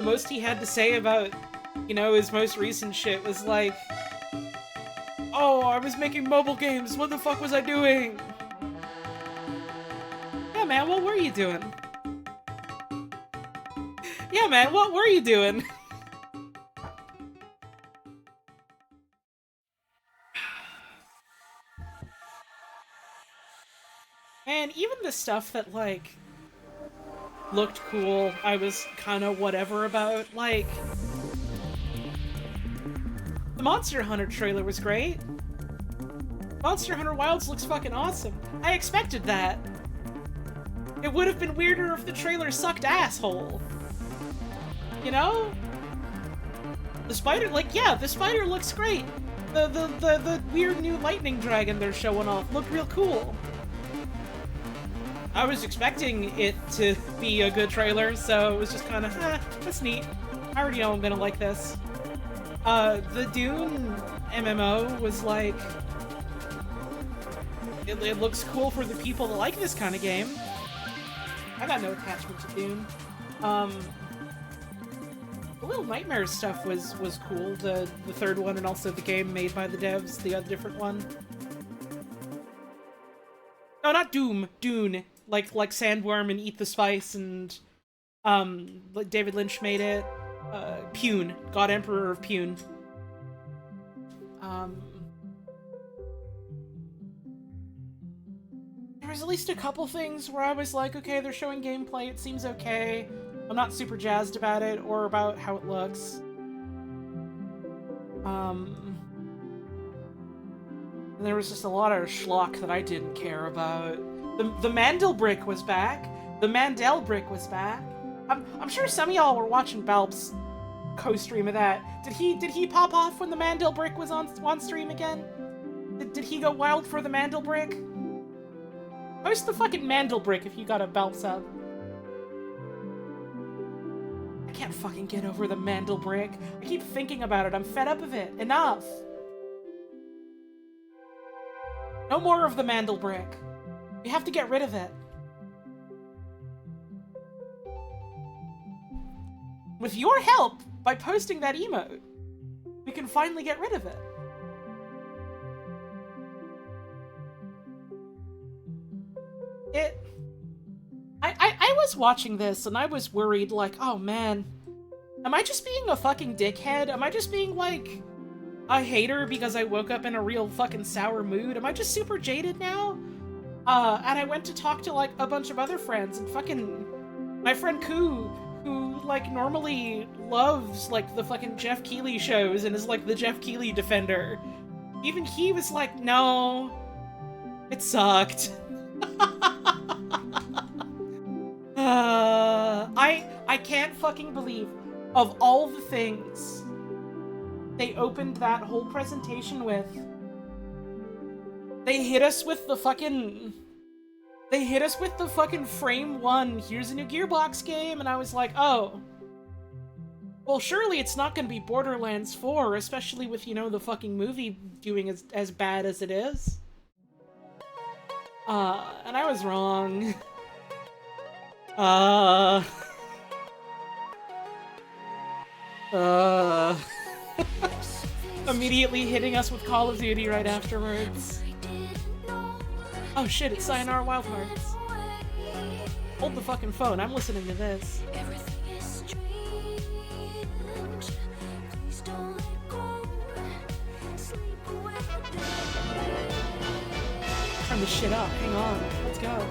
most he had to say about, you know, his most recent shit was like, oh, I was making mobile games, what the fuck was I doing? Yeah, man, what were you doing? Yeah, man, what were you doing? And even the stuff that, like, looked cool, I was kind of whatever about. Like, the Monster Hunter trailer was great. Monster Hunter Wilds looks fucking awesome. I expected that. It would have been weirder if the trailer sucked asshole. You know? The spider, like, yeah, the spider looks great. The weird new lightning dragon they're showing off looked real cool. I was expecting it to be a good trailer, so it was just kind of, that's neat. I already know I'm gonna like this. The Dune MMO was like, it looks cool for the people that like this kind of game. I got no attachment to Dune. The Little Nightmares stuff was cool. The third one, and also the game made by the devs, the other different one. No, not Doom, Dune. Like Sandworm and Eat the Spice, and like David Lynch made it. Pune, God Emperor of Pune. There was at least a couple things where I was like, okay, they're showing gameplay, it seems okay. I'm not super jazzed about it or about how it looks. And there was just a lot of schlock that I didn't care about. The Mandelbrick was back. The Mandelbrick was back. I'm sure some of y'all were watching Balb's co-stream of that. Did he pop off when the Mandelbrick was on stream again? Did he go wild for the Mandelbrick? Post the fucking Mandelbrick if you got a Balb sub. I can't fucking get over the Mandelbrick. I keep thinking about it. I'm fed up of it. Enough. No more of the Mandelbrick. We have to get rid of it. With your help, by posting that emote, we can finally get rid of it. I was watching this and I was worried, like, oh man, am I just being a fucking dickhead? Am I just being, like, a hater because I woke up in a real fucking sour mood? Am I just super jaded now? And I went to talk to, like, a bunch of other friends, and fucking my friend Koo, who, like, normally loves, like, the fucking Jeff Keighley shows and is, like, the Jeff Keighley defender. Even he was like, no, it sucked. I can't fucking believe, of all the things they opened that whole presentation with, they hit us with the fucking frame one, here's a new Gearbox game, and I was like, oh. Well, surely it's not gonna be Borderlands 4, especially with, you know, the fucking movie doing as bad as it is. And I was wrong. Immediately hitting us with Call of Duty right afterwards. Oh shit, it's Sayonara Wild Hearts. Hold the fucking phone, I'm listening to this. Turn this shit up, hang on, let's go.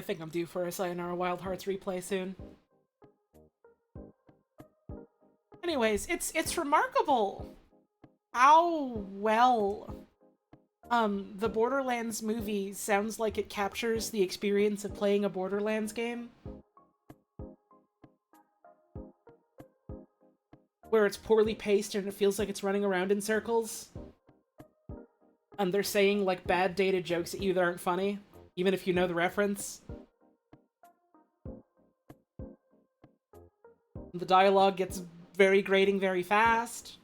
think I'm due for a Sayonara Wild Hearts replay soon. Anyways, it's remarkable how well the Borderlands movie sounds like it captures the experience of playing a Borderlands game. Where it's poorly paced and it feels like it's running around in circles. And they're saying, like, bad dated jokes at you that aren't funny, even if you know the reference. The dialogue gets very grating very fast.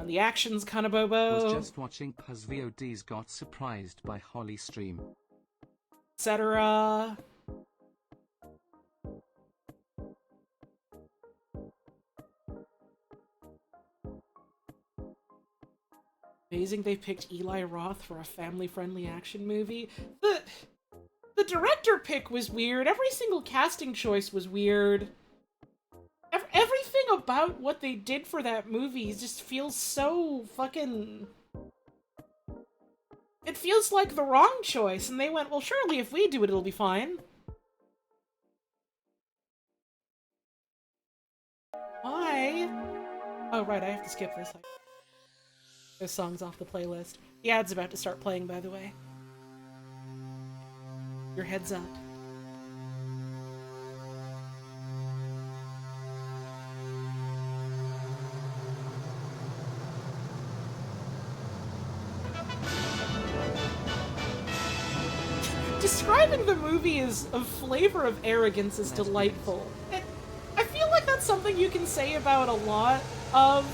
The action's kind of bobo. Was just watching Puz VODs, got surprised by Holly stream. Etc. Amazing they picked Eli Roth for a family-friendly action movie. The director pick was weird. Every single casting choice was weird. Everything about what they did for that movie just feels so fucking... It feels like the wrong choice, and they went, well, surely if we do it, it'll be fine. Why? Oh, right, I have to skip this. This song's off the playlist. The ad's about to start playing, by the way. Your head's up. Describing the movie as a flavor of arrogance is delightful. I feel like that's something you can say about a lot of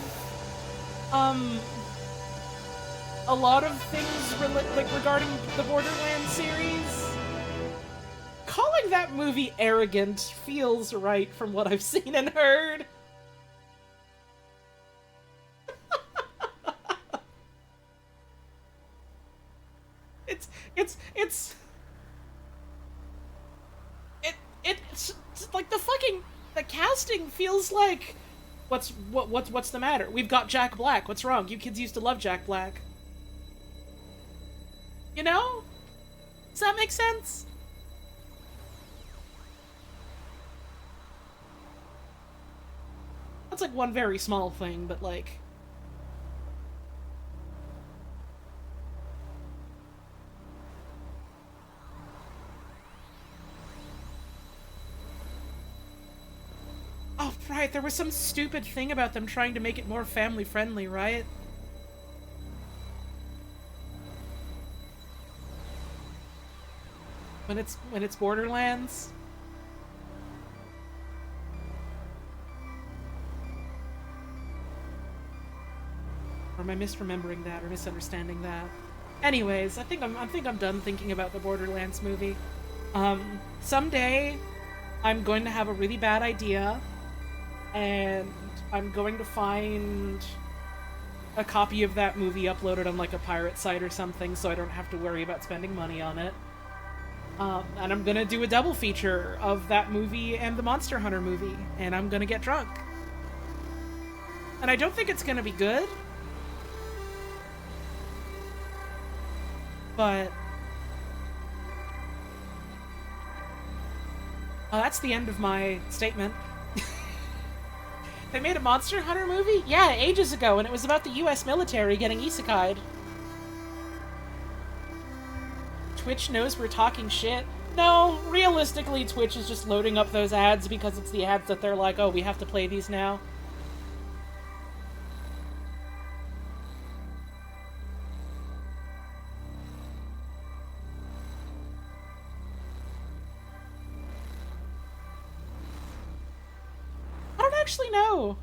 things regarding the Borderlands series. Calling that movie arrogant feels right from what I've seen and heard. It's like the casting feels like what's the matter? We've got Jack Black. What's wrong? You kids used to love Jack Black. You know? Does that make sense? That's like one very small thing, but like... Oh, right, there was some stupid thing about them trying to make it more family-friendly, right? When it's Borderlands? Or am I misremembering that or misunderstanding that? Anyways, I think I'm done thinking about the Borderlands movie. Someday I'm going to have a really bad idea and I'm going to find a copy of that movie uploaded on like a pirate site or something so I don't have to worry about spending money on it. And I'm gonna do a double feature of that movie and the Monster Hunter movie, and I'm gonna get drunk. And I don't think it's gonna be good, but... that's the end of my statement. They made a Monster Hunter movie? Yeah, ages ago, and it was about the US military getting isekai'd. Twitch knows we're talking shit. No, realistically, Twitch is just loading up those ads because it's the ads that they're like, oh, we have to play these now. I don't actually know,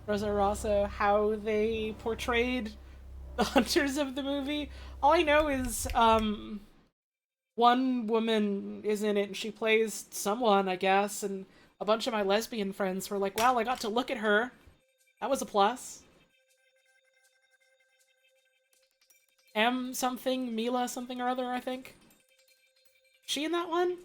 Rosa Rosso, how they portrayed the hunters of the movie. All I know is, one woman is in it and she plays someone, I guess, and a bunch of my lesbian friends were like, wow, I got to look at her. That was a plus. M something, Mila something or other, I think. She in that one?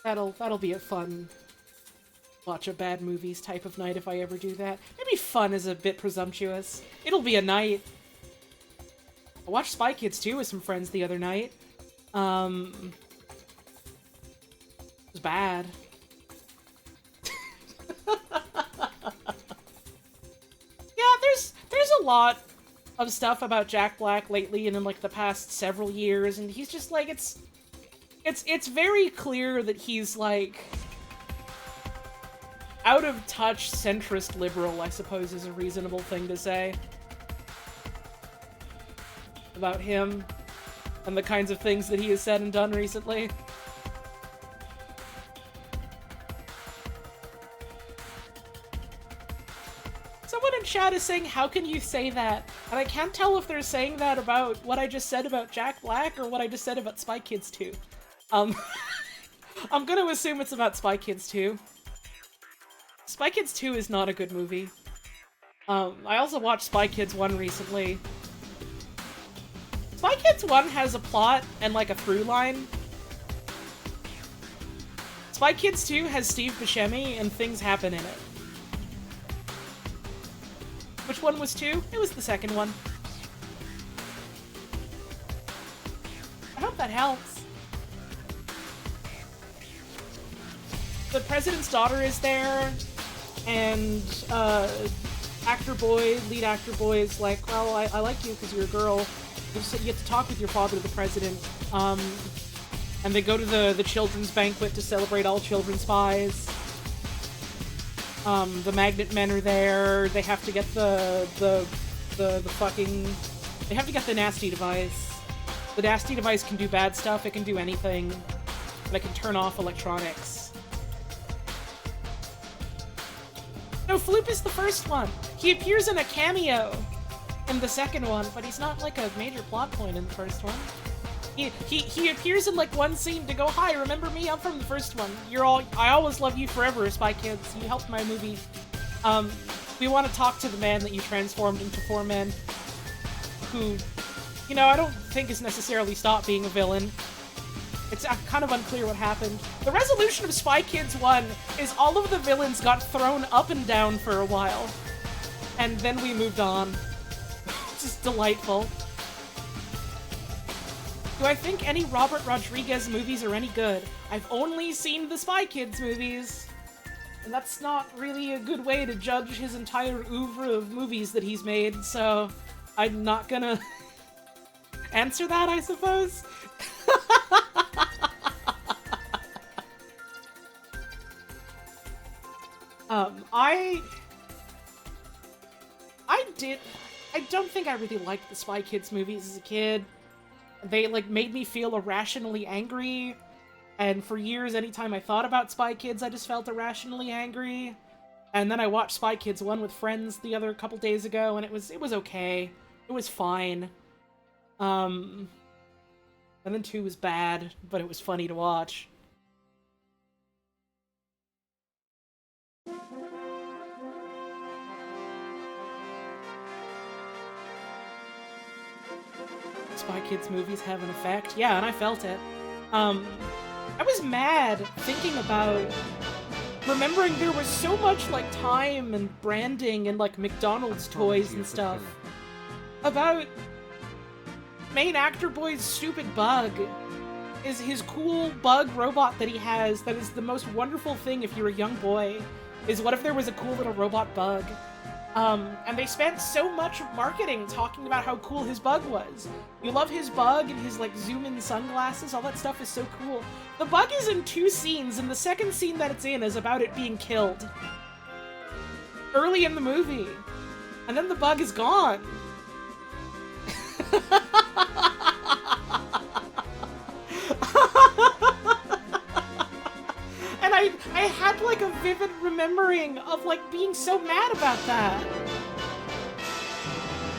That'll be a fun watch a bad movies type of night if I ever do that. Maybe fun is a bit presumptuous. It'll be a night. I watched Spy Kids 2 with some friends the other night. It was bad. Yeah, there's a lot of stuff about Jack Black lately and in like the past several years, and he's just like it's very clear that he's like out of touch centrist liberal, I suppose is a reasonable thing to say about him and the kinds of things that he has said and done recently. Someone in chat is saying, how can you say that? And I can't tell if they're saying that about what I just said about Jack Black or what I just said about Spy Kids 2. I'm gonna assume it's about Spy Kids 2. Spy Kids 2 is not a good movie. I also watched Spy Kids 1 recently. Spy Kids 1 has a plot and, like, a through line. Spy Kids 2 has Steve Buscemi and things happen in it. Which one was 2? It was the second one. I hope that helps. The president's daughter is there, and, lead actor boy is like, well, I like you because you're a girl. You get to talk with your father, the president. And they go to the children's banquet to celebrate all children spies. The Magnet Men are there. They have to get the fucking... They have to get the nasty device. The nasty device can do bad stuff. It can do anything. And it can turn off electronics. No, Floop is the first one. He appears in a cameo in the second one, but he's not like a major plot point in the first one. He appears in like one scene to go, hi, remember me? I'm from the first one. I always love you forever, Spy Kids. You helped my movie. We want to talk to the man that you transformed into 4 Men, who, you know, I don't think has necessarily stopped being a villain. It's kind of unclear what happened. The resolution of Spy Kids 1 is all of the villains got thrown up and down for a while. And then we moved on. Which is delightful. Do I think any Robert Rodriguez movies are any good? I've only seen the Spy Kids movies. And that's not really a good way to judge his entire oeuvre of movies that he's made, so I'm not gonna answer that, I suppose. I don't think I really liked the Spy Kids movies as a kid. They, like, made me feel irrationally angry, and for years, anytime I thought about Spy Kids, I just felt irrationally angry. And then I watched Spy Kids 1 with friends the other couple days ago, and it was okay. It was fine. And then 2 was bad, but it was funny to watch. Spy Kids movies have an effect. Yeah, and I felt it. I was mad thinking about remembering there was so much, like, time and branding and, like, McDonald's toys and stuff about main actor boy's stupid bug. Is his cool bug robot that he has that is the most wonderful thing if you're a young boy, is what if there was a cool little robot bug? And they spent so much marketing talking about how cool his bug was. You love his bug and his, like, zoom-in sunglasses, all that stuff is so cool. The bug is in 2 scenes, and the second scene that it's in is about it being killed. Early in the movie. And then the bug is gone. And I had, like, a vivid remembering of, like, being so mad about that.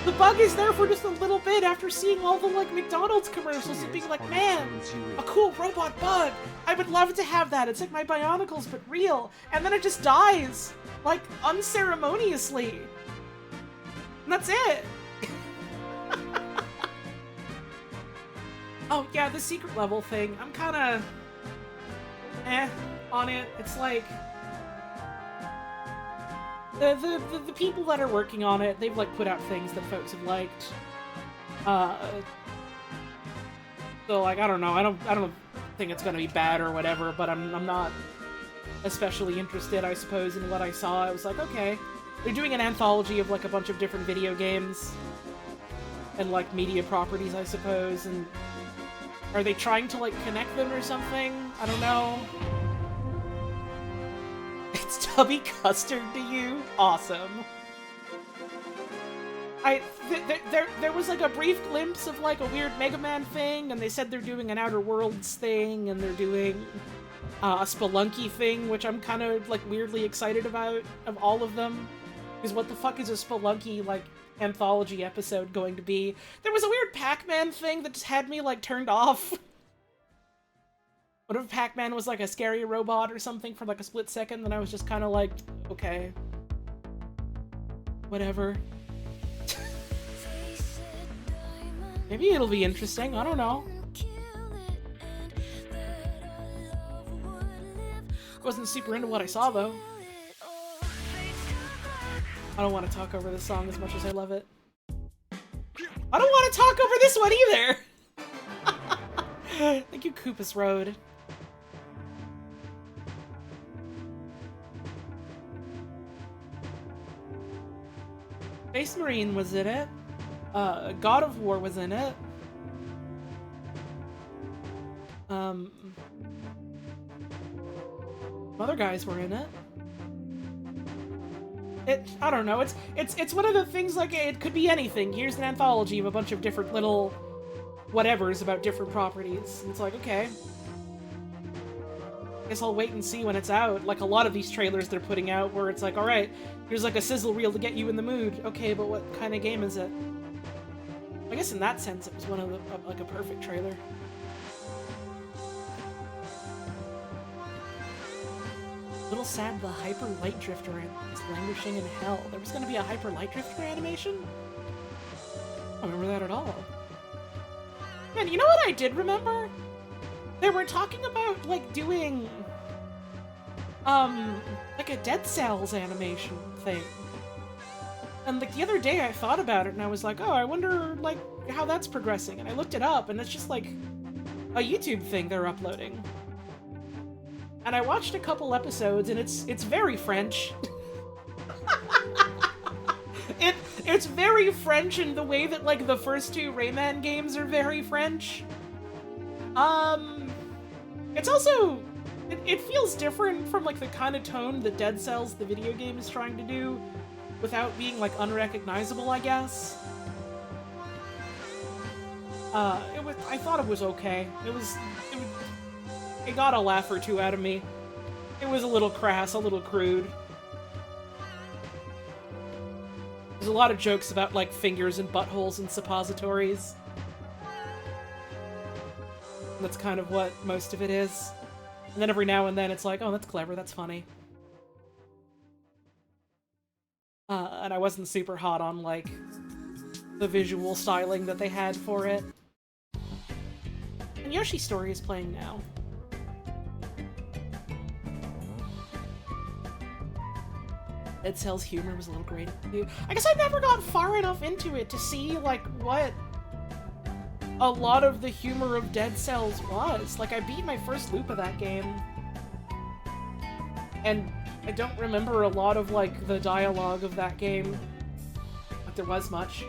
The bug is there for just a little bit after seeing all the, like, McDonald's commercials and being like, man, a cool robot bug. I would love to have that. It's like my Bionicles, but real. And then it just dies, like, unceremoniously. And that's it. Oh, yeah, the secret level thing. I'm kinda... on it. It's like the people that are working on it, they've like put out things that folks have liked. So like I don't know. I don't think it's gonna be bad or whatever, but I'm not especially interested, I suppose, in what I saw. I was like, okay, they're doing an anthology of like a bunch of different video games and like media properties, I suppose, and are they trying to like connect them or something? I don't know. It's Tubby Custard to you? Awesome. There was like a brief glimpse of like a weird Mega Man thing, and they said they're doing an Outer Worlds thing, and they're doing a Spelunky thing, which I'm kind of like weirdly excited about, of all of them. Because what the fuck is a Spelunky like anthology episode going to be? There was a weird Pac-Man thing that just had me like turned off. What if Pac-Man was like a scary robot or something for like a split second, then I was just kind of like, okay. Whatever. Maybe it'll be interesting, I don't know. Wasn't super into what I saw, though. I don't want to talk over this song as much as I love it. I don't want to talk over this one either! Thank you, Koopas Road. Space Marine was in it. God of War was in it. Other guys were in it. I don't know, it's one of the things, like, it could be anything. Here's an anthology of a bunch of different little whatevers about different properties. It's like, okay. Guess I'll wait and see when it's out. Like a lot of these trailers they're putting out where it's like, alright, here's like a sizzle reel to get you in the mood. Okay, but what kind of game is it? I guess in that sense it was one of the, like a perfect trailer. Little sad the Hyper Light Drifter is languishing in hell. There was gonna be a Hyper Light Drifter animation? I don't remember that at all. Man, you know what I did remember? They were talking about, like, doing, like a Dead Cells animation thing. And, like, the other day I thought about it and I was like, oh, I wonder, like, how that's progressing. And I looked it up and it's just, like, a YouTube thing they're uploading. And I watched a couple episodes, and it's very French. It's very French in the way that, like, the first two Rayman games are very French. It's also... It feels different from, like, the kind of tone that Dead Cells, the video game, is trying to do, without being, like, unrecognizable, I guess. I thought it was okay. It got a laugh or two out of me. It was a little crass, a little crude. There's a lot of jokes about, like, fingers and buttholes and suppositories. That's kind of what most of it is. And then every now and then it's like, oh, that's clever, that's funny. And I wasn't super hot on, like, the visual styling that they had for it. And Yoshi's Story is playing now. Dead Cells humor was a little great. I guess I never got far enough into it to see, like, what a lot of the humor of Dead Cells was. Like, I beat my first loop of that game, and I don't remember a lot of, like, the dialogue of that game. Like, there was much.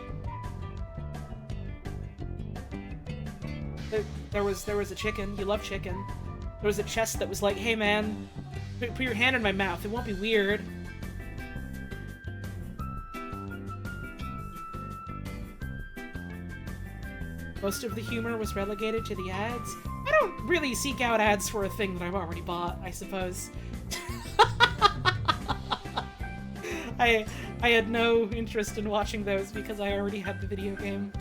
There was a chicken. You love chicken. There was a chest that was like, hey man, put your hand in my mouth. It won't be weird. Most of the humor was relegated to the ads. I don't really seek out ads for a thing that I've already bought, I suppose. I had no interest in watching those because I already had the video game.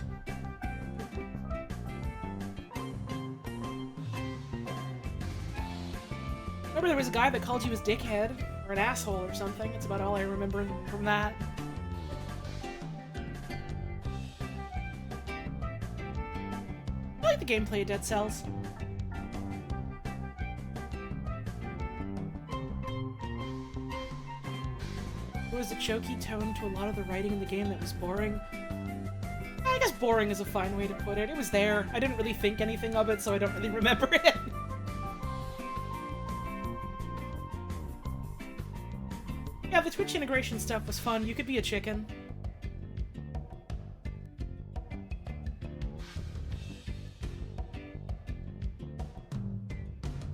Remember there was a guy that called you his dickhead, or an asshole or something. It's about all I remember from that. I like the gameplay of Dead Cells. was a jokey tone to a lot of the writing in the game that was boring. I guess boring is a fine way to put it. It was there. I didn't really think anything of it, so I don't really remember it. Yeah, the Twitch integration stuff was fun. You could be a chicken.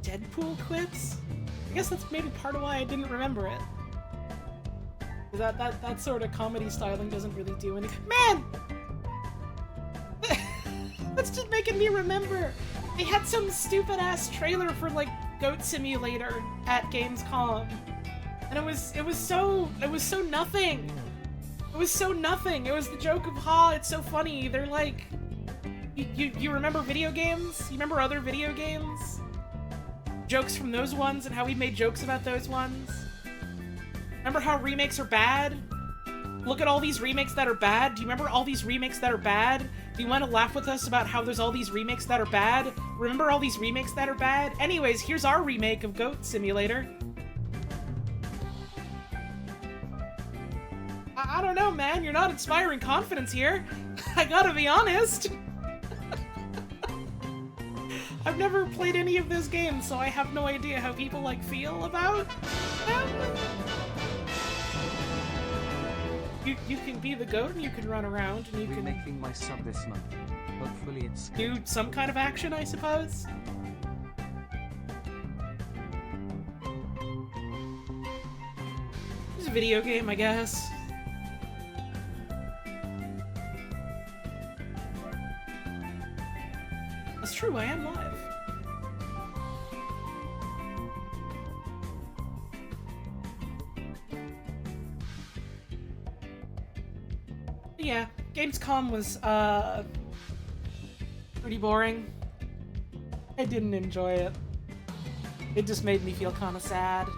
Deadpool quips? I guess that's maybe part of why I didn't remember it. That sort of comedy styling doesn't really do anything. Man! That's just making me remember. They had some stupid-ass trailer for, like, Goat Simulator at Gamescom. And it was so nothing. It was so nothing. It was the joke of, ha, it's so funny. They're like... You remember video games? You remember other video games? Jokes from those ones and how we made jokes about those ones? Remember how remakes are bad? Look at all these remakes that are bad. Do you remember all these remakes that are bad? Do you want to laugh with us about how there's all these remakes that are bad? Remember all these remakes that are bad? Anyways, here's our remake of Goat Simulator. I don't know, man. You're not inspiring confidence here. I gotta be honest. I've never played any of those games, so I have no idea how people, like, feel about them. You can be the goat and you can run around and you can... Remaking my sub this month. Hopefully it's... do some kind of action, I suppose? It's a video game, I guess. That's true, I am live. Yeah, Gamescom was, pretty boring. I didn't enjoy it. It just made me feel kind of sad.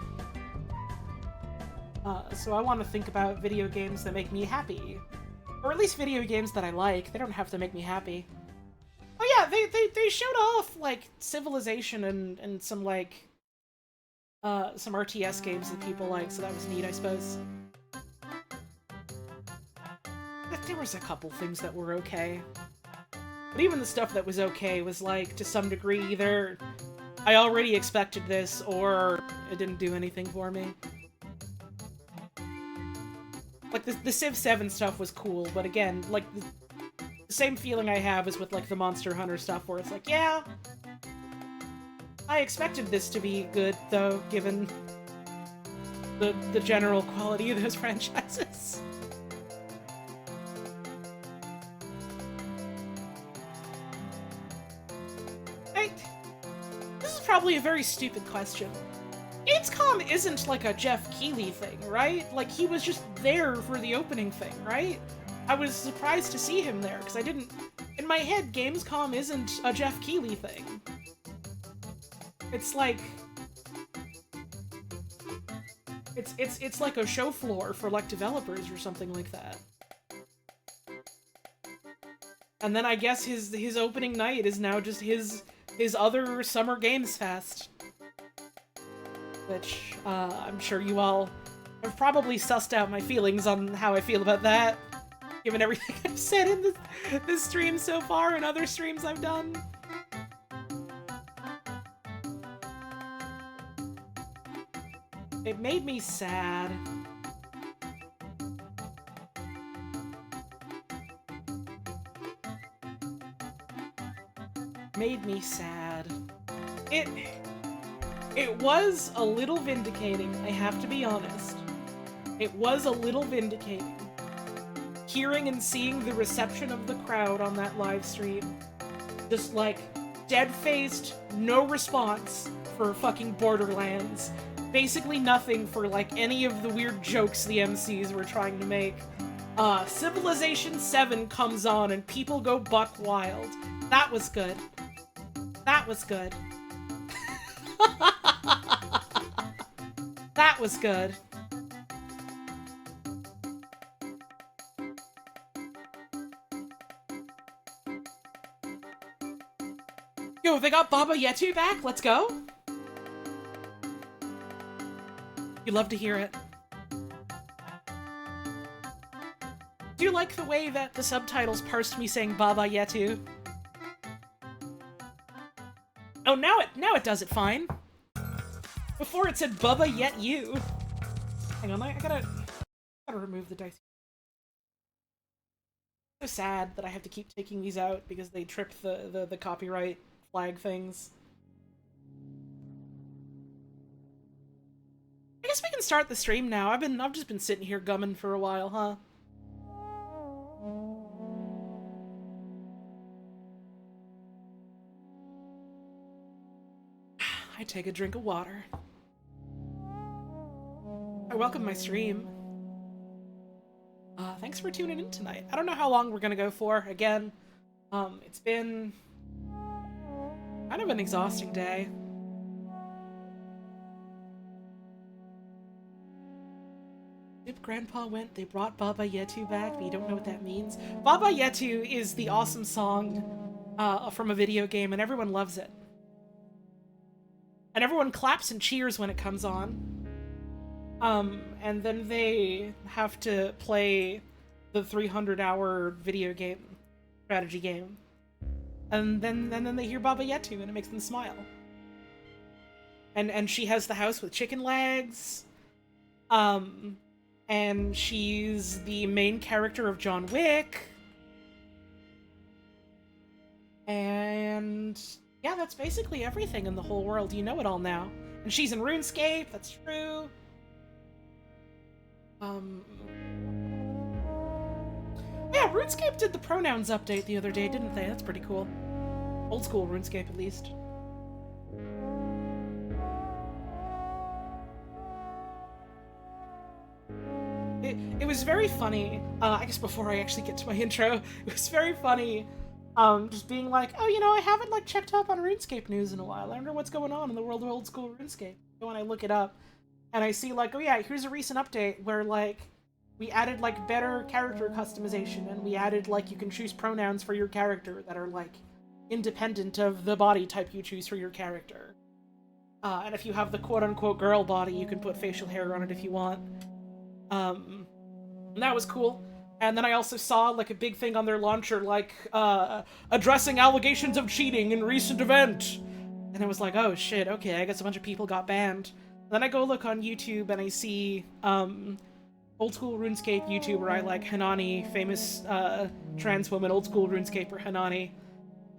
So I want to think about video games that make me happy. Or at least video games that I like. They don't have to make me happy. Oh yeah, they showed off, like, Civilization and some, like, some RTS games that people like, so that was neat, I suppose. There was a couple things that were okay. But even the stuff that was okay was, like, to some degree, either I already expected this, or it didn't do anything for me. Like, the Civ 7 stuff was cool, but again, like, the same feeling I have is with, like, the Monster Hunter stuff, where it's like, yeah, I expected this to be good, though, given the general quality of those franchises. This is probably a very stupid question. Gamescom isn't like a Jeff Keighley thing, right? Like, he was just there for the opening thing, right? I was surprised to see him there, because I didn't... In my head, Gamescom isn't a Jeff Keighley thing. It's like... It's like a show floor for, like, developers or something like that. And then I guess his opening night is now just his other Summer Games Fest. Which, I'm sure you all have probably sussed out my feelings on how I feel about that, given everything I've said in this stream so far and other streams I've done. It made me sad. Made me sad. It was a little vindicating, I have to be honest. It was a little vindicating. Hearing and seeing the reception of the crowd on that live stream. Just like, dead-faced, no response for fucking Borderlands. Basically nothing for, like, any of the weird jokes the MCs were trying to make. Civilization 7 comes on and people go buck wild. That was good. That was good. That was good. Yo, they got Baba Yetu back? Let's go. You'd love to hear it. you like the way that the subtitles parsed me saying Baba Yetu? Oh, now it does it fine. Before it said Bubba Yet You. Hang on, I gotta remove the dice. It's so sad that I have to keep taking these out because they trip the copyright flag things. I guess we can start the stream now. I've just been sitting here gumming for a while, huh? I take a drink of water. I welcome my stream. Thanks for tuning in tonight. I don't know how long we're gonna go for. Again, it's been kind of an exhausting day. If Grandpa went, they brought Baba Yetu back, but you don't know what that means. Baba Yetu is the awesome song from a video game, and everyone loves it. And everyone claps and cheers when it comes on. And then they have to play the 300-hour video game, strategy game. And then they hear Baba Yetu, and it makes them smile. And she has the house with chicken legs. And she's the main character of John Wick. And yeah, that's basically everything in the whole world. You know it all now. And she's in RuneScape, that's true. Yeah, RuneScape did the pronouns update the other day, didn't they? That's pretty cool. Old school RuneScape, at least. It was very funny, I guess before I actually get to my intro, it was very funny, just being like, oh, you know, I haven't, like, checked up on RuneScape news in a while. I wonder what's going on in the world of old school RuneScape. So when I look it up, and I see, like, oh yeah, here's a recent update where, like, we added, like, better character customization, and we added, like, you can choose pronouns for your character that are, like, independent of the body type you choose for your character. And if you have the quote-unquote girl body, you can put facial hair on it if you want. And that was cool. And then I also saw, like, a big thing on their launcher, like, addressing allegations of cheating in recent event. And I was like, oh shit, okay, I guess a bunch of people got banned. Then I go look on YouTube and I see, old school RuneScape YouTuber I like, Hanani, famous, trans woman, old school RuneScaper Hanani,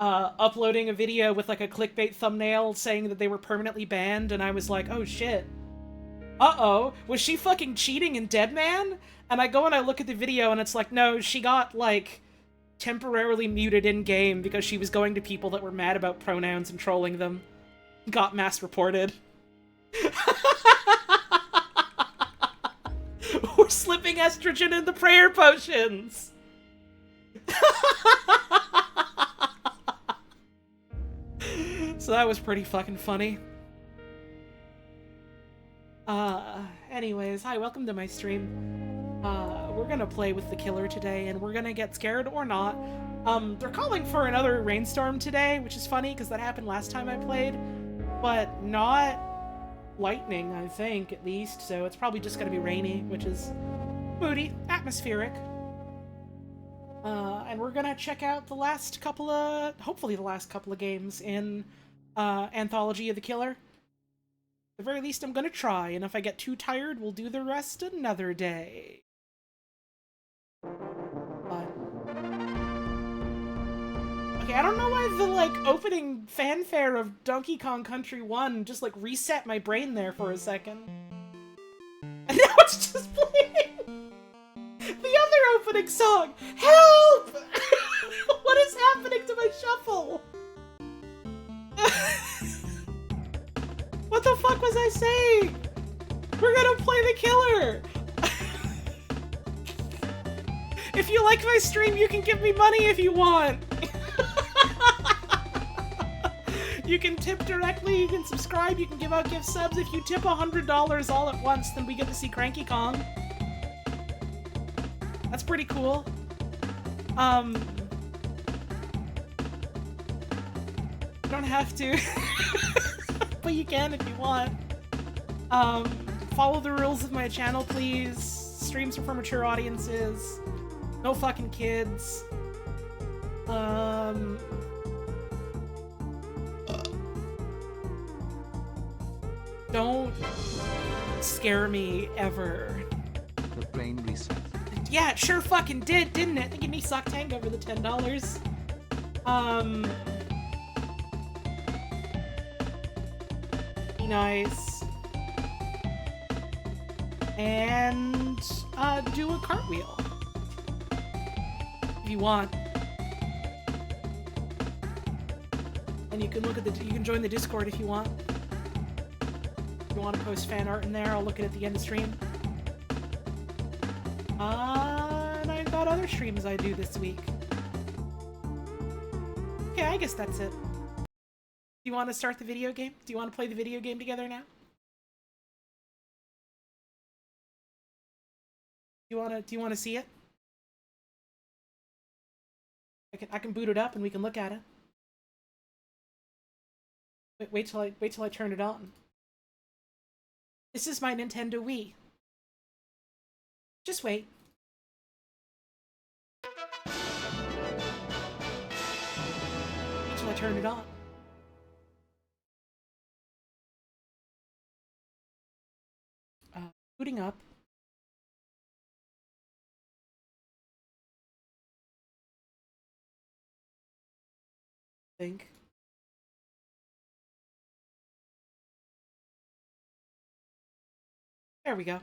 uploading a video with, like, a clickbait thumbnail saying that they were permanently banned, and I was like, oh shit. Uh-oh, was she fucking cheating in Deadman? And I go and I look at the video and it's like, no, she got, like, temporarily muted in-game because she was going to people that were mad about pronouns and trolling them. Got mass reported. We're slipping estrogen in the prayer potions! So that was pretty fucking funny. Anyways, hi, welcome to my stream. We're gonna play with the killer today, and we're gonna get scared or not. They're calling for another rainstorm today, which is funny, because that happened last time I played, but not lightning, I think, at least, so it's probably just gonna be rainy, which is moody, atmospheric. And we're gonna check out the last couple of, hopefully the last couple of games in, Anthology of the Killer. At the very least, I'm gonna try, and if I get too tired, we'll do the rest another day. Okay, I don't know why the, like, opening fanfare of Donkey Kong Country 1 just, like, reset my brain there for a second. And now it's just playing the other opening song! Help! What is happening to my shuffle? What the fuck was I saying? We're gonna play the killer! If you like my stream, you can give me money if you want! You can tip directly, you can subscribe, you can give out gift subs. If you tip $100 all at once, then we get to see Cranky Kong. That's pretty cool. You don't have to. But you can if you want. Follow the rules of my channel, please. Streams are for mature audiences. No fucking kids. Don't scare me ever. The brain reset. Yeah, it sure fucking did, didn't it? Give me Sock Tango for the $10. Be nice. And, do a cartwheel. If you want. And you can look at you can join the Discord if you want. If you want to post fan art in there, I'll look at it at the end of stream. And I've got other streams I do this week. Okay, I guess that's it. Do you want to start the video game? Do you want to play the video game together now? Do you want to see it? I can boot it up and we can look at it. Wait till I turn it on. This is my Nintendo Wii. Just wait. Wait till I turn it on. Booting up. Think. There we go.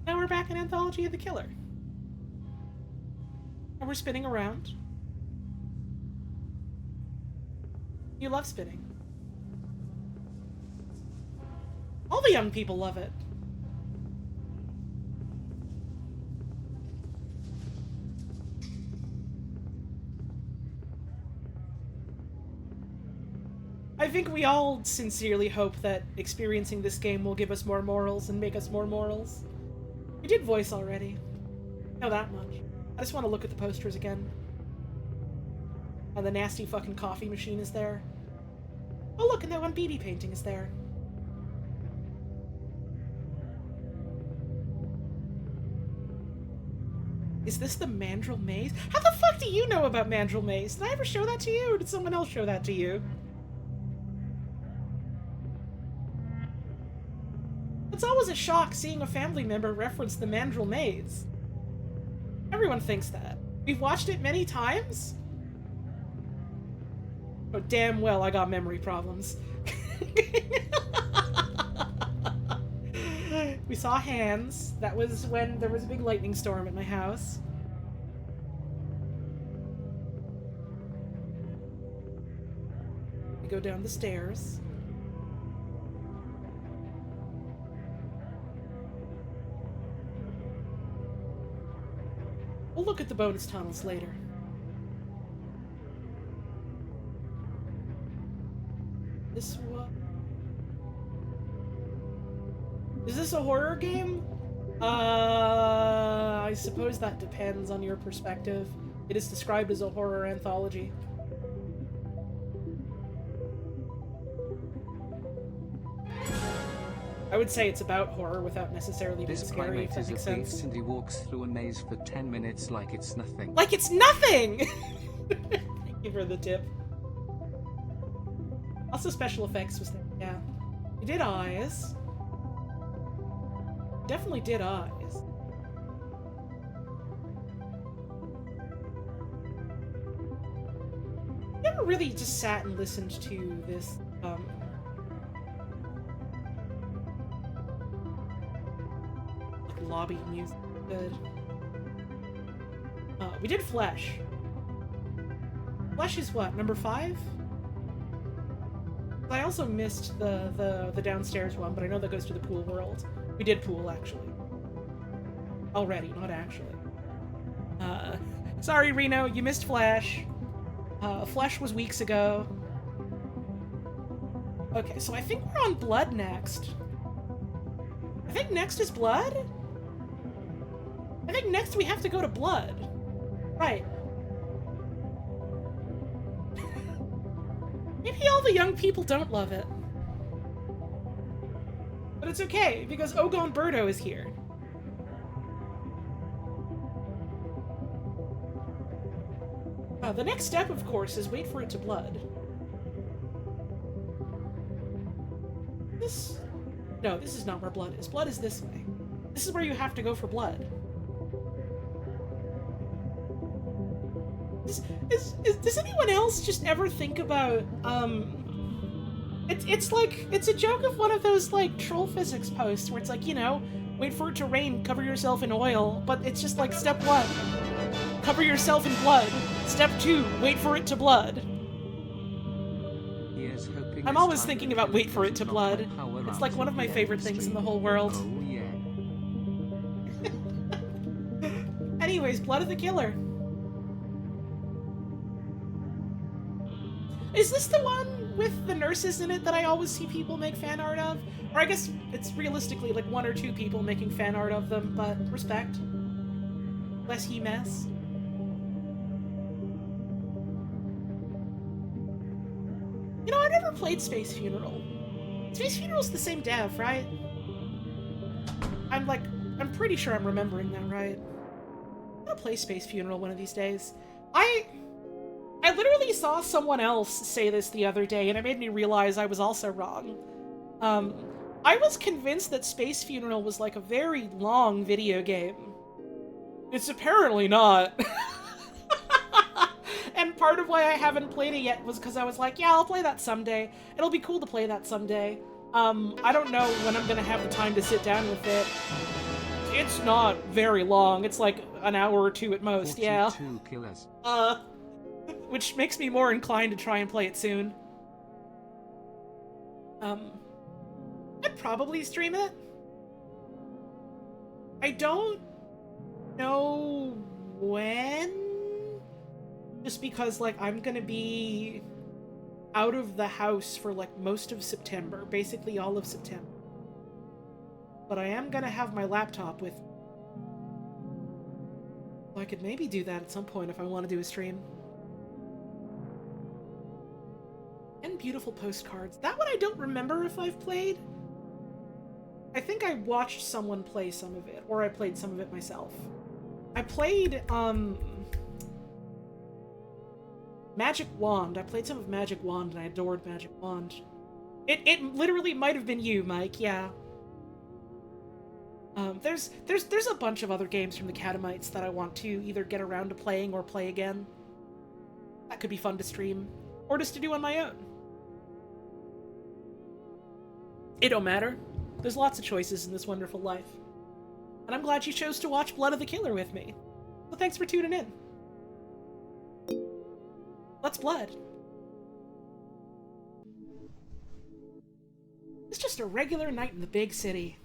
Now we're back in Anthology of the Killer. And we're spinning around. You love spinning. All the young people love it. I think we all sincerely hope that experiencing this game will give us more morals and make us more morals. We did voice already. Know that much. I just want to look at the posters again. And the nasty fucking coffee machine is there. Oh look, and that one BB painting is there. Is this the Mandrill Maze? How the fuck do you know about Mandrill Maze? Did I ever show that to you, or did someone else show that to you? It's always a shock seeing a family member reference the Mandrill Maze. Everyone thinks that. We've watched it many times. Oh, damn well I got memory problems. We saw hands. That was when there was a big lightning storm at my house. We go down the stairs. We'll look at the bonus tunnels later. This one... Is this a horror game? I suppose that depends on your perspective. It is described as a horror anthology. I would say it's about horror without necessarily being scary, if that makes sense. This primate is a beast and he walks through a maze for 10 minutes like it's nothing. Like it's nothing! Thank you for the tip. Also special effects was there, yeah. You did eyes. Definitely did eyes. Never really just sat and listened to this, like lobby music. Good. We did Flesh. Flesh is what, number 5? I also missed the downstairs one, but I know that goes to the pool world. We did pool, actually. Already, not actually. Sorry, Reno, you missed Flash. Flesh was weeks ago. Okay, so I think we're on Blood next. I think next is Blood? I think next we have to go to Blood. Right. Maybe all the young people don't love it. But it's okay, because Ogon Birdo is here. The next step, of course, is wait for it to blood. This... No, this is not where blood is. Blood is this way. This is where you have to go for blood. Does anyone else just ever think about, It's like, it's a joke of one of those, like, troll physics posts where it's like, you know, wait for it to rain, cover yourself in oil, but it's just like, step 1, cover yourself in blood. Step 2, wait for it to blood. I'm always thinking about wait for it to blood. It's like one of my favorite things in the whole world. Oh, yeah. Anyways, Blood of the Killer. Is this the one with the nurses in it that I always see people make fan art of? Or I guess it's realistically like 1 or 2 people making fan art of them, but respect. Less he mess. You know, I never played Space Funeral. Space Funeral's the same dev, right? I'm pretty sure I'm remembering that right. I'm gonna play Space Funeral one of these days. I literally saw someone else say this the other day, and it made me realize I was also wrong. I was convinced that Space Funeral was like a very long video game. It's apparently not. And part of why I haven't played it yet was because I was like, yeah, I'll play that someday. It'll be cool to play that someday. I don't know when I'm gonna have the time to sit down with it. It's not very long. It's like an hour or 2 at most, yeah. Killers. Which makes me more inclined to try and play it soon. I'd probably stream it. I don't know when. Just because, like, I'm gonna be out of the house for, like, most of September. Basically all of September. But I am gonna have my laptop with me. So I could maybe do that at some point if I want to do a stream. And beautiful postcards. That one I don't remember if I've played. I think I watched someone play some of it, or I played some of it myself. I played, Magic Wand. I played some of Magic Wand, and I adored Magic Wand. It literally might have been you, Mike, yeah. There's a bunch of other games from the Catamites that I want to either get around to playing or play again. That could be fun to stream, or just to do on my own. It don't matter. There's lots of choices in this wonderful life. And I'm glad you chose to watch Blood of the Killer with me. So thanks for tuning in. Let's blood. It's just a regular night in the big city.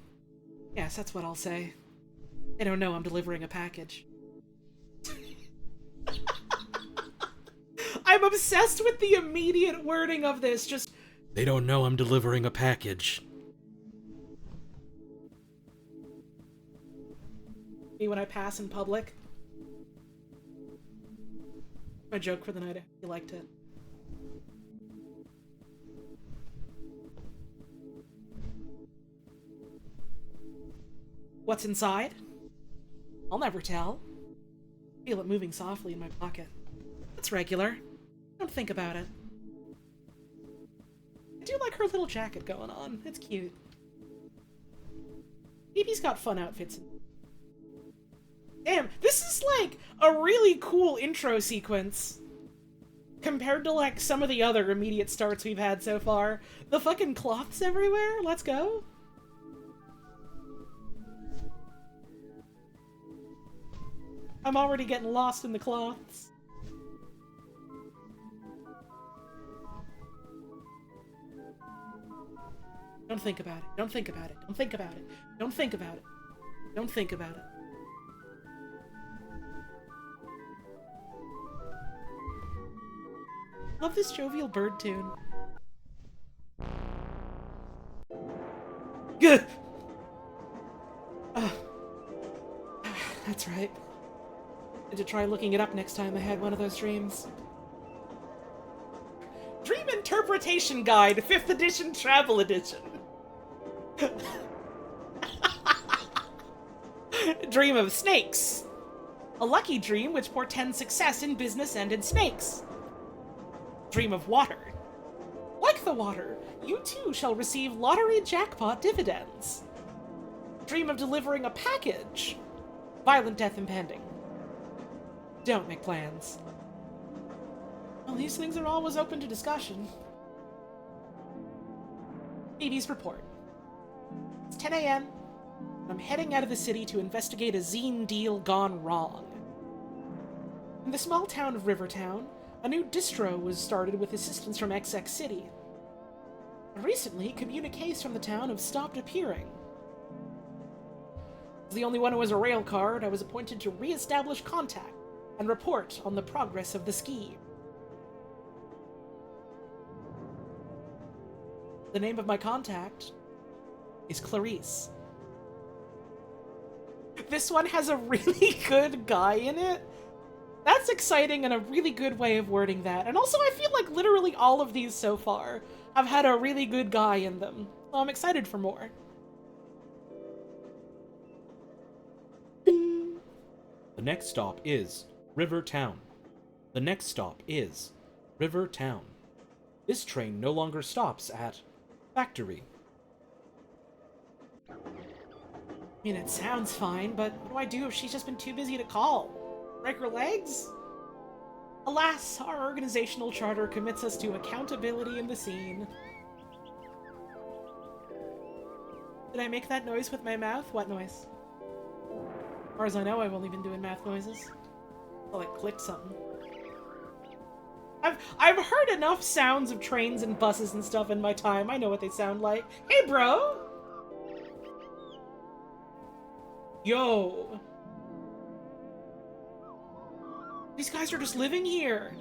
Yes, that's what I'll say. They don't know I'm delivering a package. I'm obsessed with the immediate wording of this, just... They don't know I'm delivering a package. Me when I pass in public. My joke for the night, I hope you liked it. What's inside? I'll never tell. Feel it moving softly in my pocket. It's regular. Don't think about it. I do like her little jacket going on. It's cute. Phoebe's got fun outfits. Damn, this is like a really cool intro sequence. Compared to like some of the other immediate starts we've had so far. The fucking cloths everywhere? Let's go. I'm already getting lost in the cloths. Don't think about it. Don't think about it. Don't think about it. Don't think about it. Don't think about it. Love this jovial bird tune. Good. That's right. I had to try looking it up next time I had one of those dreams. Dream Interpretation Guide, 5th edition, Travel Edition. Dream of snakes. A lucky dream which portends success in business and in snakes. Dream of water. Like the water, you too shall receive lottery jackpot dividends. Dream of delivering a package. Violent death impending. Don't make plans. Well, these things are always open to discussion. Phoebe's report. It's 10 a.m. I'm heading out of the city to investigate a zine deal gone wrong. In the small town of Rivertown, a new distro was started with assistance from XX City. Recently, communiques from the town have stopped appearing. As the only one who has a rail card, I was appointed to re-establish contact and report on the progress of the scheme. The name of my contact is Clarice. This one has a really good guy in it. That's exciting and a really good way of wording that. And also, I feel like literally all of these so far have had a really good guy in them. So I'm excited for more. The next stop is Rivertown. The next stop is Rivertown. This train no longer stops at Factory. I mean, it sounds fine, but what do I do if she's just been too busy to call? Break her legs? Alas, our organizational charter commits us to accountability in the scene. Did I make that noise with my mouth? What noise? As far as I know, I've only been doing mouth noises. Oh, I clicked something. I've heard enough sounds of trains and buses and stuff in my time. I know what they sound like. Hey, bro! Yo! These guys are just living here.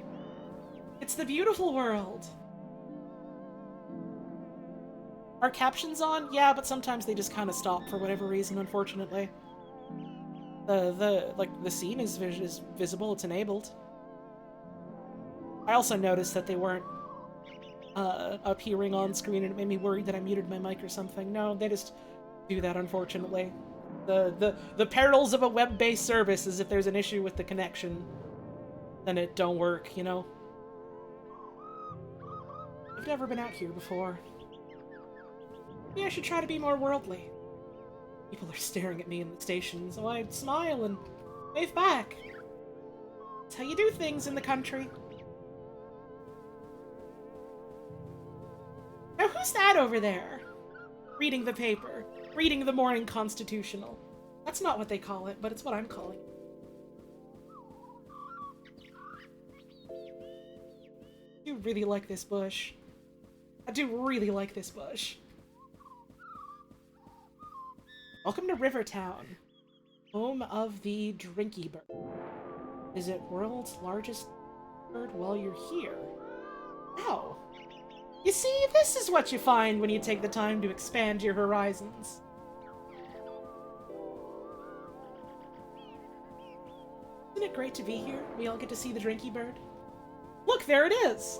It's the beautiful world. Are captions on? Yeah, but sometimes they just kind of stop for whatever reason, unfortunately. The scene is visible, it's enabled. I also noticed that they weren't appearing on screen, and it made me worried that I muted my mic or something. No, they just do that, unfortunately. The perils of a web-based service is if there's an issue with the connection, then it don't work, you know? I've never been out here before. Maybe I should try to be more worldly. People are staring at me in the station, so I smile and wave back. That's how you do things in the country. Now who's that over there? Reading the paper. Reading the Morning Constitutional. That's not what they call it, but it's what I'm calling it. I do really like this bush. I do really like this bush. Welcome to Rivertown, home of the Drinky Bird. Visit world's largest bird while you're here. Ow. You see, this is what you find when you take the time to expand your horizons. Isn't it great to be here? We all get to see the Drinky Bird. Look, there it is!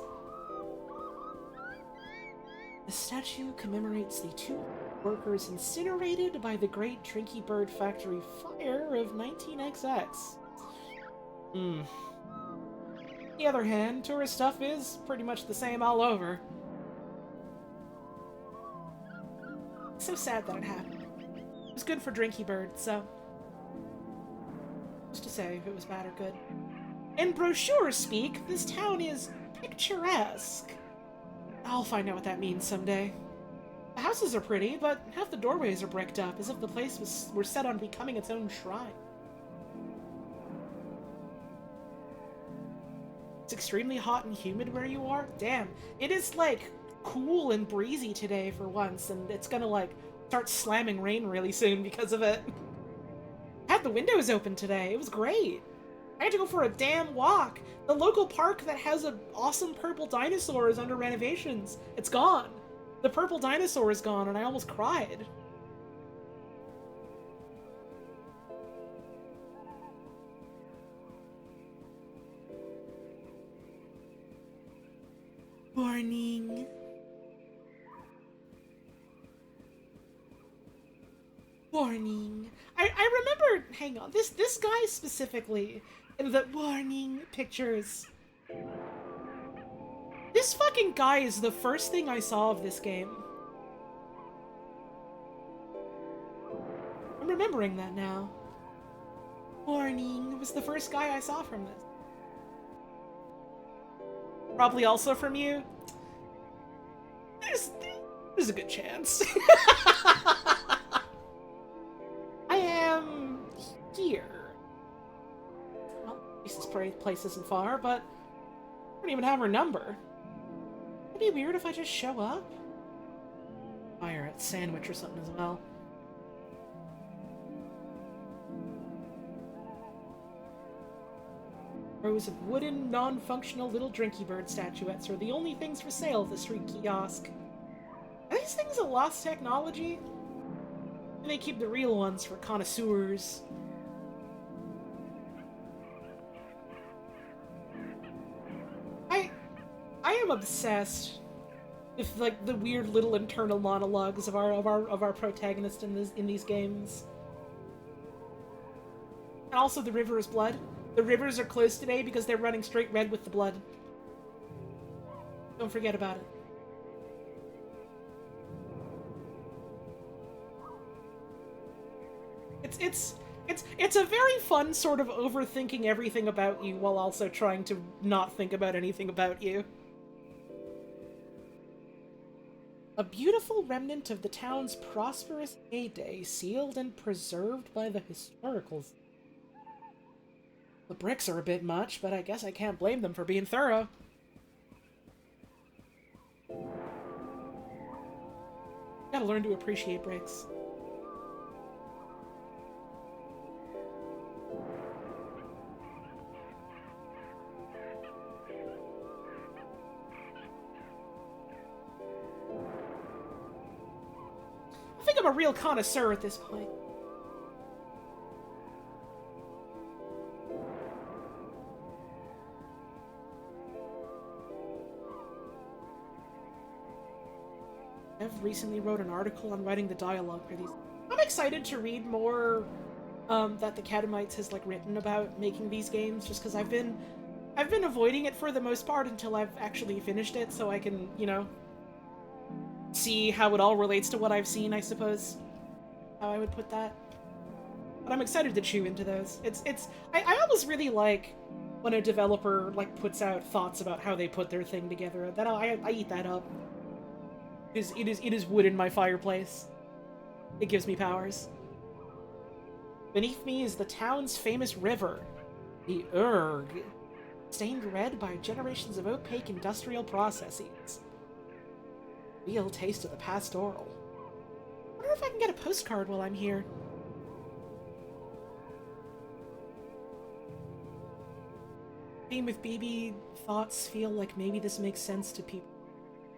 The statue commemorates the two workers incinerated by the Great Drinky Bird Factory fire of 19XX. On the other hand, tourist stuff is pretty much the same all over. It's so sad that it happened. It was good for Drinky Bird, so... who's to say if it was bad or good? In brochure speak, this town is picturesque. I'll find out what that means someday. The houses are pretty, but half the doorways are bricked up, as if the place were set on becoming its own shrine. It's extremely hot and humid where you are? Damn, it is, like, cool and breezy today for once, and it's gonna, like, start slamming rain really soon because of it. I had the windows open today. It was great. I had to go for a damn walk. The local park that has an awesome purple dinosaur is under renovations. It's gone. The purple dinosaur is gone, and I almost cried. Morning. Warning. I remember, hang on, this guy specifically, in the warning pictures. This fucking guy is the first thing I saw of this game. I'm remembering that now. Warning was the first guy I saw from this. Probably also from you. There's a good chance. I am here. Well, this place isn't far, but I don't even have her number. It'd be weird if I just show up. Fire a sandwich or something as well. Rows of wooden, non-functional little drinky bird statuettes are the only things for sale at the street kiosk. Are these things a lost technology? And they keep the real ones for connoisseurs. I am obsessed with like the weird little internal monologues of our protagonist in these games. And also the river is blood. The rivers are closed today because they're running straight red with the blood. Don't forget about it. It's a very fun sort of overthinking everything about you while also trying to not think about anything about you. A beautiful remnant of the town's prosperous heyday, sealed and preserved by the historicals. The bricks are a bit much, but I guess I can't blame them for being thorough. Gotta learn to appreciate bricks. I think I'm a real connoisseur at this point. I've recently wrote an article on writing the dialogue for these. I'm excited to read more that the Catamites has like written about making these games, just because I've been avoiding it for the most part until I've actually finished it, so I can, you know, see how it all relates to what I've seen, I suppose. How I would put that. But I'm excited to chew into those. I always really like when a developer like puts out thoughts about how they put their thing together. That I eat that up. It is wood in my fireplace. It gives me powers. Beneath me is the town's famous river, the Urg, stained red by generations of opaque industrial processes. Real taste of the pastoral. I wonder if I can get a postcard while I'm here. Being with BB, thoughts feel like maybe this makes sense to people.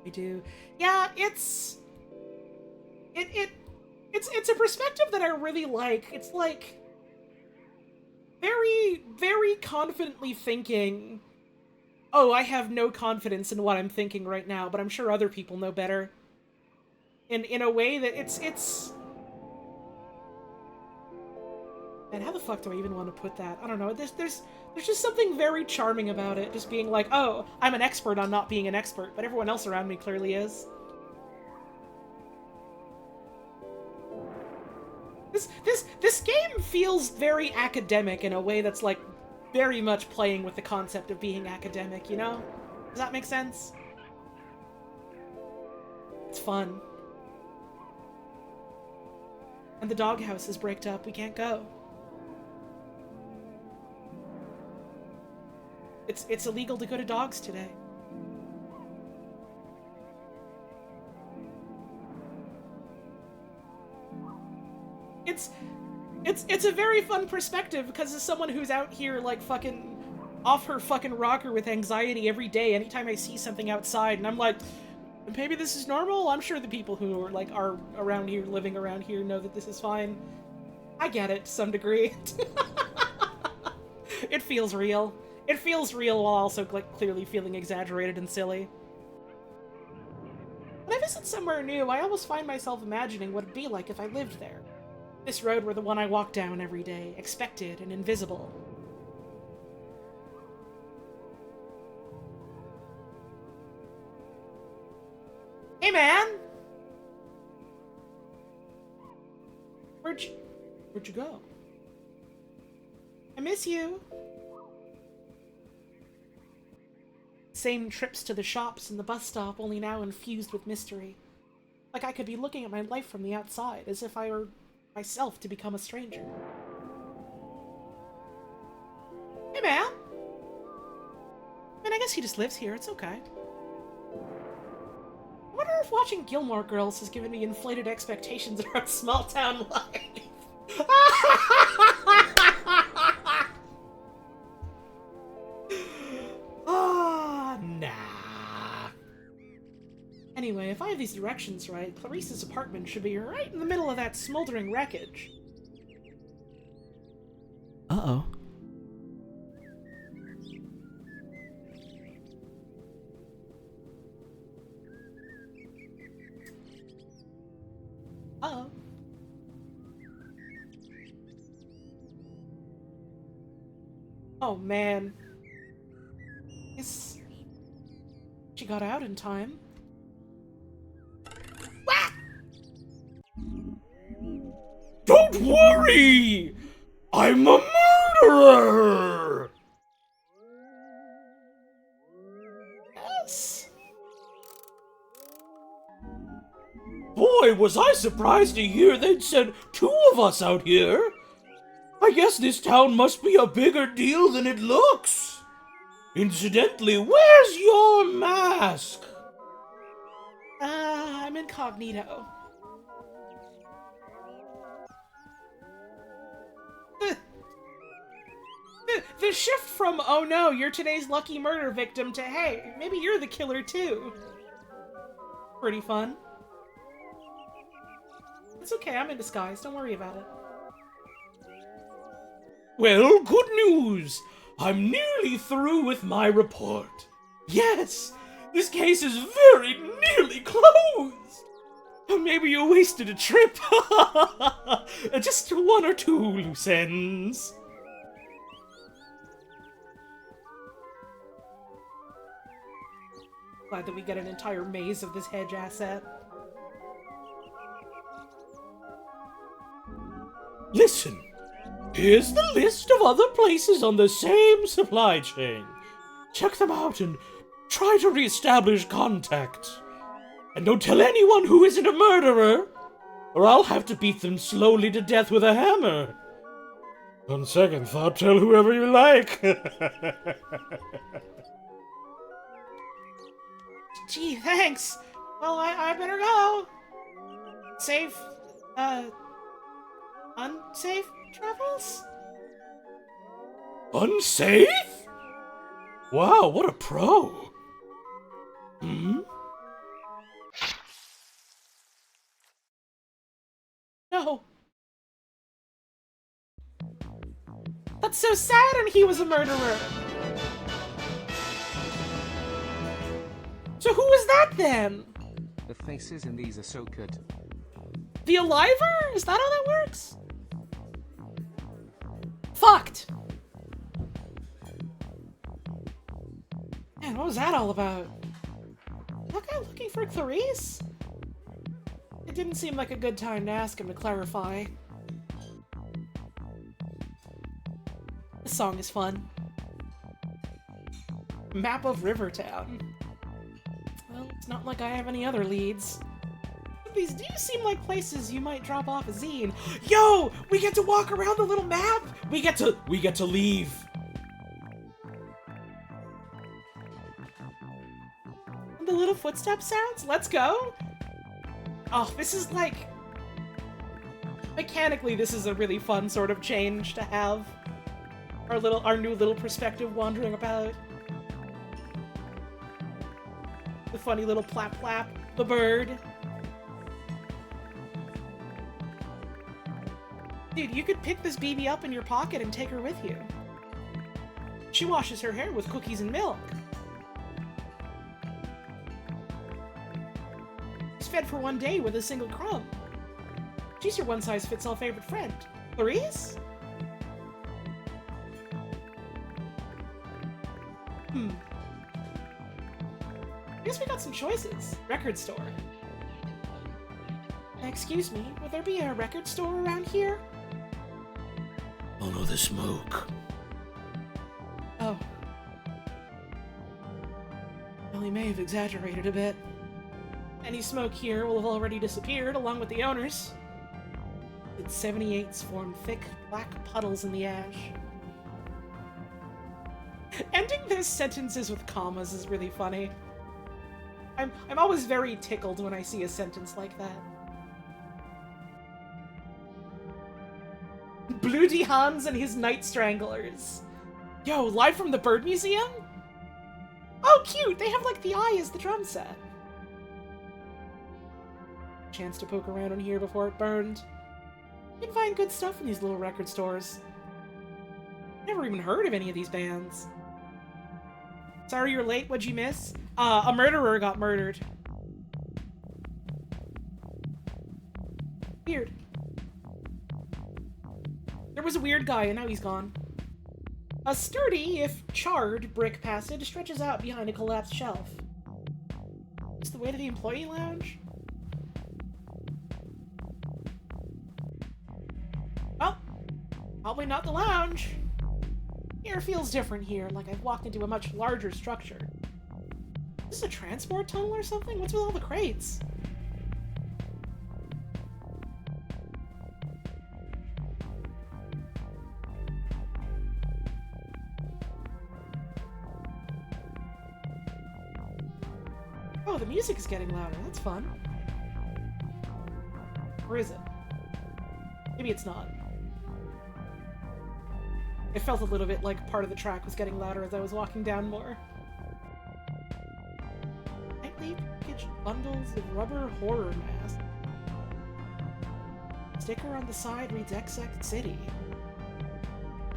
I do. Yeah, it's a perspective that I really like. It's like very, very confidently thinking, oh, I have no confidence in what I'm thinking right now, but I'm sure other people know better. In a way that it's and how the fuck do I even want to put that? I don't know. There's just something very charming about it. Just being like, oh, I'm an expert on not being an expert, but everyone else around me clearly is. This game feels very academic in a way that's like very much playing with the concept of being academic, you know? Does that make sense? It's fun. And the doghouse is bricked up. We can't go. It's illegal to go to dogs today. It's a very fun perspective, because as someone who's out here like fucking off her fucking rocker with anxiety every day, anytime I see something outside and I'm like, maybe this is normal? I'm sure the people who are like are around here, living around here, know that this is fine. I get it to some degree. It feels real. It feels real while also like clearly feeling exaggerated and silly. When I visit somewhere new, I always find myself imagining what it'd be like if I lived there. This road were the one I walked down every day, expected and invisible. Hey, man! Where'd you go? I miss you. Same trips to the shops and the bus stop, only now infused with mystery. Like I could be looking at my life from the outside, as if I were myself to become a stranger. Hey, man! I mean, I guess he just lives here, it's okay. I wonder if watching Gilmore Girls has given me inflated expectations around small-town life. Nah. Anyway, if I have these directions right, Clarice's apartment should be right in the middle of that smoldering wreckage. Uh-oh. Uh-oh. Oh, man. She got out in time. Wah! Don't worry! I'm a murderer! Yes. Boy, was I surprised to hear they'd sent 2 of us out here. I guess this town must be a bigger deal than it looks. Incidentally, where's your mask? I'm incognito. The shift from, oh no, you're today's lucky murder victim to, hey, maybe you're the killer too. Pretty fun. It's okay, I'm in disguise, don't worry about it. Well, good news. I'm nearly through with my report. Yes, this case is very nearly closed. Maybe you wasted a trip. Just 1 or 2 loose ends. Glad that we get an entire maze of this hedge asset. Listen, here's the list of other places on the same supply chain. Check them out and try to re-establish contact. And don't tell anyone who isn't a murderer, or I'll have to beat them slowly to death with a hammer. On second thought, tell whoever you like. Gee, thanks. Well, I better go. Safe, unsafe travels? Unsafe? Wow, what a pro. Hmm? No. That's so sad, and he was a murderer. So who was that then? The faces in these are so good. The Aliver? Is that how that works? Fucked. Man, what was that all about? That guy looking for Clarice? It didn't seem like a good time to ask him to clarify. This song is fun. Map of Rivertown. Well, it's not like I have any other leads. But these do seem like places you might drop off a zine. Yo! We get to walk around the little map! We get to leave. And the little footstep sounds? Let's go! Oh, this is like... Mechanically, this is a really fun sort of change to have. Our new little perspective wandering about. The funny little plap-plap. The bird. Dude, you could pick this baby up in your pocket and take her with you. She washes her hair with cookies and milk. She's fed for 1 day with a single crumb. She's your one-size-fits-all favorite friend. Clarice? I guess we got some choices. Record store. Excuse me, would there be a record store around here? Follow the smoke. Oh. Well, he may have exaggerated a bit. Any smoke here will have already disappeared, along with the owners. Its 78s form thick, black puddles in the ash. Ending those sentences with commas is really funny. I'm always very tickled when I see a sentence like that. Bloody Hans and his Night Stranglers. Yo, live from the Bird Museum? Oh, cute! They have, like, the eye as the drum set. Chance to poke around in here before it burned. You can find good stuff in these little record stores. Never even heard of any of these bands. Sorry you're late, what'd you miss? A murderer got murdered. Weird. There was a weird guy, and now he's gone. A sturdy, if charred, brick passage stretches out behind a collapsed shelf. Is the way to the employee lounge? Well, probably not the lounge. Air feels different here, like I've walked into a much larger structure. Is this a transport tunnel or something? What's with all the crates? Oh, the music is getting louder. That's fun. Or is it? Maybe it's not. It felt a little bit like part of the track was getting louder as I was walking down more. Nightly packaged bundles of rubber horror masks. Sticker on the side reads XX City.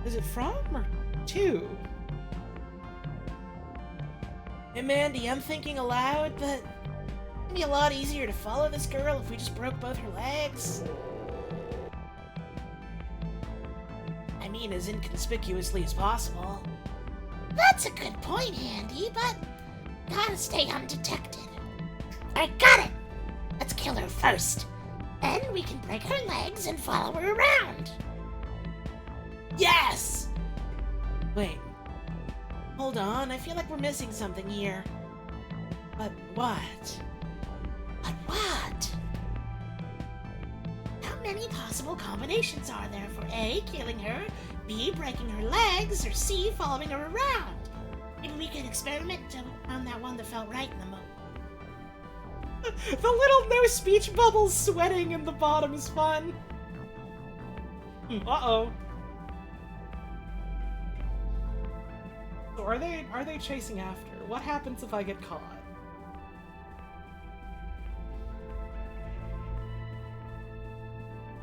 Is it from or to? Hey Mandy, I'm thinking aloud, but it'd be a lot easier to follow this girl if we just broke both her legs. I mean, as inconspicuously as possible. That's a good point, Andy, but gotta stay undetected. I got it! Let's kill her first. Then we can break her legs and follow her around. Yes! Wait. Hold on, I feel like we're missing something here. But what? But what? How many possible combinations are there for A, killing her, B, breaking her legs, or C, following her around? Maybe we could experiment on that one that felt right in the moment. The little no-speech bubbles sweating in the bottom is fun. Uh-oh. So are they chasing after? What happens if I get caught?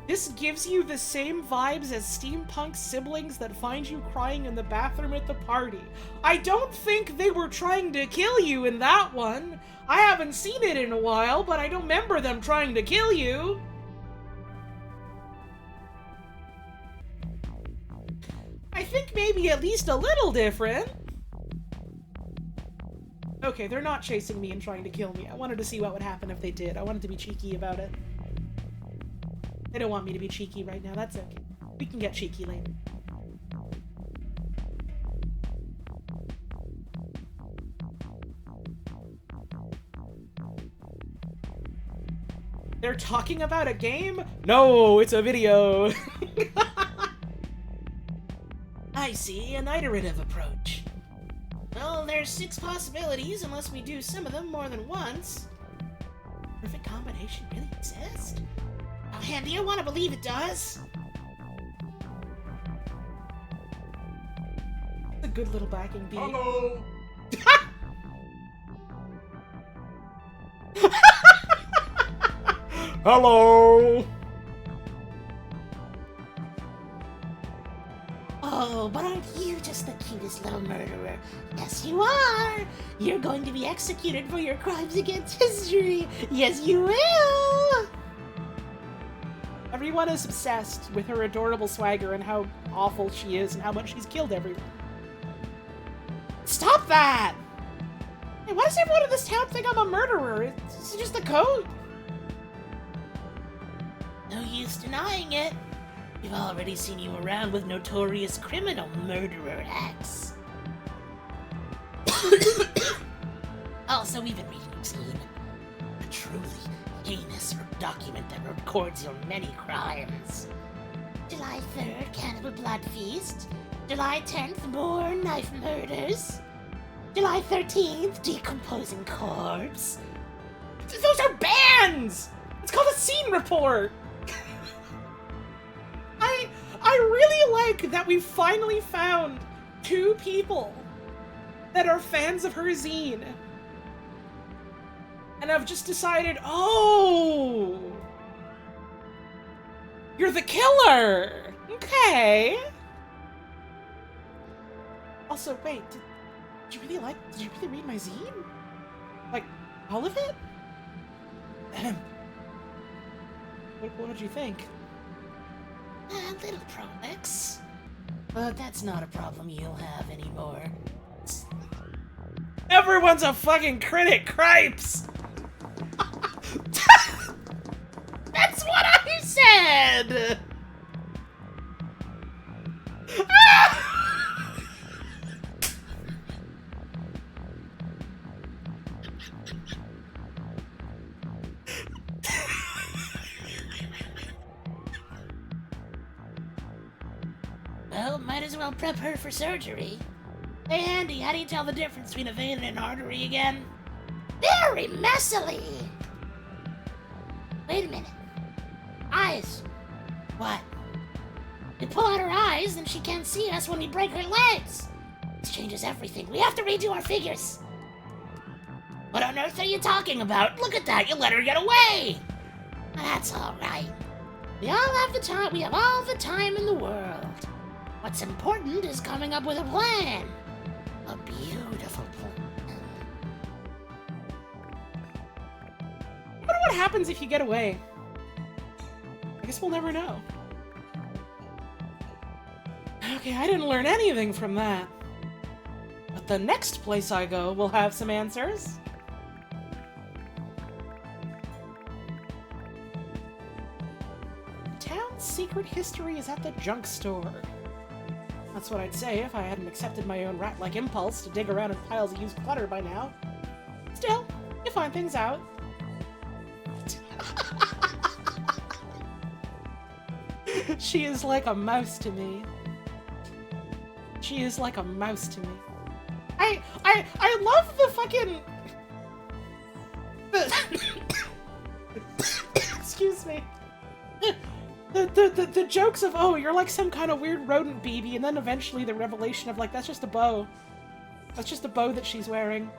This gives you the same vibes as steampunk siblings that find you crying in the bathroom at the party. I don't think they were trying to kill you in that one. I haven't seen it in a while, but I don't remember them trying to kill you. I think maybe at least a little different. Okay, they're not chasing me and trying to kill me. I wanted to see what would happen if they did. I wanted to be cheeky about it. They don't want me to be cheeky right now. That's okay. We can get cheeky later. They're talking about a game? No, it's a video. I see, an iterative approach. Well, there's 6 possibilities unless we do some of them more than once. Perfect combination really exists? Oh, Handy, I want to believe it does. It's a good little backing beat. Hello! Hello! Oh, but aren't you just the cutest little murderer? Yes, you are! You're going to be executed for your crimes against history! Yes, you will! Everyone is obsessed with her adorable swagger and how awful she is and how much she's killed everyone. Stop that! Hey, why does everyone in this town think I'm a murderer? It's just a code. No use denying it. We've already seen you around with notorious criminal murderer X. Also, we've been reading your zine. A truly heinous document that records your many crimes. July 3rd, Cannibal Blood Feast. July 10th, more knife murders. July 13th, Decomposing Corpse. Those are bands! It's called a scene report! I really like that we finally found 2 people that are fans of her zine. And I've just decided, oh! You're the killer! Okay. Also, wait, did you really read my zine? Like, all of it? What did you think? A little prolix. But that's not a problem you'll have anymore. Everyone's a fucking critic, cripes! That's what I said! Well, might as well prep her for surgery. Hey Andy, how do you tell the difference between a vein and an artery again? Very messily! Wait a minute. Eyes. What? We pull out her eyes, then she can't see us when we break her legs. This changes everything. We have to redo our figures. What on earth are you talking about? Look at that, you let her get away! That's alright. We have all the time in the world. What's important is coming up with a plan. A beautiful plan. I wonder what happens if you get away. I guess we'll never know. Okay, I didn't learn anything from that. But the next place I go will have some answers. The town's secret history is at the junk store. That's what I'd say if I hadn't accepted my own rat-like impulse to dig around in piles of used clutter by now. Still, you find things out. She is like a mouse to me. She is like a mouse to me. I love the fucking... Excuse me. The jokes of, oh, you're like some kind of weird rodent BB, and then eventually the revelation of, like, that's just a bow. That's just a bow that she's wearing.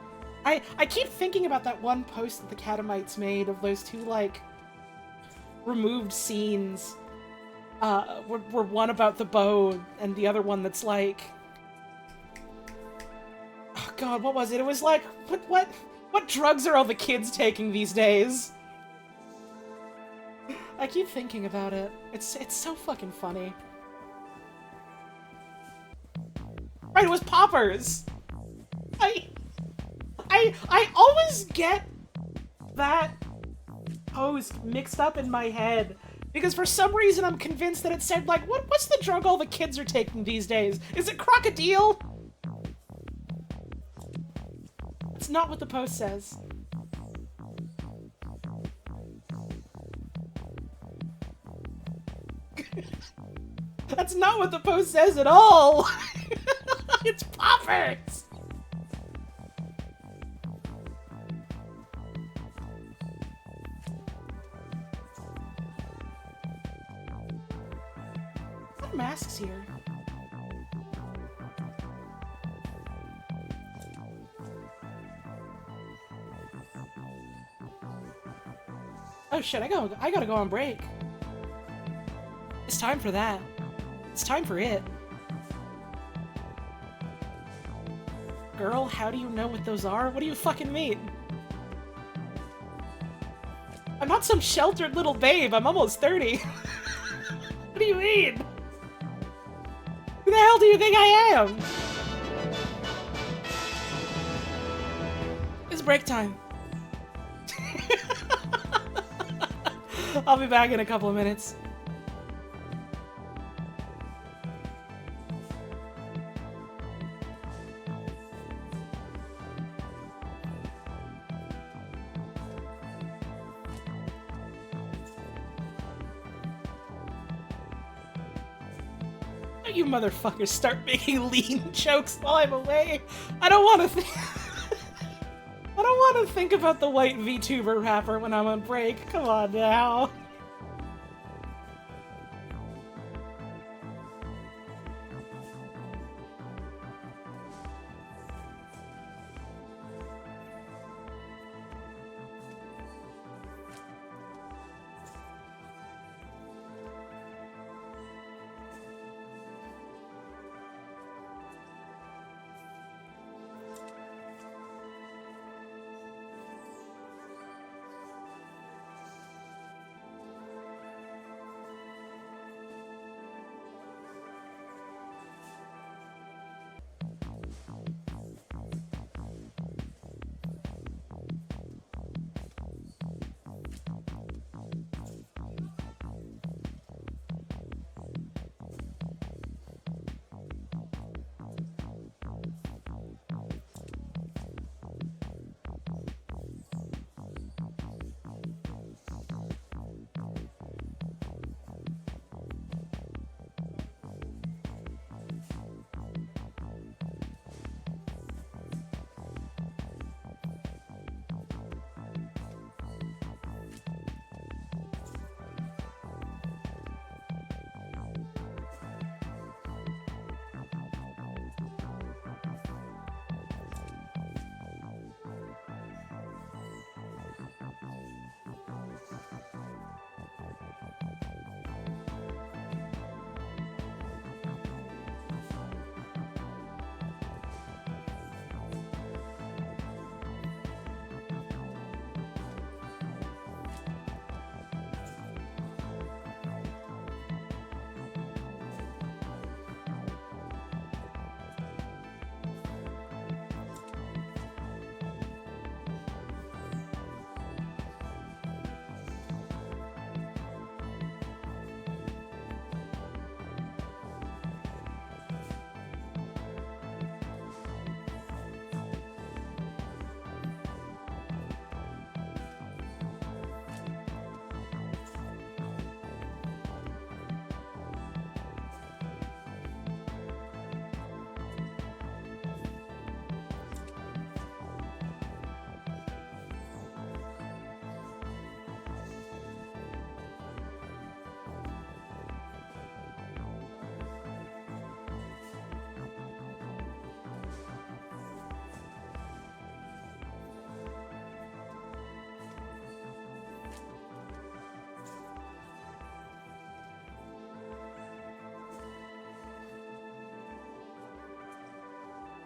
I keep thinking about that one post that the Catamites made of those 2, like, removed scenes. Were one about the bow, and the other one that's like... Oh god, what was it? It was like, what drugs are all the kids taking these days? I keep thinking about it. It's so fucking funny. Right, it was poppers! I always get that post mixed up in my head. Because for some reason I'm convinced that it said, like, what's the drug all the kids are taking these days? Is it crocodile? It's not what the post says. That's not what the post says at all! It's poppers! What are masks here? Oh shit, I gotta go on break. It's time for that. It's time for it. Girl, how do you know what those are? What do you fucking mean? I'm not some sheltered little babe, I'm almost 30. do you mean? Who the hell do you think I am? It's break time. I'll be back in a couple of minutes. You motherfuckers start making lean jokes while I'm away. I don't want to I don't want to think about the white VTuber rapper when I'm on break. Come on now.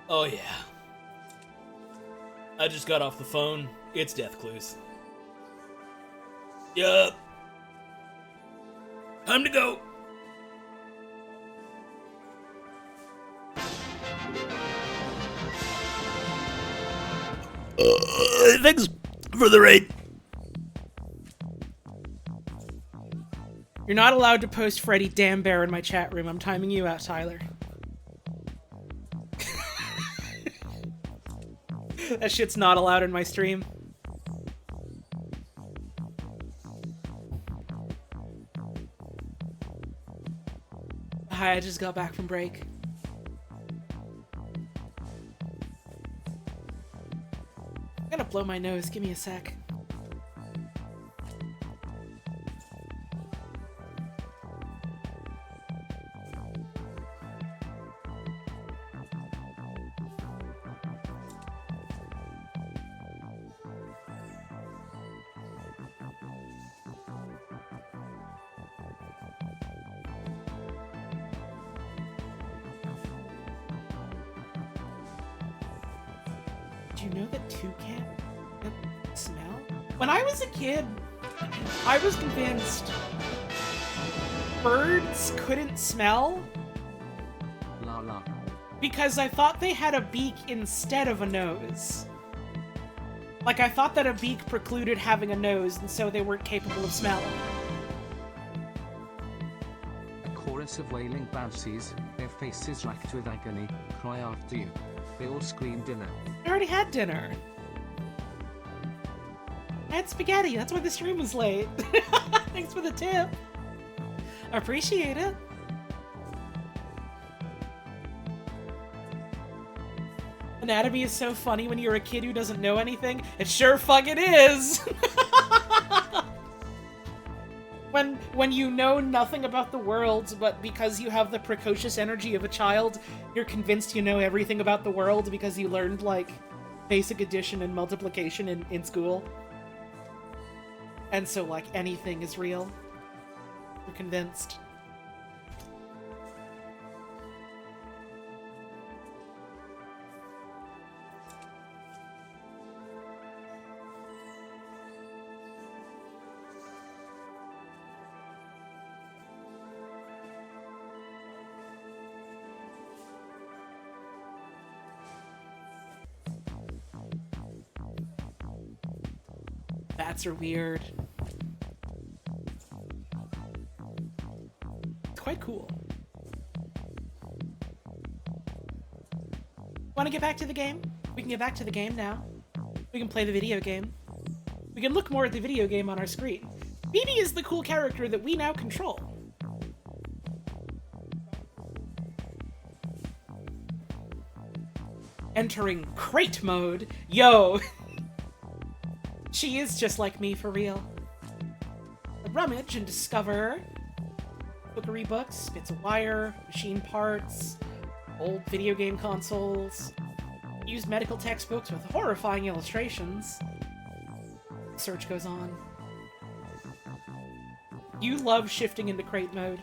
Oh yeah. I just got off the phone. It's Death Clues. Yup. Time to go. Thanks for the raid. You're not allowed to post Freddy Damn Bear in my chat room. I'm timing you out, Tyler. That shit's not allowed in my stream. Hi, I just got back from break. I'm gonna blow my nose. Give me a sec. Do you know that toucan can smell? When I was a kid, I was convinced birds couldn't smell La la. because I thought they had a beak instead of a nose. Like, I thought that a beak precluded having a nose, and so they weren't capable of smelling. A chorus of wailing banshees, their faces racked with agony, cry after you. They all scream dinner. I already had dinner. I had spaghetti, that's why the stream was late. Thanks for the tip. I appreciate it. Anatomy is so funny when you're a kid who doesn't know anything. It sure fucking is! when you know nothing about the world, but because you have the precocious energy of a child, you're convinced you know everything about the world because you learned, like, basic addition and multiplication in school. And so, like, anything is real. You're convinced. Bats are weird. It's quite cool. Want to get back to the game? We can get back to the game now. We can play the video game. We can look more at the video game on our screen. BB is the cool character that we now control. Entering crate mode. Yo! She is just like me, for real. Rummage and discover cookery books, bits of wire, machine parts, old video game consoles, used medical textbooks with horrifying illustrations. Search goes on. You love shifting into crate mode.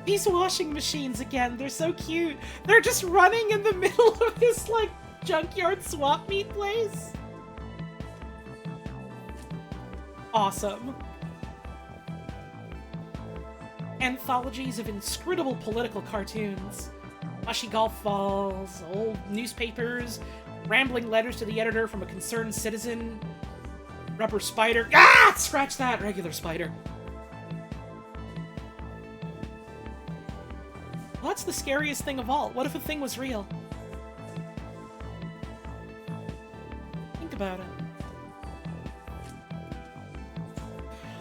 These washing machines again, they're so cute. They're just running in the middle of this, like, junkyard swap meet place. Awesome. Anthologies of inscrutable political cartoons. Mushy golf balls, old newspapers, rambling letters to the editor from a concerned citizen, rubber spider. Ah! Scratch that! Regular spider. Well, that's the scariest thing of all. What if a thing was real? Think about it.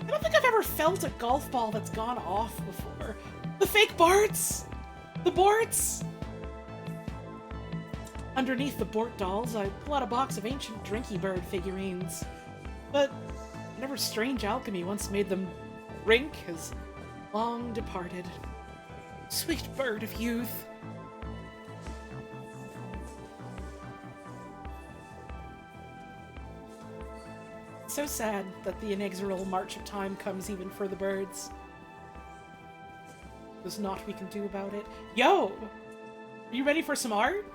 I don't think I've ever felt a golf ball that's gone off before. The fake Barts! The Borts! Underneath the Bort dolls, I pull out a box of ancient Drinky Bird figurines. But whatever strange alchemy once made them rink has long departed. Sweet bird of youth. So sad that the inexorable march of time comes even for the birds. There's naught we can do about it. Yo! Are you ready for some art?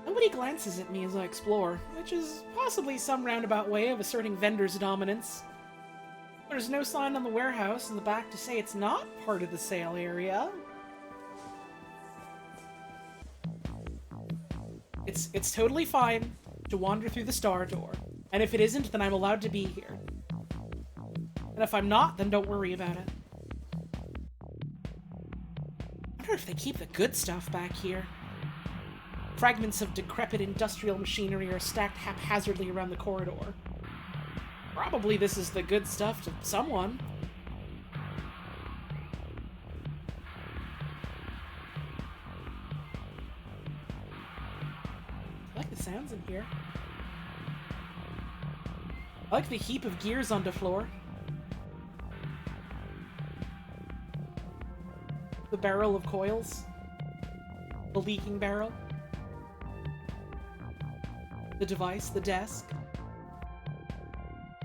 Nobody glances at me as I explore, which is possibly some roundabout way of asserting vendor's dominance. There's no sign on the warehouse in the back to say it's not part of the sale area. It's totally fine to wander through the star door, and if it isn't, then I'm allowed to be here. And if I'm not, then don't worry about it. I wonder if they keep the good stuff back here. Fragments of decrepit industrial machinery are stacked haphazardly around the corridor. Probably this is the good stuff to someone. I like the sounds in here. I like the heap of gears on the floor. The barrel of coils. The leaking barrel. The device, the desk.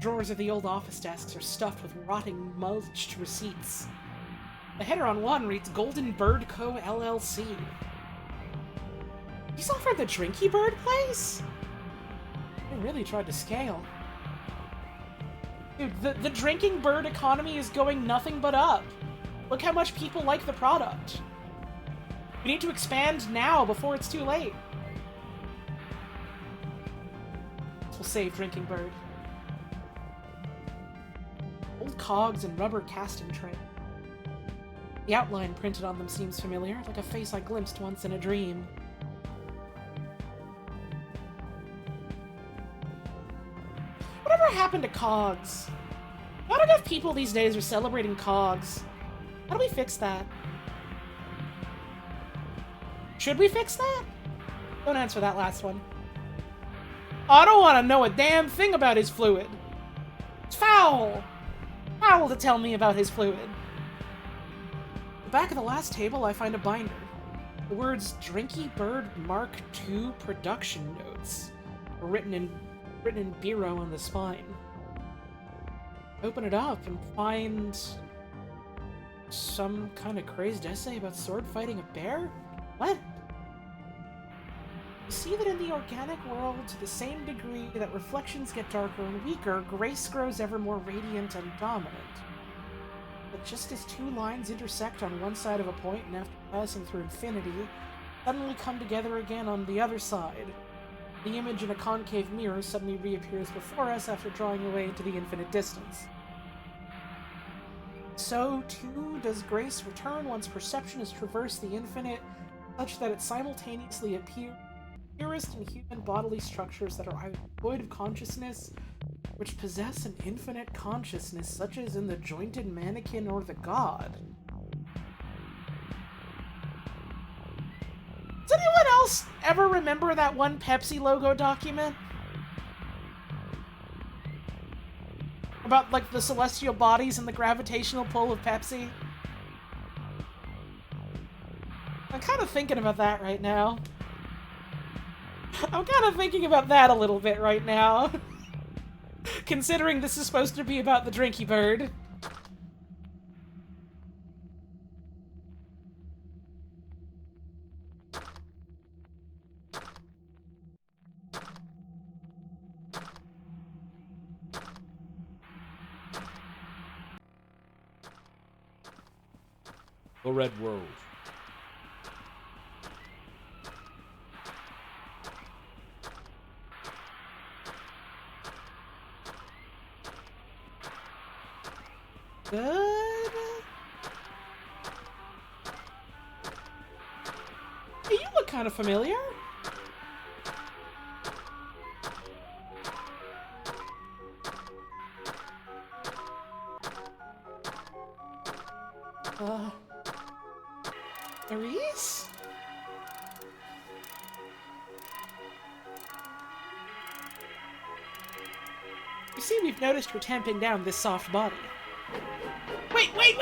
Drawers of the old office desks are stuffed with rotting, mulched receipts. The header on one reads Golden Bird Co. LLC. These all from the Drinky Bird place? They really tried to scale. Dude, the drinking bird economy is going nothing but up. Look how much people like the product. We need to expand now before it's too late. This will save drinking bird. Old cogs and rubber casting tray. The outline printed on them seems familiar, like a face I glimpsed once in a dream. Whatever happened to cogs? Not enough people these days are celebrating cogs. How do we fix that? Should we fix that? Don't answer that last one. I don't want to know a damn thing about his fluid. It's foul! Foul to tell me about his fluid. At the back of the last table, I find a binder. The words Drinky Bird Mark II Production Notes are written in Biro on the spine. Open it up and find some kind of crazed essay about sword fighting a bear? What? You see that in the organic world, to the same degree that reflections get darker and weaker, grace grows ever more radiant and dominant. But just as two lines intersect on one side of a point and after passing through infinity, suddenly come together again on the other side, the image in a concave mirror suddenly reappears before us after drawing away into the infinite distance. So, too, does grace return once perception has traversed the infinite, such that it simultaneously appears purest in human bodily structures that are either void of consciousness, which possess an infinite consciousness, such as in the jointed mannequin or the god. Does anyone else ever remember that one Pepsi logo document? About, like, the celestial bodies and the gravitational pull of Pepsi? I'm kind of thinking about that right now. I'm kind of thinking about that a little bit right now. Considering this is supposed to be about the Drinky Bird. The Red World. Good. Hey, you look kind of familiar. Maurice? You see, we've noticed we're tamping down this soft body. Wait!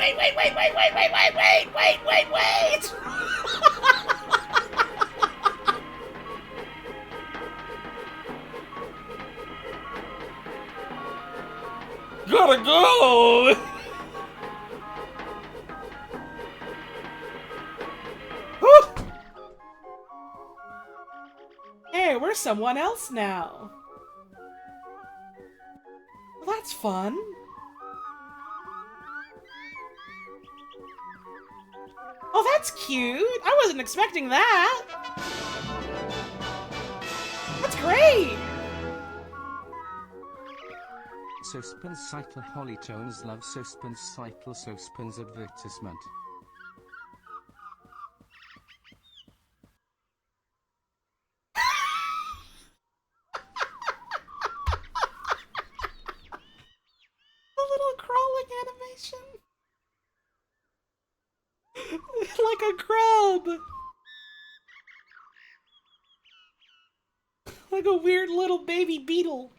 Gotta go! Hey, we're someone else now. Well, that's fun. Oh, that's cute. I wasn't expecting that. That's great. Suspens cycle Hollytones love suspens cycle suspens advertisement. A little crawling animation. Like a grub. Like a weird little baby beetle.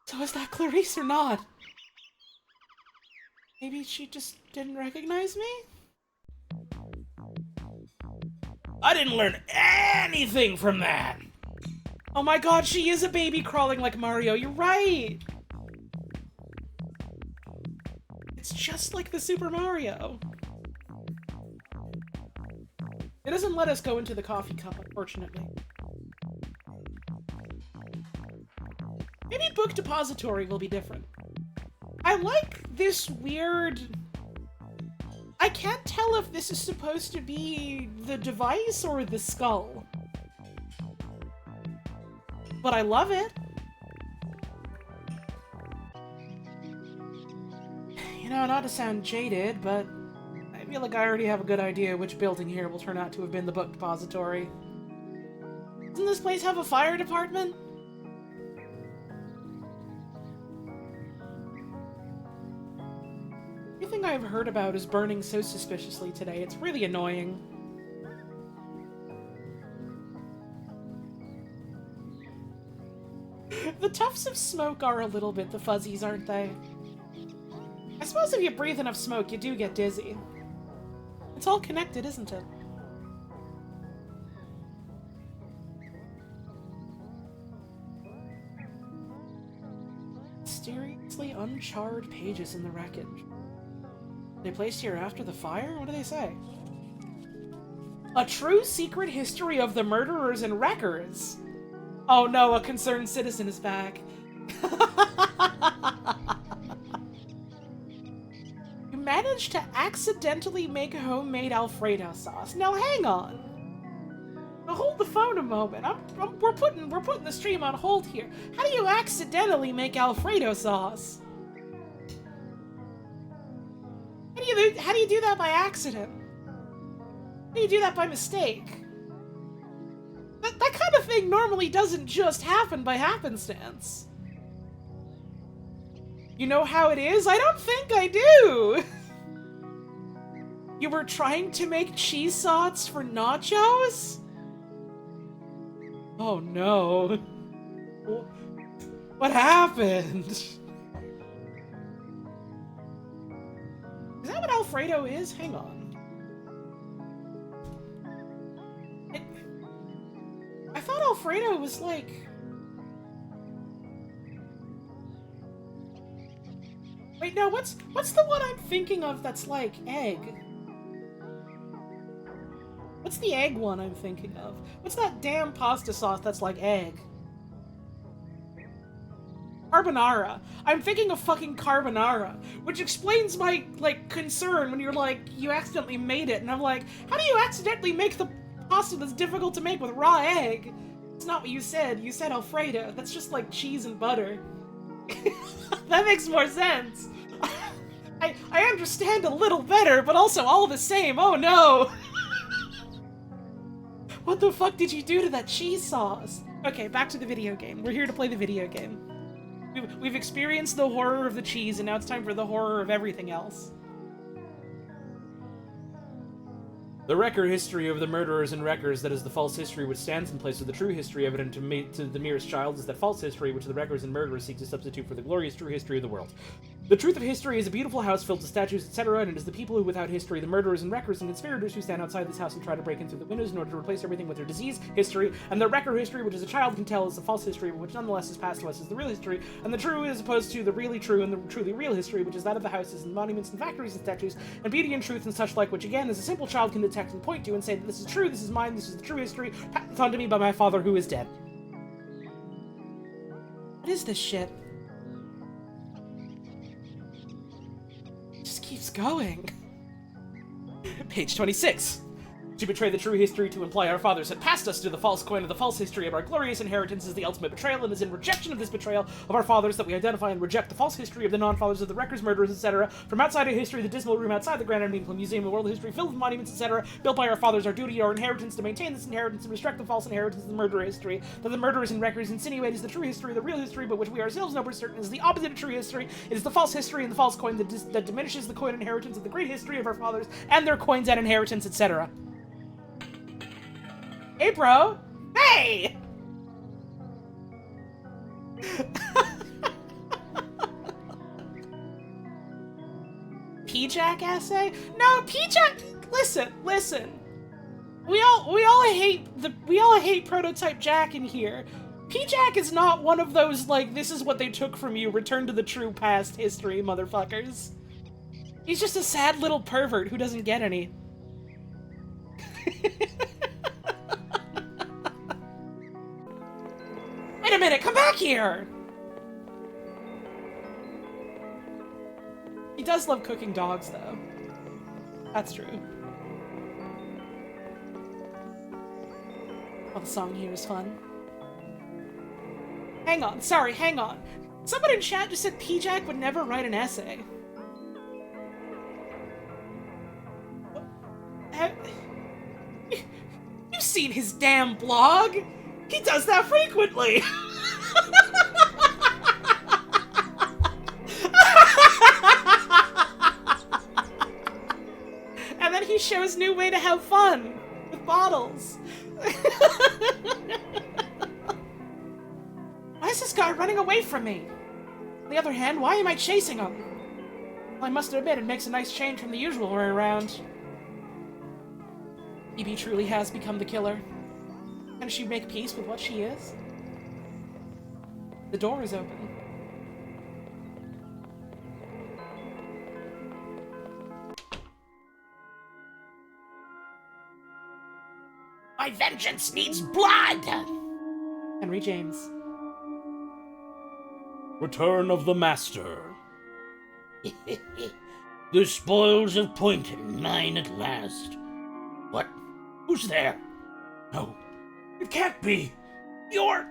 So is that Clarice or not? Maybe she just didn't recognize me? I didn't learn anything from that! Oh my god, she is a baby crawling like Mario, you're right! It's just like the Super Mario. It doesn't let us go into the coffee cup, unfortunately. Maybe Book Depository will be different. I like this weird... I can't tell if this is supposed to be the device or the skull. But I love it. You know, not to sound jaded, but I feel like I already have a good idea which building here will turn out to have been the Book Depository. Doesn't this place have a fire department? Everything I've heard about is burning so suspiciously today. It's really annoying. The tufts of smoke are a little bit the fuzzies, aren't they? I suppose if you breathe enough smoke, you do get dizzy. It's all connected, isn't it? Mysteriously uncharred pages in the wreckage. They placed here after the fire? What do they say? A true secret history of the murderers and wreckers. Oh no, a concerned citizen is back. You managed to accidentally make homemade Alfredo sauce. Now hang on. Now hold the phone a moment. We're putting the stream on hold here. How do you accidentally make Alfredo sauce? How do you do that by accident? How do you do that by mistake? That kind of thing normally doesn't just happen by happenstance. You know how it is? I don't think I do! You were trying to make cheese sauce for nachos? Oh no. What happened? Is that what Alfredo is? Hang on. I thought Alfredo was like... Wait, no, what's the one I'm thinking of that's like egg? What's the egg one I'm thinking of? What's that damn pasta sauce that's like egg? Carbonara. I'm thinking of fucking carbonara, which explains my, like, concern when you're like, you accidentally made it, and I'm like, how do you accidentally make the pasta that's difficult to make with raw egg? It's not what you said. You said Alfredo. That's just like cheese and butter. That makes more sense. I understand a little better, but also all the same. Oh no! What the fuck did you do to that cheese sauce? Okay, back to the video game. We're here to play the video game. We've experienced the horror of the cheese, and now it's time for the horror of everything else. The wrecker history of the murderers and wreckers, that is the false history which stands in place of the true history evident to the merest child, is that false history which the wreckers and murderers seek to substitute for the glorious true history of the world. The truth of history is a beautiful house filled with statues, etc., and it is the people who without history, the murderers and wreckers and conspirators who stand outside this house and try to break in through the windows in order to replace everything with their disease history, and the wrecker history which as a child can tell is the false history, which nonetheless is passed to us as the real history, and the true as opposed to the really true and the truly real history, which is that of the houses and monuments and factories and statues, and beauty and truth and such like, which again, as a simple child can detect and point to and say that this is true, this is mine, this is the true history, passed on to me by my father who is dead. What is this shit? It just keeps going. Page 26. To betray the true history to imply our fathers had passed us to the false coin of the false history of our glorious inheritance is the ultimate betrayal, and is in rejection of this betrayal of our fathers that we identify and reject the false history of the non-fathers of the wreckers, murderers, etc. From outside of history, the dismal room outside the Grand Medieval Museum of World History filled with monuments, etc. Built by our fathers, our duty, our inheritance to maintain this inheritance and restrict the false inheritance of the murder history that the murderers and wreckers insinuate is the true history, the real history, but which we ourselves know for certain is the opposite of true history. It is the false history and the false coin that diminishes the coin inheritance of the great history of our fathers and their coins and inheritance, etc. Hey, bro! Hey! P-Jack essay? No, P-Jack. Listen. We all hate Prototype Jack in here. P-Jack is not one of those like this is what they took from you, return to the true past history, motherfuckers. He's just a sad little pervert who doesn't get any. Wait a minute, come back here! He does love cooking dogs, though. That's true. Oh, the song here is fun. Hang on, sorry, hang on. Someone in chat just said P-Jack would never write an essay. You've seen his damn blog! He does that frequently! And then he shows new way to have fun with bottles. Why is this guy running away from me? On the other hand, why am I chasing him? Well, I must admit, it makes a nice change from the usual way around. Phoebe truly has become the killer. Can she make peace with what she is? The door is open. My vengeance needs blood! Henry James. Return of the Master. The spoils of point mine at last. What? Who's there? No, it can't be. You're...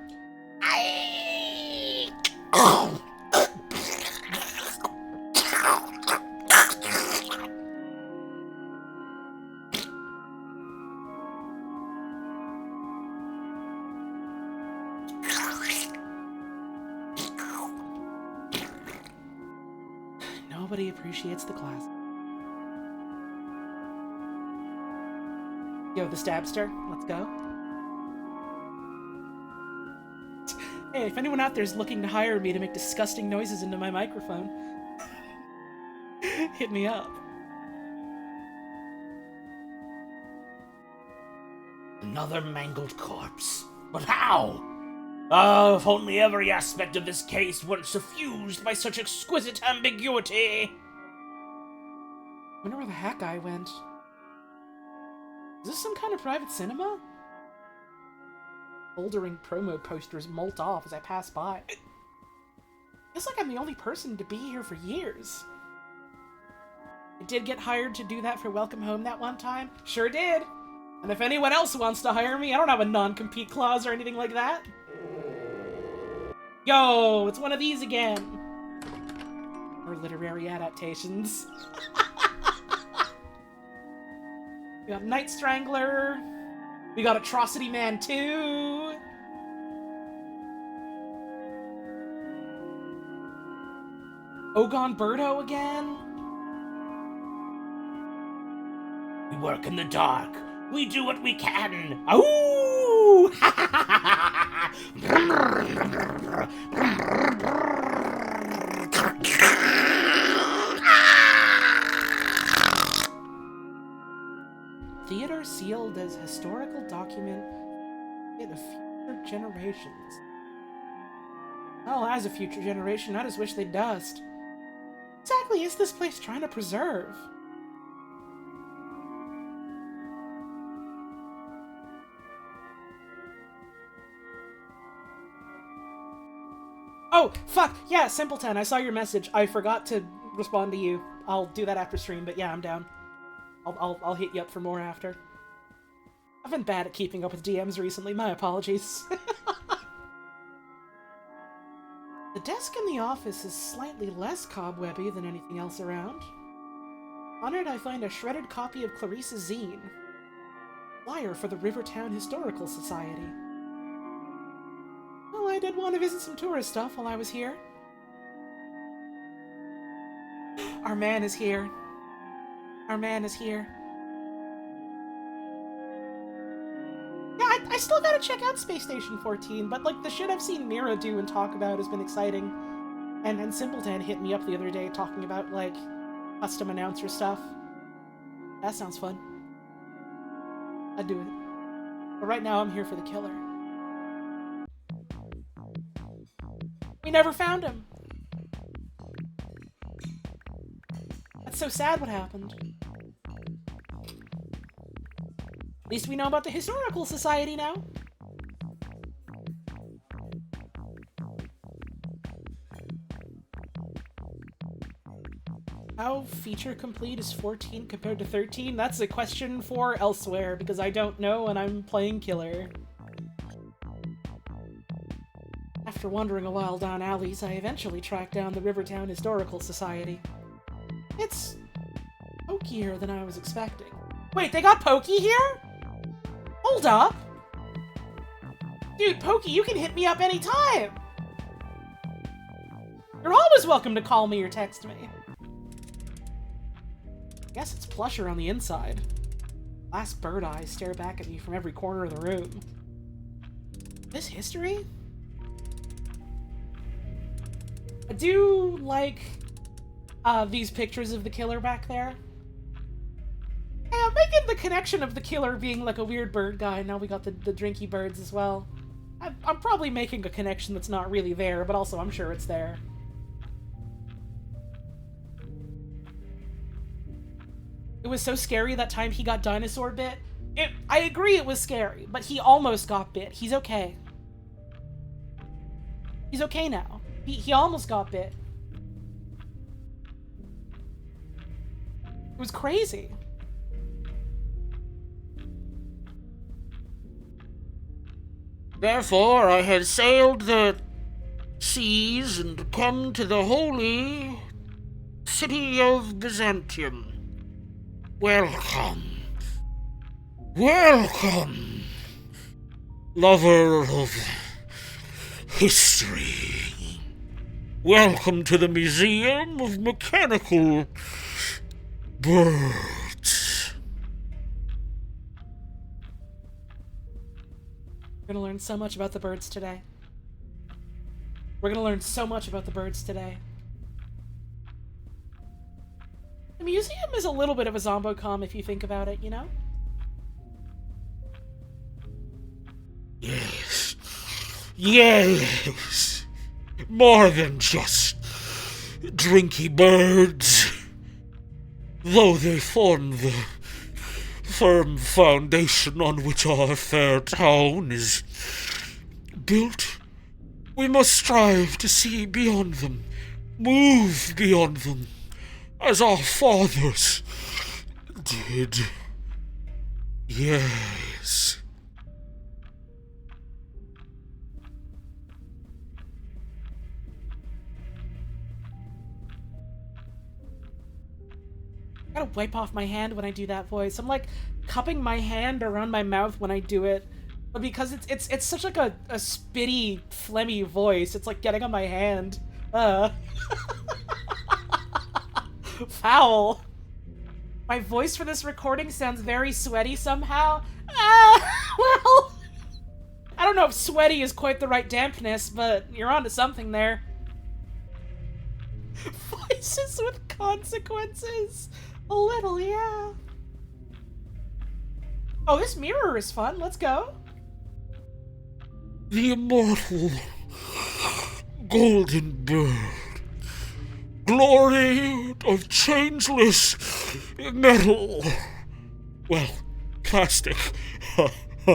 Nobody appreciates the class. Yo, the Stabster, let's go. Hey, if anyone out there is looking to hire me to make disgusting noises into my microphone, hit me up. Another mangled corpse. But how? Ah, if only every aspect of this case weren't suffused by such exquisite ambiguity. I wonder where the hat guy went. Is this some kind of private cinema? Bouldering promo posters molt off as I pass by. Feels like I'm the only person to be here for years. I did get hired to do that for Welcome Home that one time. Sure did. And if anyone else wants to hire me, I don't have a non-compete clause or anything like that. Yo, it's one of these again. Or literary adaptations. We got Night Strangler. We got Atrocity Man 2. Ogon Birdo again. We work in the dark. We do what we can. Ooh! Theater sealed as historical document of future generations. Well, as a future generation, I just wish they'd dust. What exactly is this place trying to preserve? Oh, fuck! Yeah, Simpleton, I saw your message. I forgot to respond to you. I'll do that after stream, but yeah, I'm down. I'll hit you up for more after. I've been bad at keeping up with DMs recently, my apologies. The desk in the office is slightly less cobwebby than anything else around. On it I find a shredded copy of Clarissa's zine. Flyer for the Rivertown Historical Society. Well, I did want to visit some tourist stuff while I was here. Our man is here. Our man is here. Yeah, I still gotta check out Space Station 14, but like the shit I've seen Mira do and talk about has been exciting. And Simpleton hit me up the other day talking about like custom announcer stuff. That sounds fun. I'd do it. But right now I'm here for the killer. We never found him. That's so sad what happened. At least we know about the Historical Society now. How feature complete is 14 compared to 13? That's a question for elsewhere, because I don't know and I'm playing killer. After wandering a while down alleys, I eventually tracked down the Rivertown Historical Society. It's pokier than I was expecting. Wait, they got Pokey here? Hold up! Dude, Pokey, you can hit me up anytime! You're always welcome to call me or text me. I guess it's plusher on the inside. Glass bird eyes stare back at me from every corner of the room. This history? I do like these pictures of the killer back there. Yeah, making the connection of the killer being like a weird bird guy, and now we got the drinky birds as well. I'm probably making a connection that's not really there, but also I'm sure it's there. It was so scary that time he got dinosaur bit. I agree it was scary, but he almost got bit. He's okay. He's okay now. He almost got bit. It was crazy. Therefore I have sailed the seas and come to the holy city of Byzantium. Welcome. Welcome, lover of history. Welcome to the Museum of Mechanical Birds. We're gonna learn so much about the birds today. We're gonna learn so much about the birds today. The museum is a little bit of a zombocom if you think about it, you know? Yes. Yes. More than just drinky birds. Though they form the firm foundation on which our fair town is built, we must strive to see beyond them, move beyond them, as our fathers did. Yes. I gotta wipe off my hand when I do that voice. I'm like cupping my hand around my mouth when I do it. But because it's such like a spitty, phlegmy voice, it's like getting on my hand. Foul. My voice for this recording sounds very sweaty somehow. Well, I don't know if sweaty is quite the right dampness, but you're onto something there. Voices with consequences. A little, yeah. Oh, this mirror is fun. Let's go. The immortal golden bird. Glory of changeless metal. Well, plastic. But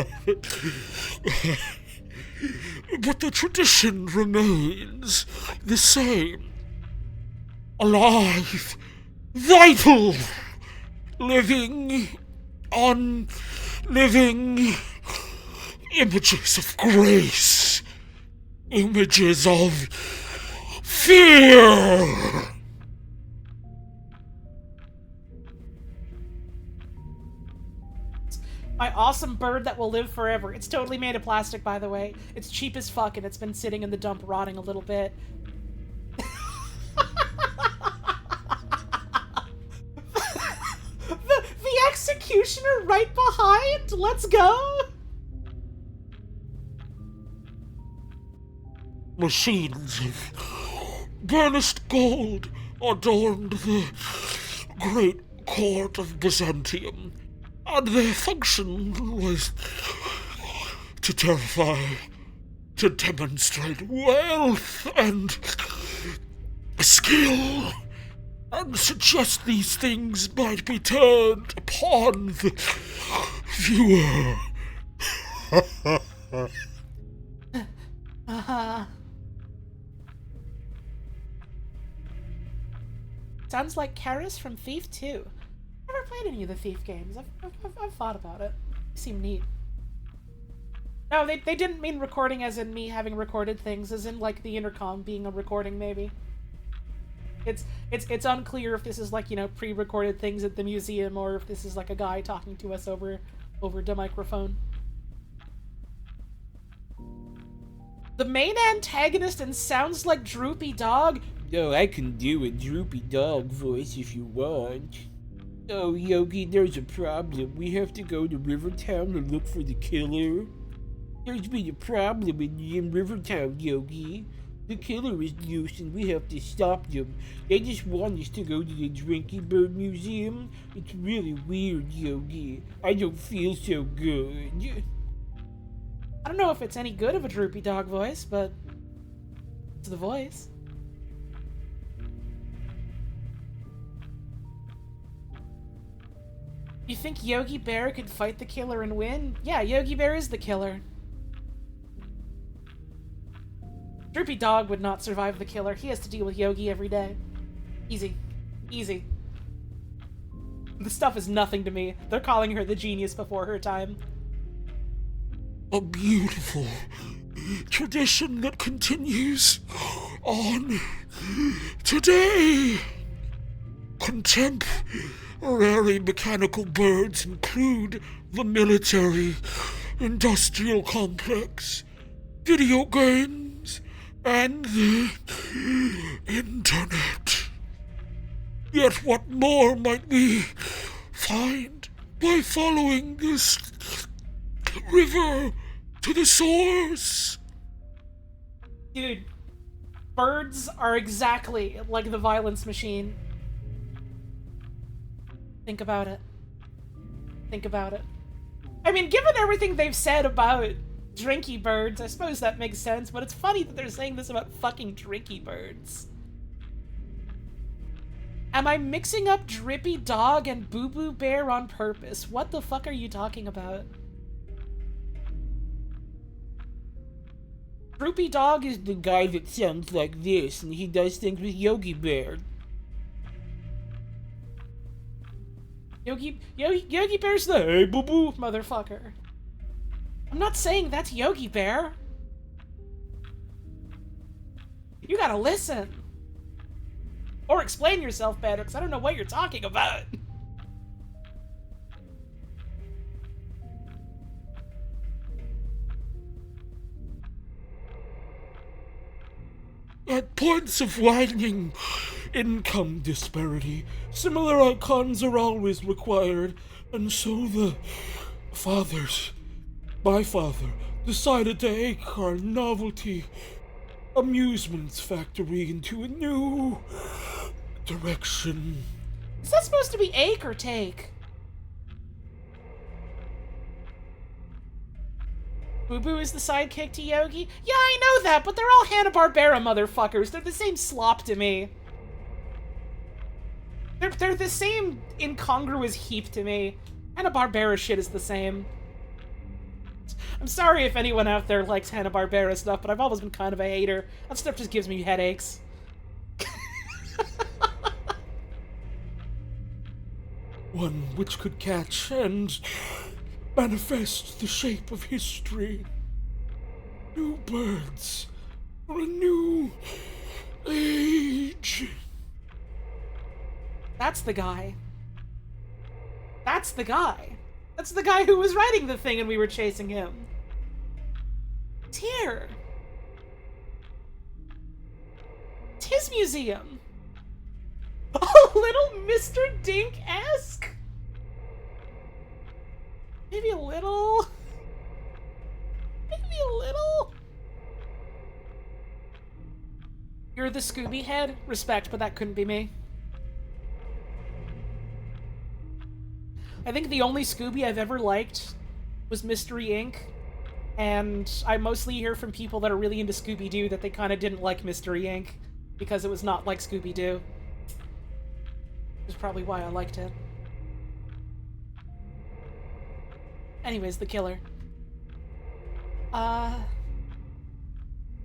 the tradition remains the same. Alive, vital, living on living images of grace, images of fear. My awesome bird that will live forever. It's totally made of plastic, by the way. It's cheap as fuck, and it's been sitting in the dump rotting a little bit. the executioner right behind? Let's go! Machines of burnished gold adorned the great court of Byzantium, and their function was to terrify, to demonstrate wealth and skill, and suggest these things might be turned upon the viewer. Sounds like Karis from Thief 2. Never played any of the Thief games. I've thought about it. They seem neat. No, they didn't mean recording as in me having recorded things, as in like the intercom being a recording, maybe. It's unclear if this is like, you know, pre-recorded things at the museum or if this is like a guy talking to us over the microphone. The main antagonist and sounds like Droopy Dog. Oh, I can do a Droopy Dog voice if you want. Oh, Yogi, there's a problem. We have to go to Rivertown to look for the killer. There's been a problem in Rivertown, Yogi. The killer is loose and we have to stop them. They just want us to go to the Drinky Bird Museum. It's really weird, Yogi. I don't feel so good. I don't know if it's any good of a Droopy Dog voice, but it's the voice. You think Yogi Bear could fight the killer and win? Yeah, Yogi Bear is the killer. Droopy Dog would not survive the killer. He has to deal with Yogi every day. Easy. Easy. This stuff is nothing to me. They're calling her the genius before her time. A beautiful tradition that continues on today. Contemporary mechanical birds include the military, industrial complex, video games, and the internet. Yet what more might we find by following this river to the source? Dude, birds are exactly like the violence machine. Think about it. Think about it. I mean, given everything they've said about Drinky Birds, I suppose that makes sense, but it's funny that they're saying this about fucking Drinky Birds. Am I mixing up Drippy Dog and Boo Boo Bear on purpose? What the fuck are you talking about? Droopy Dog is the guy that sounds like this, and he does things with Yogi Bear. Yogi Bear's the hey boo boo motherfucker. I'm not saying that's Yogi Bear. You gotta listen. Or explain yourself better, because I don't know what you're talking about. At points of widening income disparity, similar icons are always required, and so my father, decided to take our novelty amusements factory into a new direction. Is that supposed to be ache or take? Boo Boo is the sidekick to Yogi? Yeah, I know that, but they're all Hanna-Barbera motherfuckers. They're the same slop to me. They're the same incongruous heap to me. Hanna-Barbera shit is the same. I'm sorry if anyone out there likes Hanna-Barbera stuff, but I've always been kind of a hater. That stuff just gives me headaches. One which could catch and manifest the shape of history. New birds for a new age. That's the guy. That's the guy. That's the guy who was riding the thing and we were chasing him. It's here. It's his museum. A little Mr. Dink-esque? Maybe a little? Maybe a little? You're the Scooby head? Respect, but that couldn't be me. I think the only Scooby I've ever liked was Mystery Inc. And I mostly hear from people that are really into Scooby-Doo that they kind of didn't like Mystery Inc. because it was not like Scooby-Doo. Which is probably why I liked it. Anyways, the killer.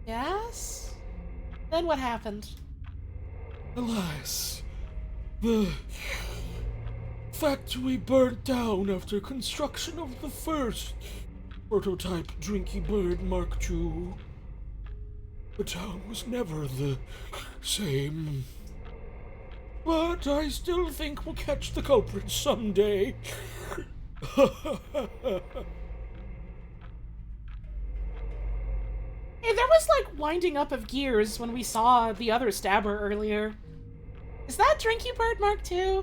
Yes? Then what happened? Alas, The factory burnt down after construction of the first prototype Drinky Bird Mark II. The town was never the same. But I still think we'll catch the culprits someday. Hey, there was like winding up of gears when we saw the other stabber earlier. Is that Drinky Bird Mark II?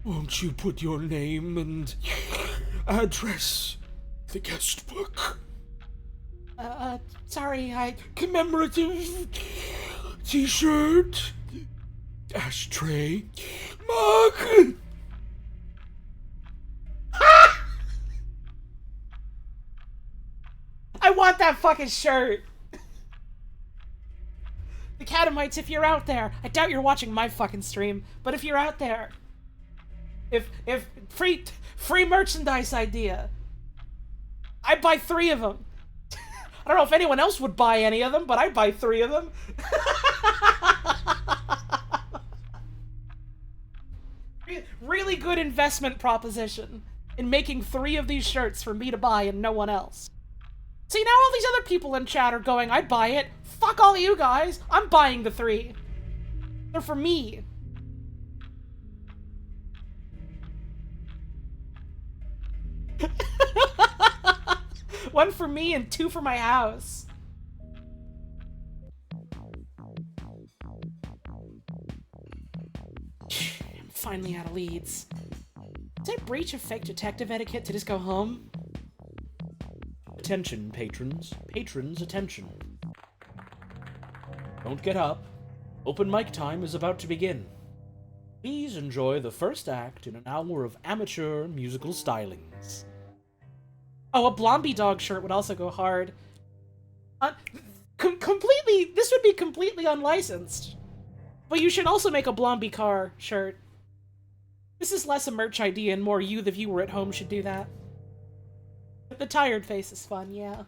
Won't you put your name and address in the guest book? Sorry, I... Commemorative t-shirt, ashtray, mug. I want that fucking shirt! The Catamites, if you're out there, I doubt you're watching my fucking stream, but if you're out there, if free merchandise idea, I'd buy 3 of them. I don't know if anyone else would buy any of them, but I'd buy 3 of them. Really good investment proposition in making 3 of these shirts for me to buy and no one else. See, now all these other people in chat are going, I'd buy it. Fuck all you guys. I'm buying the 3. They're for me. One for me and 2 for my house. I'm finally out of leads. Is it breach of fake detective etiquette to just go home? Attention, patrons. Patrons, attention. Don't get up. Open mic time is about to begin. Please enjoy the first act in an hour of amateur musical stylings. Oh, a Blondie dog shirt would also go hard. Completely, this would be completely unlicensed. But you should also make a Blondie car shirt. This is less a merch idea and more you, the viewer at home, should do that. The tired face is fun, yeah.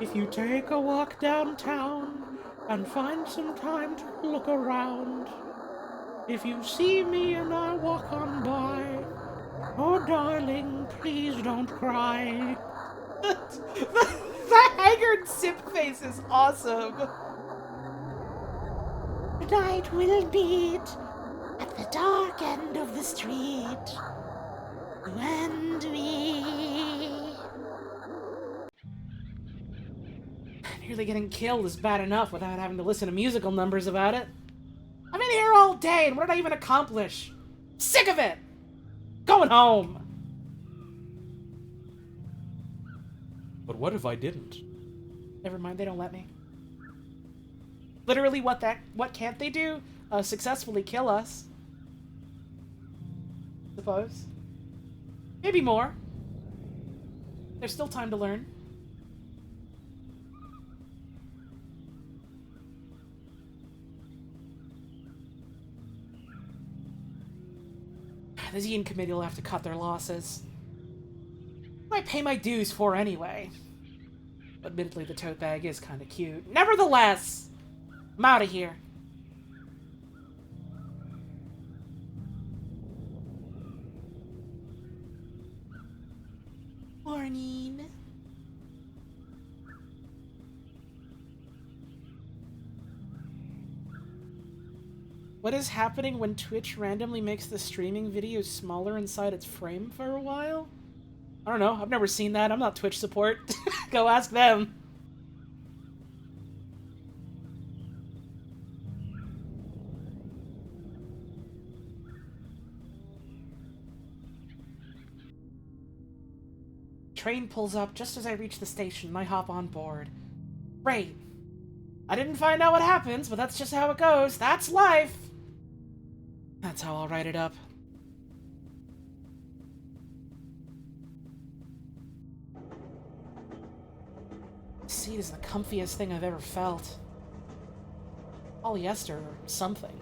If you take a walk downtown and find some time to look around, if you see me and I walk on by, oh darling, please don't cry. The haggard sip face is awesome. The night will meet at the dark end of the street, you and me. Nearly getting killed is bad enough without having to listen to musical numbers about it. I'm in here all day, and what did I even accomplish? Sick of it! Going home! But what if I didn't? Never mind, they don't let me. Literally, what can't they do? Successfully kill us. Suppose. Maybe more. There's still time to learn. The Zine committee will have to cut their losses. I pay my dues for anyway. Admittedly, the tote bag is kind of cute. Nevertheless, I'm out of here. Morning. What is happening when Twitch randomly makes the streaming video smaller inside its frame for a while? I don't know. I've never seen that. I'm not Twitch support. Go ask them. Train pulls up just as I reach the station and I hop on board. Great. I didn't find out what happens, but that's just how it goes. That's life. That's how I'll write it up. This seat is the comfiest thing I've ever felt. Polyester or something.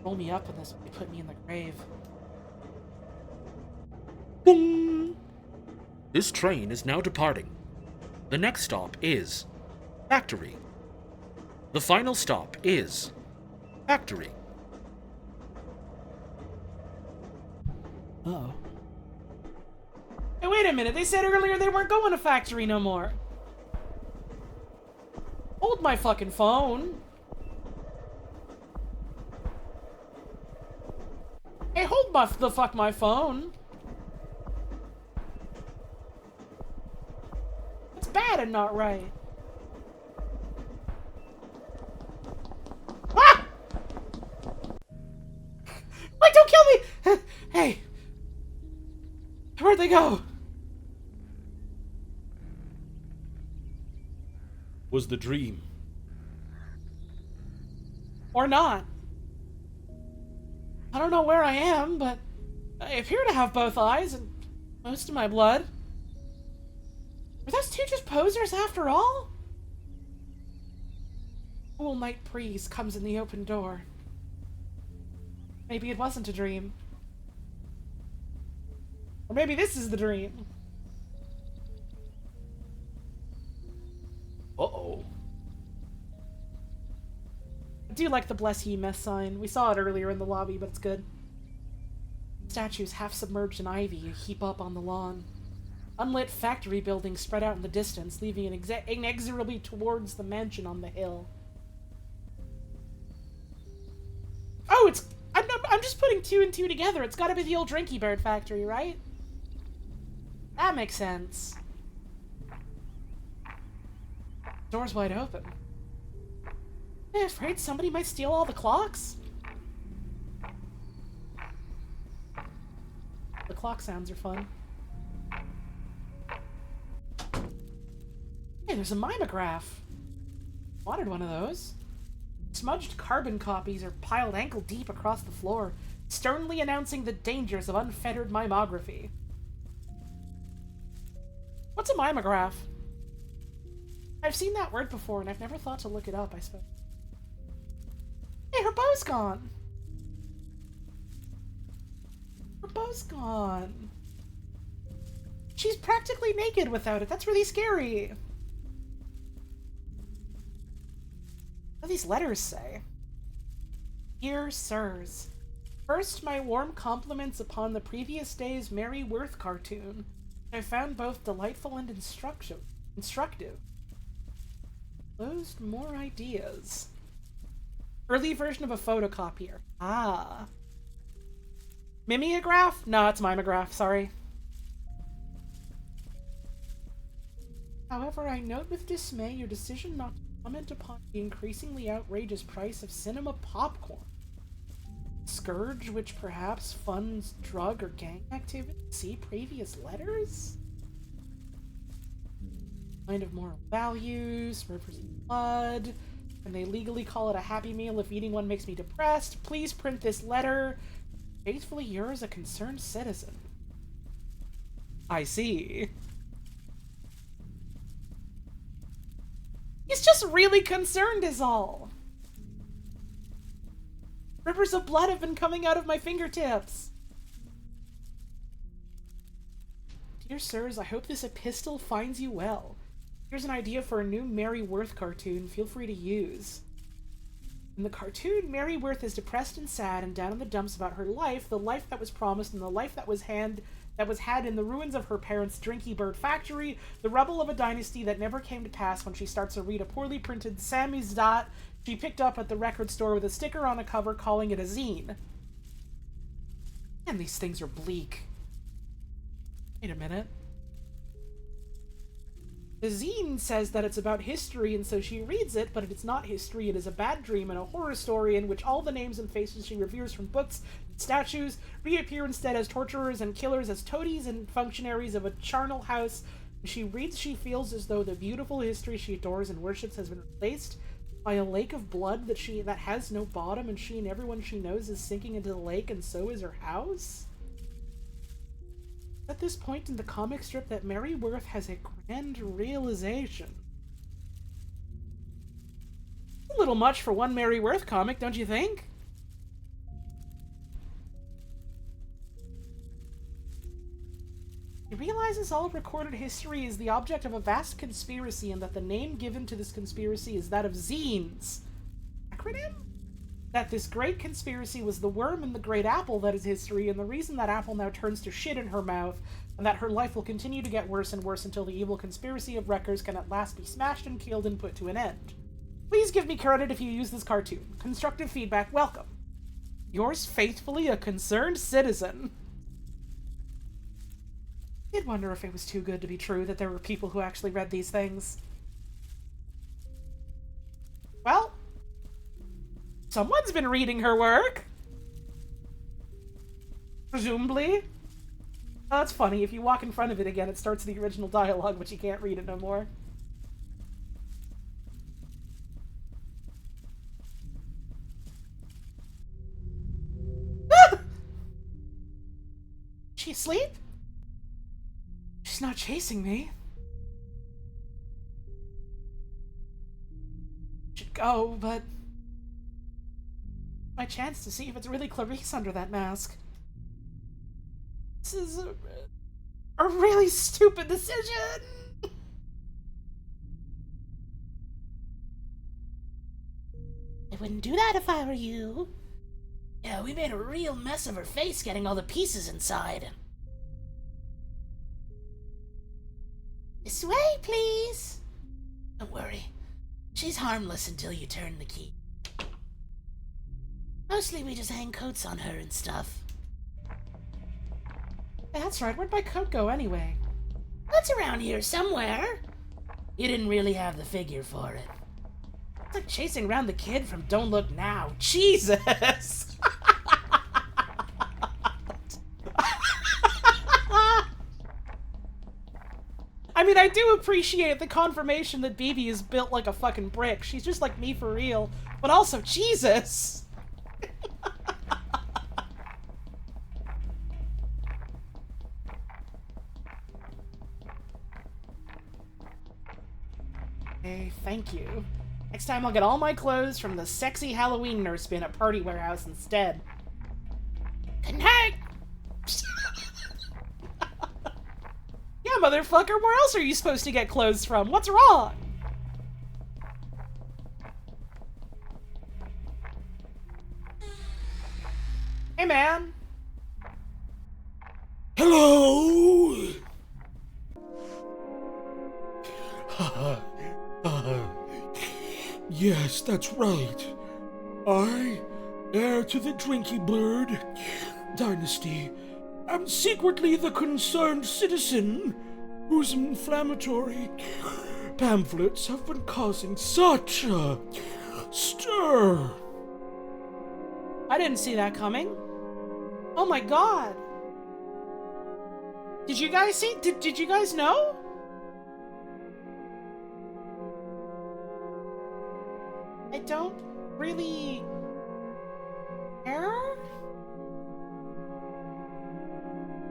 Roll me up and this would put me in the grave. Boom! This train is now departing. The next stop is Factory. The final stop is Factory. Uh-oh. Hey, wait a minute. They said earlier they weren't going to Factory no more. Hold my fucking phone. Hey, hold my phone. It's bad and not right. Ah! Wait, don't kill me! Hey. Where'd they go? Was the dream. Or not. I don't know where I am, but I appear to have both eyes and most of my blood. Were those two just posers after all? Cool night breeze comes in the open door. Maybe it wasn't a dream. Or maybe this is the dream. Uh-oh. I do like the bless ye mess sign. We saw it earlier in the lobby, but it's good. Statues half submerged in ivy heap up on the lawn. Unlit factory buildings spread out in the distance, leaving it inexorably towards the mansion on the hill. Oh, I'm just putting two and two together. It's gotta be the old Drinky Bird factory, right? That makes sense. Door's wide open. Hey, afraid somebody might steal all the clocks? The clock sounds are fun. Hey, there's a mimeograph. Wanted one of those. Smudged carbon copies are piled ankle deep across the floor, sternly announcing the dangers of unfettered mimography. What's a mimeograph? I've seen that word before, and I've never thought to look it up, I suppose. Hey, her bow's gone! Her bow's gone. She's practically naked without it. That's really scary. What do these letters say? Dear Sirs, first my warm compliments upon the previous day's Mary Worth cartoon. I found both delightful and instructive. Closed more ideas. Early version of a photocopier. Ah. Mimeograph? No, it's mimeograph, sorry. However, I note with dismay your decision not to comment upon the increasingly outrageous price of cinema popcorn. Scourge which perhaps funds drug or gang activity? See previous letters? Kind of moral values, represent blood, and they legally call it a happy meal if eating one makes me depressed. Please print this letter. Faithfully yours, a concerned citizen. I see. He's just really concerned is all. Rivers of blood have been coming out of my fingertips. Dear sirs, I hope this epistle finds you well. Here's an idea for a new Mary Worth cartoon. Feel free to use. In the cartoon, Mary Worth is depressed and sad and down in the dumps about her life, the life that was promised and the life that was had in the ruins of her parents' Drinky Bird factory, the rubble of a dynasty that never came to pass when she starts to read a poorly printed samizdat she picked up at the record store with a sticker on a cover calling it a zine. Man, these things are bleak. Wait a minute. The zine says that it's about history, and so she reads it, but it's not history. It is a bad dream and a horror story in which all the names and faces she reveres from books and statues reappear instead as torturers and killers, as toadies and functionaries of a charnel house. When she reads, she feels as though the beautiful history she adores and worships has been replaced by a lake of blood that has no bottom, and she and everyone she knows is sinking into the lake, and so is her house. At this point in the comic strip that Mary Worth has a grand realization. A little much for one Mary Worth comic, don't you think? She realizes realizes all recorded history is the object of a vast conspiracy and that the name given to this conspiracy is that of zines. Acronym? That this great conspiracy was the worm in the great apple that is history, and the reason that apple now turns to shit in her mouth, and that her life will continue to get worse and worse until the evil conspiracy of wreckers can at last be smashed and killed and put to an end. Please give me credit if you use this cartoon. Constructive feedback, welcome. Yours faithfully, a concerned citizen. I did wonder if it was too good to be true that there were people who actually read these things. Well, someone's been reading her work. Presumably. Oh, that's funny. If you walk in front of it again, it starts the original dialogue, but you can't read it no more. Ah! She asleep? She's not chasing me. Should go, but my chance to see if it's really Clarice under that mask. This is a really stupid decision. I wouldn't do that if I were you. Yeah, we made a real mess of her face getting all the pieces inside. This way, please. Don't worry. She's harmless until you turn the key. Mostly we just hang coats on her and stuff. That's right, where'd my coat go anyway? It's around here somewhere. You didn't really have the figure for it. It's like chasing around the kid from Don't Look Now. Jesus! I mean, I do appreciate the confirmation that BB is built like a fucking brick. She's just like me for real. But also, Jesus! Hey, thank you. Next time I'll get all my clothes from the sexy Halloween nurse bin at Party Warehouse instead. Good night! Yeah, motherfucker, where else are you supposed to get clothes from? What's wrong? Hey, man. Hello! Yes, that's right. I, heir to the Drinky Bird dynasty, am secretly the concerned citizen whose inflammatory pamphlets have been causing such a stir. I didn't see that coming. Oh my god. Did you guys see? Did you guys know? I don't really care.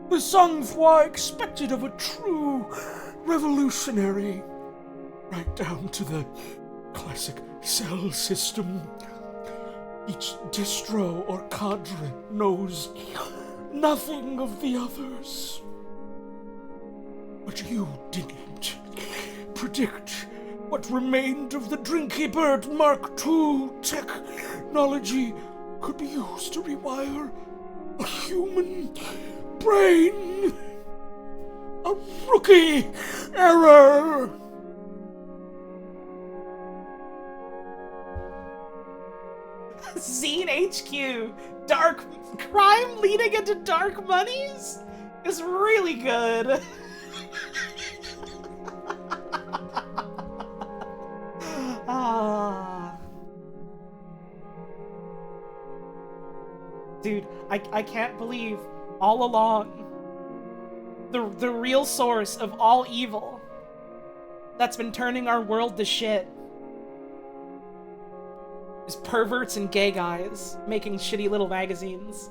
The sang-froid expected of a true revolutionary, right down to the classic cell system. Each distro or cadre knows nothing of the others. But you didn't predict what remained of the Drinky Bird Mark II technology could be used to rewire a human brain. A rookie error. Zine HQ, dark crime leading into dark monies is really good. Ah. Dude, I can't believe all along the real source of all evil that's been turning our world to shit is perverts and gay guys making shitty little magazines.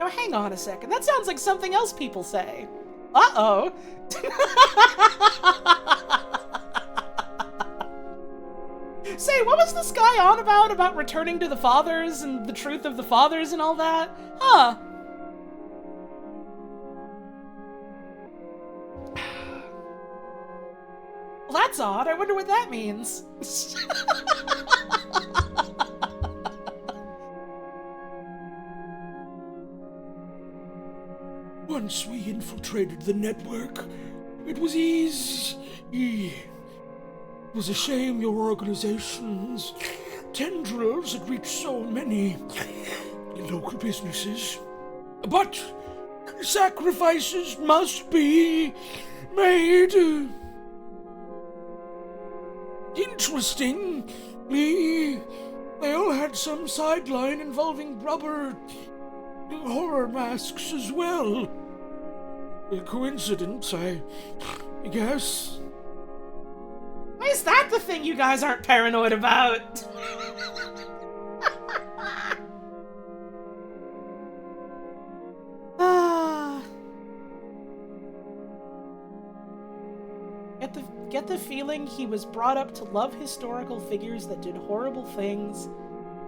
Now hang on a second, that sounds like something else people say. Uh-oh. Say, what was this guy on about returning to the fathers and the truth of the fathers and all that? Huh. that's odd. I wonder what that means. Once we infiltrated the network, it was easy. It was a shame your organization's tendrils had reached so many local businesses. But sacrifices must be made. Interestingly, they all had some sideline involving rubber horror masks as well. A coincidence, I guess. Why is that the thing you guys aren't paranoid about? Get the feeling he was brought up to love historical figures that did horrible things.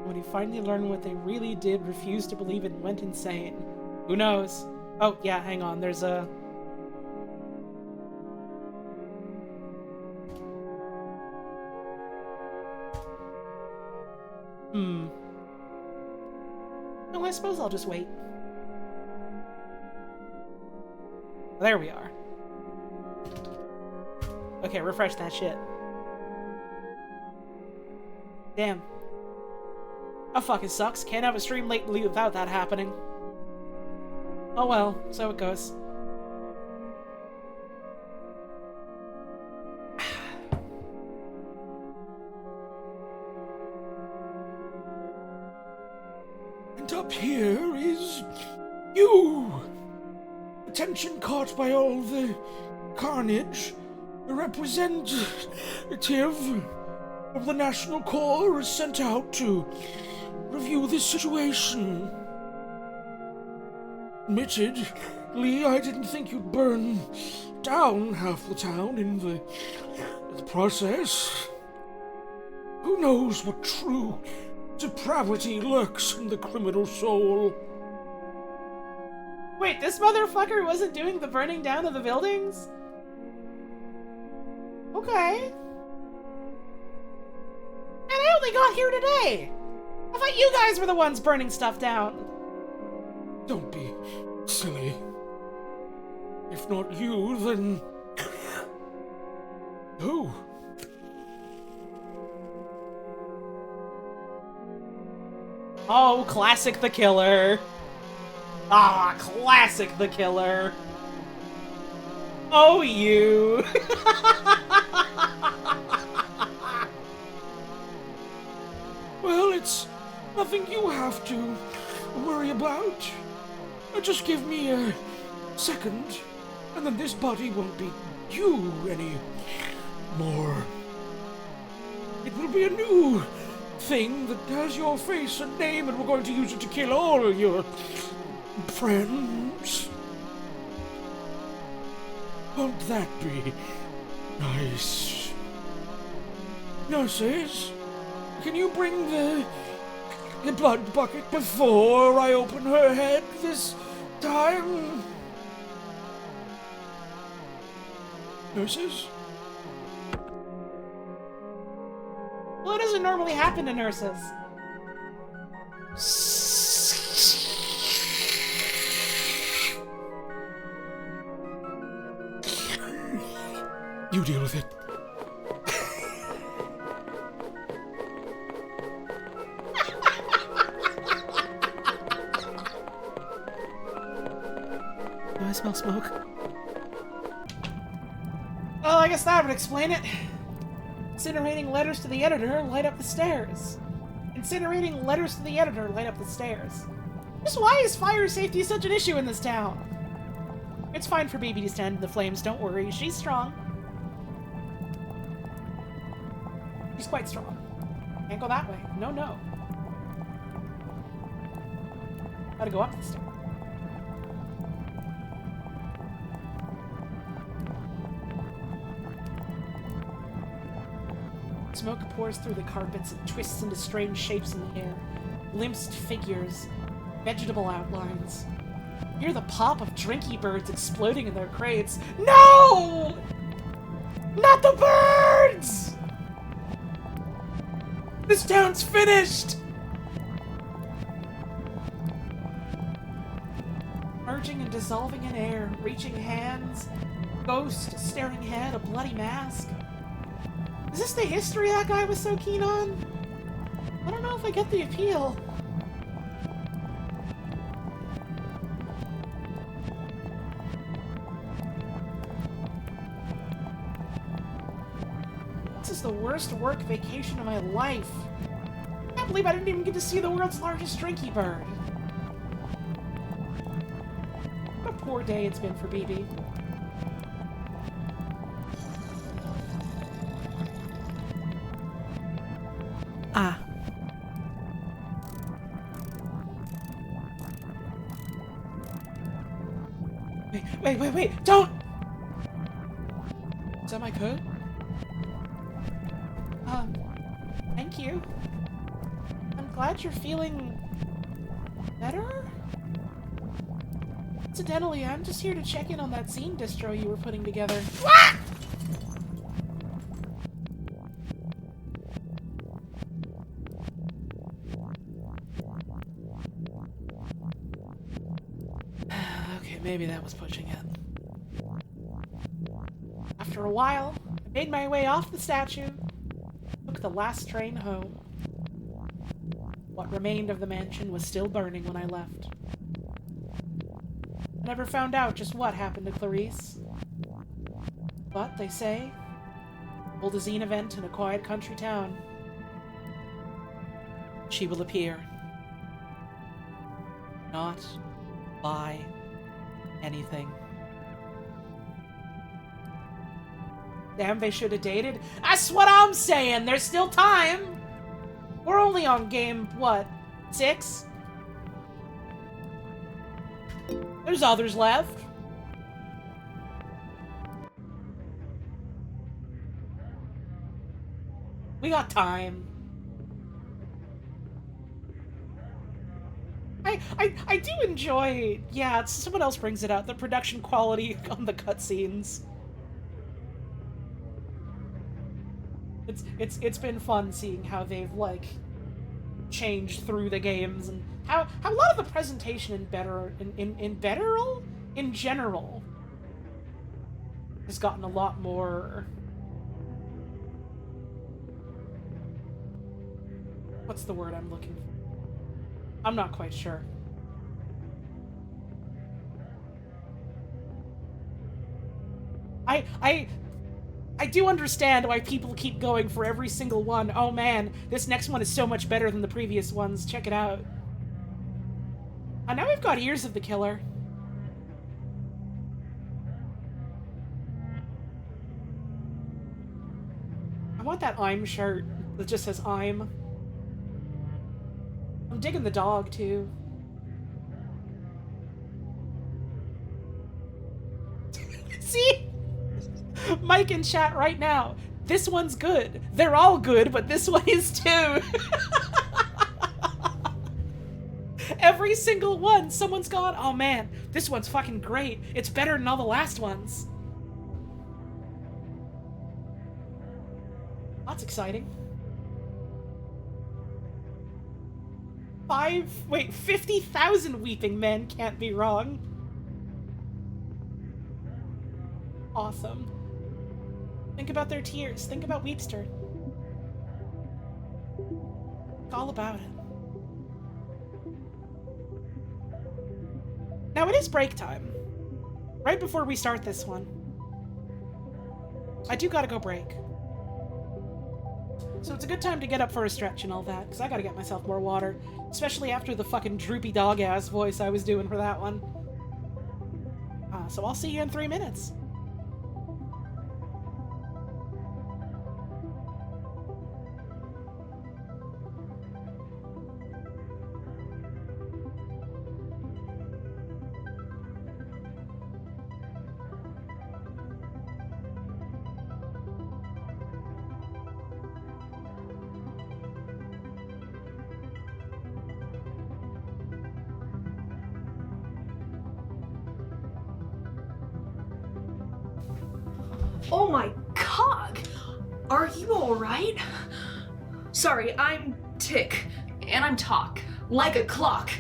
When he finally learned what they really did, refused to believe it and went insane. Who knows? Oh, yeah, hang on. There's a... No, I suppose I'll just wait. There we are. Okay, refresh that shit. Damn. Oh, fuck, it sucks. Can't have a stream lately without that happening. Oh well, so it goes. And up here is you! Attention caught by all the carnage. The representative of the National Corps is sent out to review this situation. Admittedly, I didn't think you'd burn down half the town in the process. Who knows what true depravity lurks in the criminal soul? Wait, this motherfucker wasn't doing the burning down of the buildings? Okay. And I only got here today! I thought you guys were the ones burning stuff down. Don't be silly. If not you, then... who? Oh, classic the killer. Ah, classic the killer. Oh, you. Well, it's nothing you have to worry about. Just give me a second, and then this body won't be you anymore. It will be a new thing that has your face and name, and we're going to use it to kill all your friends. Won't that be nice? Nurses, can you bring the blood bucket before I open her head this time? Nurses? Well, it doesn't normally happen to nurses. You deal with it. Do I smell smoke? Well, I guess that would explain it. Incinerating letters to the editor light up the stairs. Incinerating letters to the editor light up the stairs. Just why is fire safety such an issue in this town? It's fine for Baby to stand in the flames, don't worry. She's strong. She's quite strong. Can't go that way. No, no. Gotta go up the stairs. Smoke pours through the carpets and twists into strange shapes in the air. Glimpsed figures. Vegetable outlines. Hear the pop of drinky birds exploding in their crates. No! Not the birds! This town's finished! Merging and dissolving in air, reaching hands, ghost, staring head, a bloody mask. Is this the history that guy was so keen on? I don't know if I get the appeal. This is the worst work vacation of my life. I can't believe I didn't even get to see the world's largest drinky bird. What a poor day it's been for BB. Ah. Wait, don't! Is that my code? Thank you. I'm glad you're feeling better? Incidentally, I'm just here to check in on that zine distro you were putting together. Ah! Okay, maybe that was pushing it. After a while, I made my way off the statue, took the last train home. What remained of the mansion was still burning when I left. I never found out just what happened to Clarice. But, they say, hold a zine event in a quiet country town. She will appear. Not buy anything. Damn, they should have dated. That's what I'm saying! There's still time! We're only on game, what, 6? There's others left. We got time. I do enjoy, yeah, someone else brings it out, the production quality on the cutscenes. It's been fun seeing how they've, like, changed through the games, and how a lot of the presentation in general has gotten a lot more, what's the word I'm looking for? I'm not quite sure. I do understand why people keep going for every single one. Oh man, this next one is so much better than the previous ones. Check it out. And now we've got Ears of the Killer. I want that I'm shirt that just says I'm. I'm digging the dog, too. See? Mike in chat right now. This one's good. They're all good, but this one is too. Every single one, someone's gone, oh man, this one's fucking great. It's better than all the last ones. That's exciting. 50,000 weeping men can't be wrong. Awesome. Think about their tears. Think about Weepster. It's all about it. Now it is break time. Right before we start this one. I do gotta go break. So it's a good time to get up for a stretch and all that, because I gotta get myself more water. Especially after the fucking droopy dog-ass voice I was doing for that one. So I'll see you in 3 minutes. Oh my god! Are you alright? Sorry, I'm Tick, and I'm Talk, like a clock.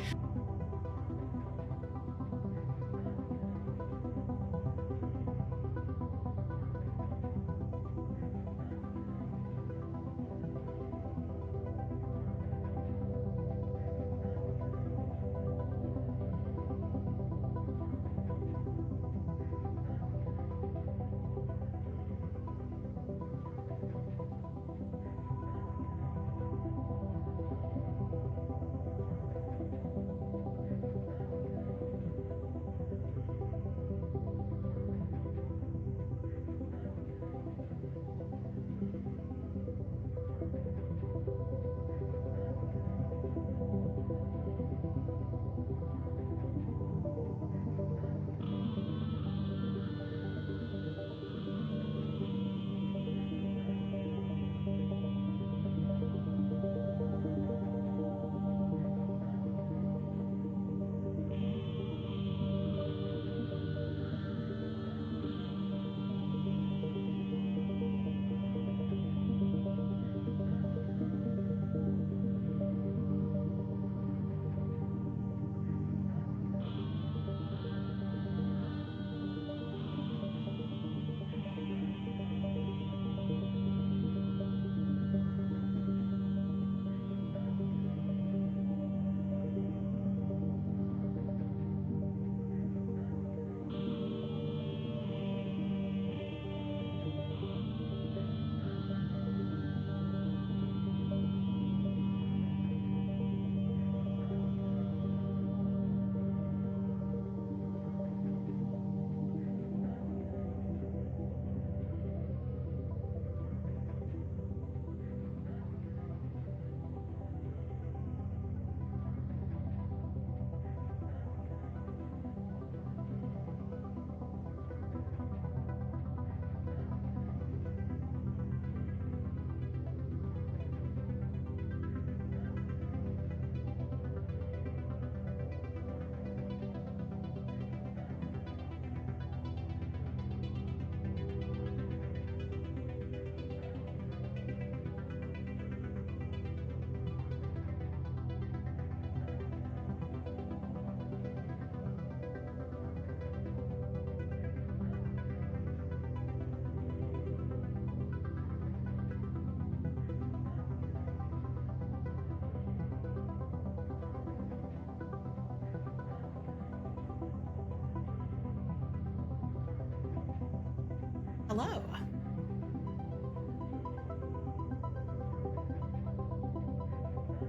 Hello.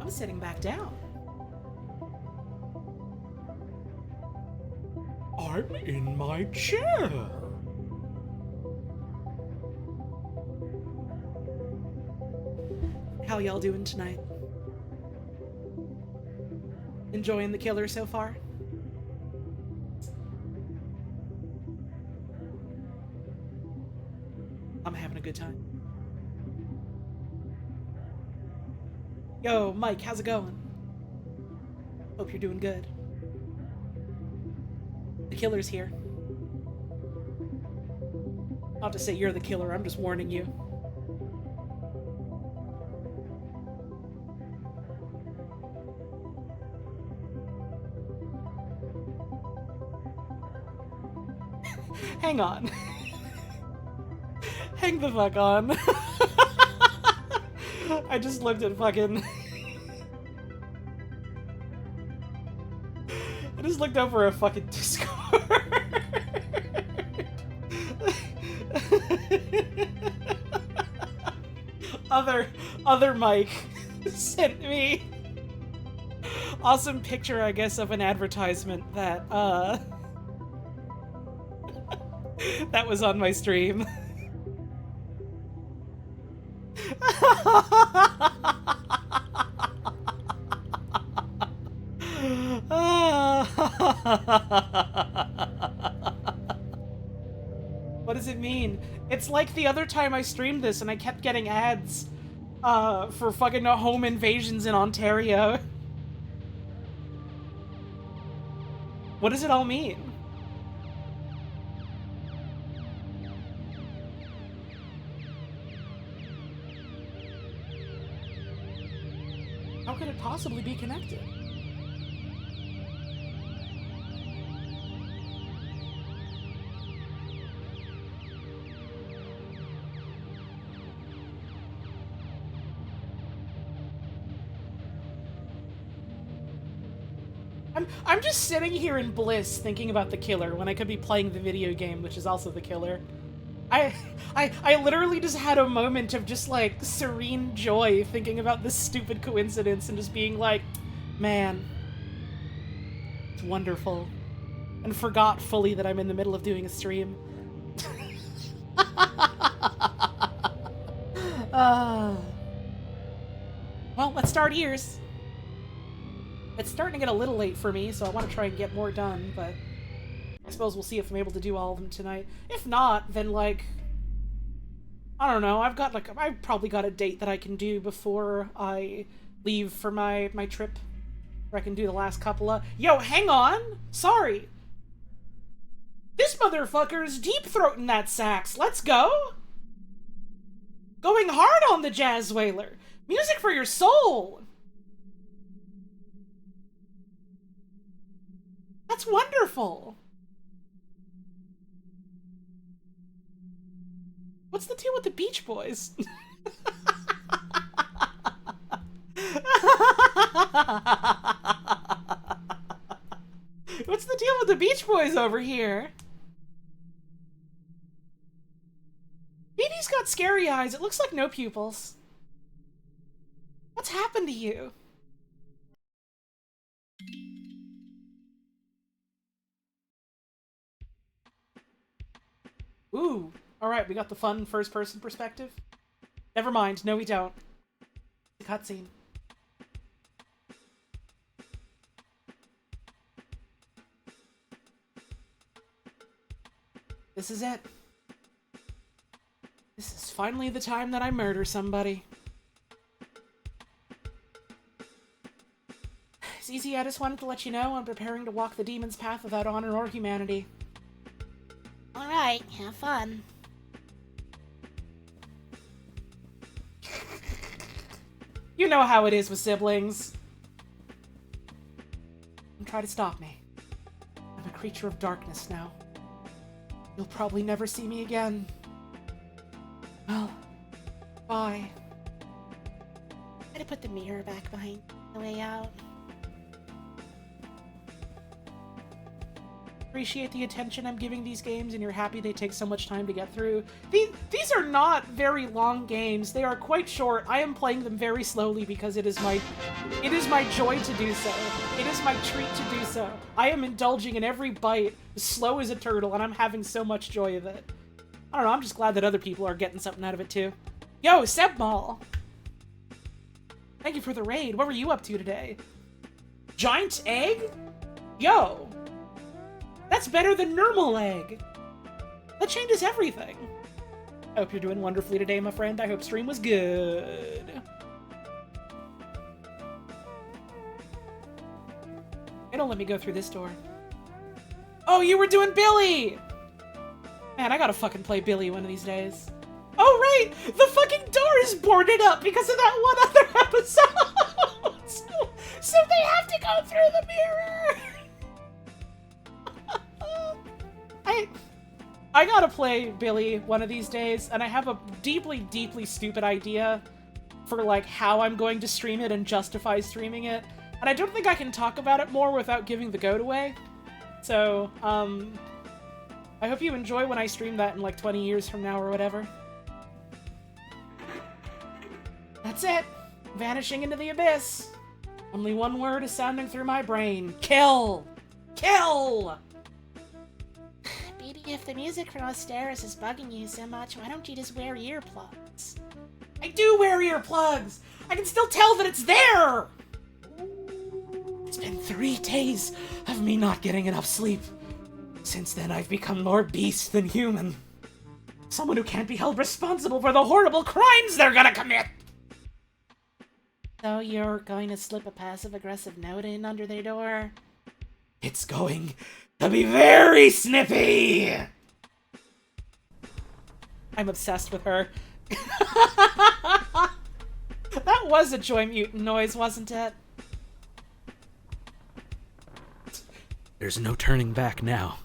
I'm sitting back down. I'm in my chair. How y'all doing tonight? Enjoying the killer so far? I'm having a good time. Yo, Mike, how's it going? Hope you're doing good. The killer's here. Not to say you're the killer, I'm just warning you. Hang on. Hang the fuck on. I just looked at fucking... I just looked over a fucking Discord. Other Mike sent me awesome picture, I guess, of an advertisement that that was on my stream. What does it mean? It's like the other time I streamed this and I kept getting ads for fucking home invasions in Ontario. What does it all mean? How could it possibly be connected? I'm just sitting here in bliss thinking about the killer when I could be playing the video game, which is also the killer. I literally just had a moment of just, like, serene joy thinking about this stupid coincidence and just being like, man, it's wonderful. And forgot fully that I'm in the middle of doing a stream. Well, let's start ears. It's starting to get a little late for me, so I want to try and get more done, but I suppose we'll see if I'm able to do all of them tonight. If not, then, like, I don't know, I've probably got a date that I can do before I leave for my trip, where I can do the last couple of... Yo, hang on! Sorry! This motherfucker's deep-throating that sax! Let's go! Going hard on the jazz whaler! Music for your soul! That's wonderful! What's the deal with the Beach Boys? What's the deal with the Beach Boys over here? Beatty's got scary eyes. It looks like no pupils. What's happened to you? Ooh. Alright, we got the fun first-person perspective. Never mind. No, we don't. The cutscene. This is it. This is finally the time that I murder somebody. It's easy, I just wanted to let you know I'm preparing to walk the demon's path without honor or humanity. Alright, have fun. You know how it is with siblings. Don't try to stop me. I'm a creature of darkness now. You'll probably never see me again. Well, bye. Try to put the mirror back behind the way out. Appreciate the attention I'm giving these games, and you're happy they take so much time to get through. These are not very long games. They are quite short. I am playing them very slowly because it is my joy to do so. It is my treat to do so. I am indulging in every bite, as slow as a turtle, and I'm having so much joy of it. I don't know, I'm just glad that other people are getting something out of it too. Yo, Sebmall! Thank you for the raid. What were you up to today? Giant egg? Yo! That's better than normal egg! That changes everything! I hope you're doing wonderfully today, my friend. I hope stream was good. They don't let me go through this door. Oh, you were doing Billy! Man, I gotta fucking play Billy one of these days. Oh, right! The fucking door is boarded up because of that one other episode! so they have to go through the mirror! I gotta play Billy one of these days, and I have a deeply, deeply stupid idea for, like, how I'm going to stream it and justify streaming it. And I don't think I can talk about it more without giving the goat away. So, I hope you enjoy when I stream that in, like, 20 years from now or whatever. That's it! Vanishing into the abyss! Only one word is sounding through my brain. Kill! Kill! Beatty, if the music from upstairs is bugging you so much, why don't you just wear earplugs? I do wear earplugs! I can still tell that it's there! It's been 3 days of me not getting enough sleep. Since then, I've become more beast than human. Someone who can't be held responsible for the horrible crimes they're gonna commit! So you're going to slip a passive-aggressive note in under their door? It's going to be very snippy! I'm obsessed with her. That was a Joy Mutant noise, wasn't it? There's no turning back now.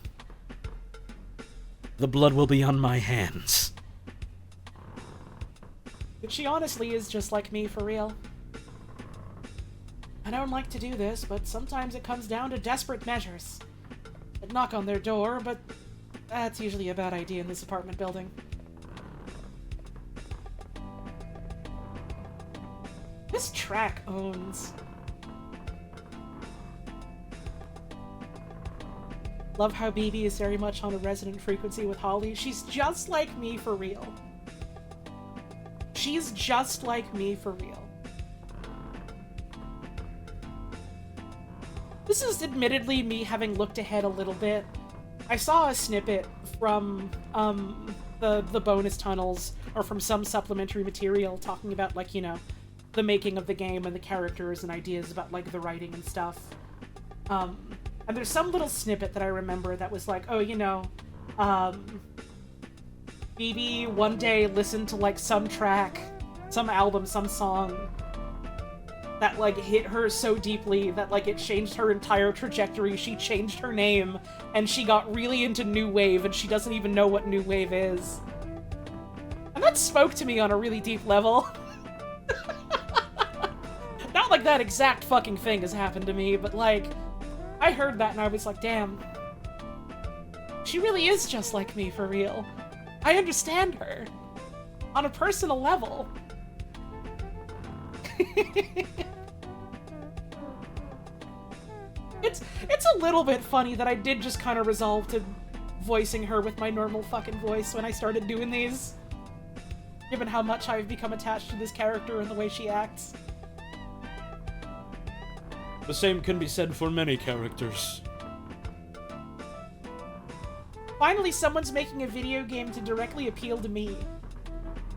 The blood will be on my hands. But she honestly is just like me, for real. I don't like to do this, but sometimes it comes down to desperate measures. I'd knock on their door, but that's usually a bad idea in this apartment building. This track owns. Love how BB is very much on a resonant frequency with Holly. She's just like me, for real. She's just like me, for real. This is admittedly me having looked ahead a little bit. I saw a snippet from the bonus tunnels, or from some supplementary material talking about, like, you know, the making of the game and the characters and ideas about, like, the writing and stuff. And there's some little snippet that I remember that was like, oh, you know, BB one day listened to, like, some track, some album, some song that, like, hit her so deeply that, like, it changed her entire trajectory. She changed her name, and she got really into New Wave, and she doesn't even know what New Wave is. And that spoke to me on a really deep level. Not like that exact fucking thing has happened to me, but, like, I heard that and I was like, damn. She really is just like me, for real. I understand her. On a personal level. It's a little bit funny that I did just kind of resolve to voicing her with my normal fucking voice when I started doing these. Given how much I've become attached to this character and the way she acts. The same can be said for many characters. Finally, someone's making a video game to directly appeal to me.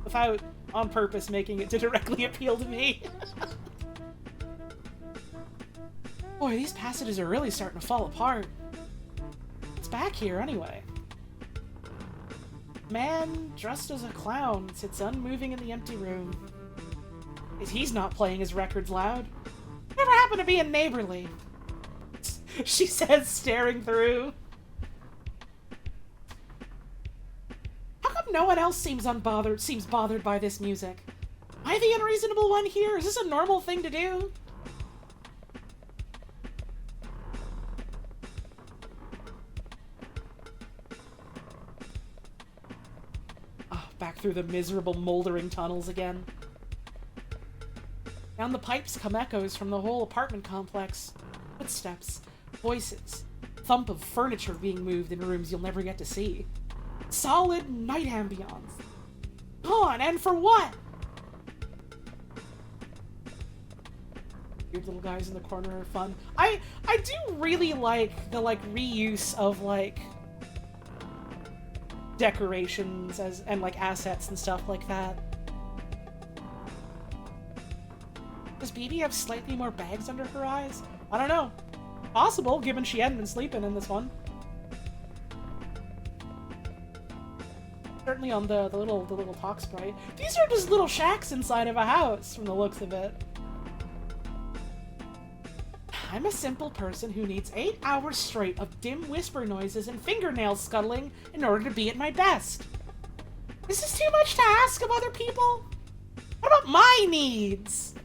Without, on purpose, making it to directly appeal to me. Boy, these passages are really starting to fall apart. It's back here, anyway. Man dressed as a clown sits unmoving in the empty room. He's not playing his records loud. Never happened to be in Neighborly. She says, staring through. How come no one else seems bothered by this music? Am I the unreasonable one here? Is this a normal thing to do? Oh, back through the miserable, moldering tunnels again. Down the pipes come echoes from the whole apartment complex. Footsteps, voices, thump of furniture being moved in rooms you'll never get to see. Solid night ambiance. Gone, and for what? Weird little guys in the corner are fun. I do really like the, like, reuse of, like, decorations and, like, assets and stuff like that. Does BB have slightly more bags under her eyes? I don't know. Possible, given she hadn't been sleeping in this one. Certainly on the little talk sprite. These are just little shacks inside of a house, from the looks of it. I'm a simple person who needs 8 hours straight of dim whisper noises and fingernails scuttling in order to be at my best. Is this too much to ask of other people? What about my needs?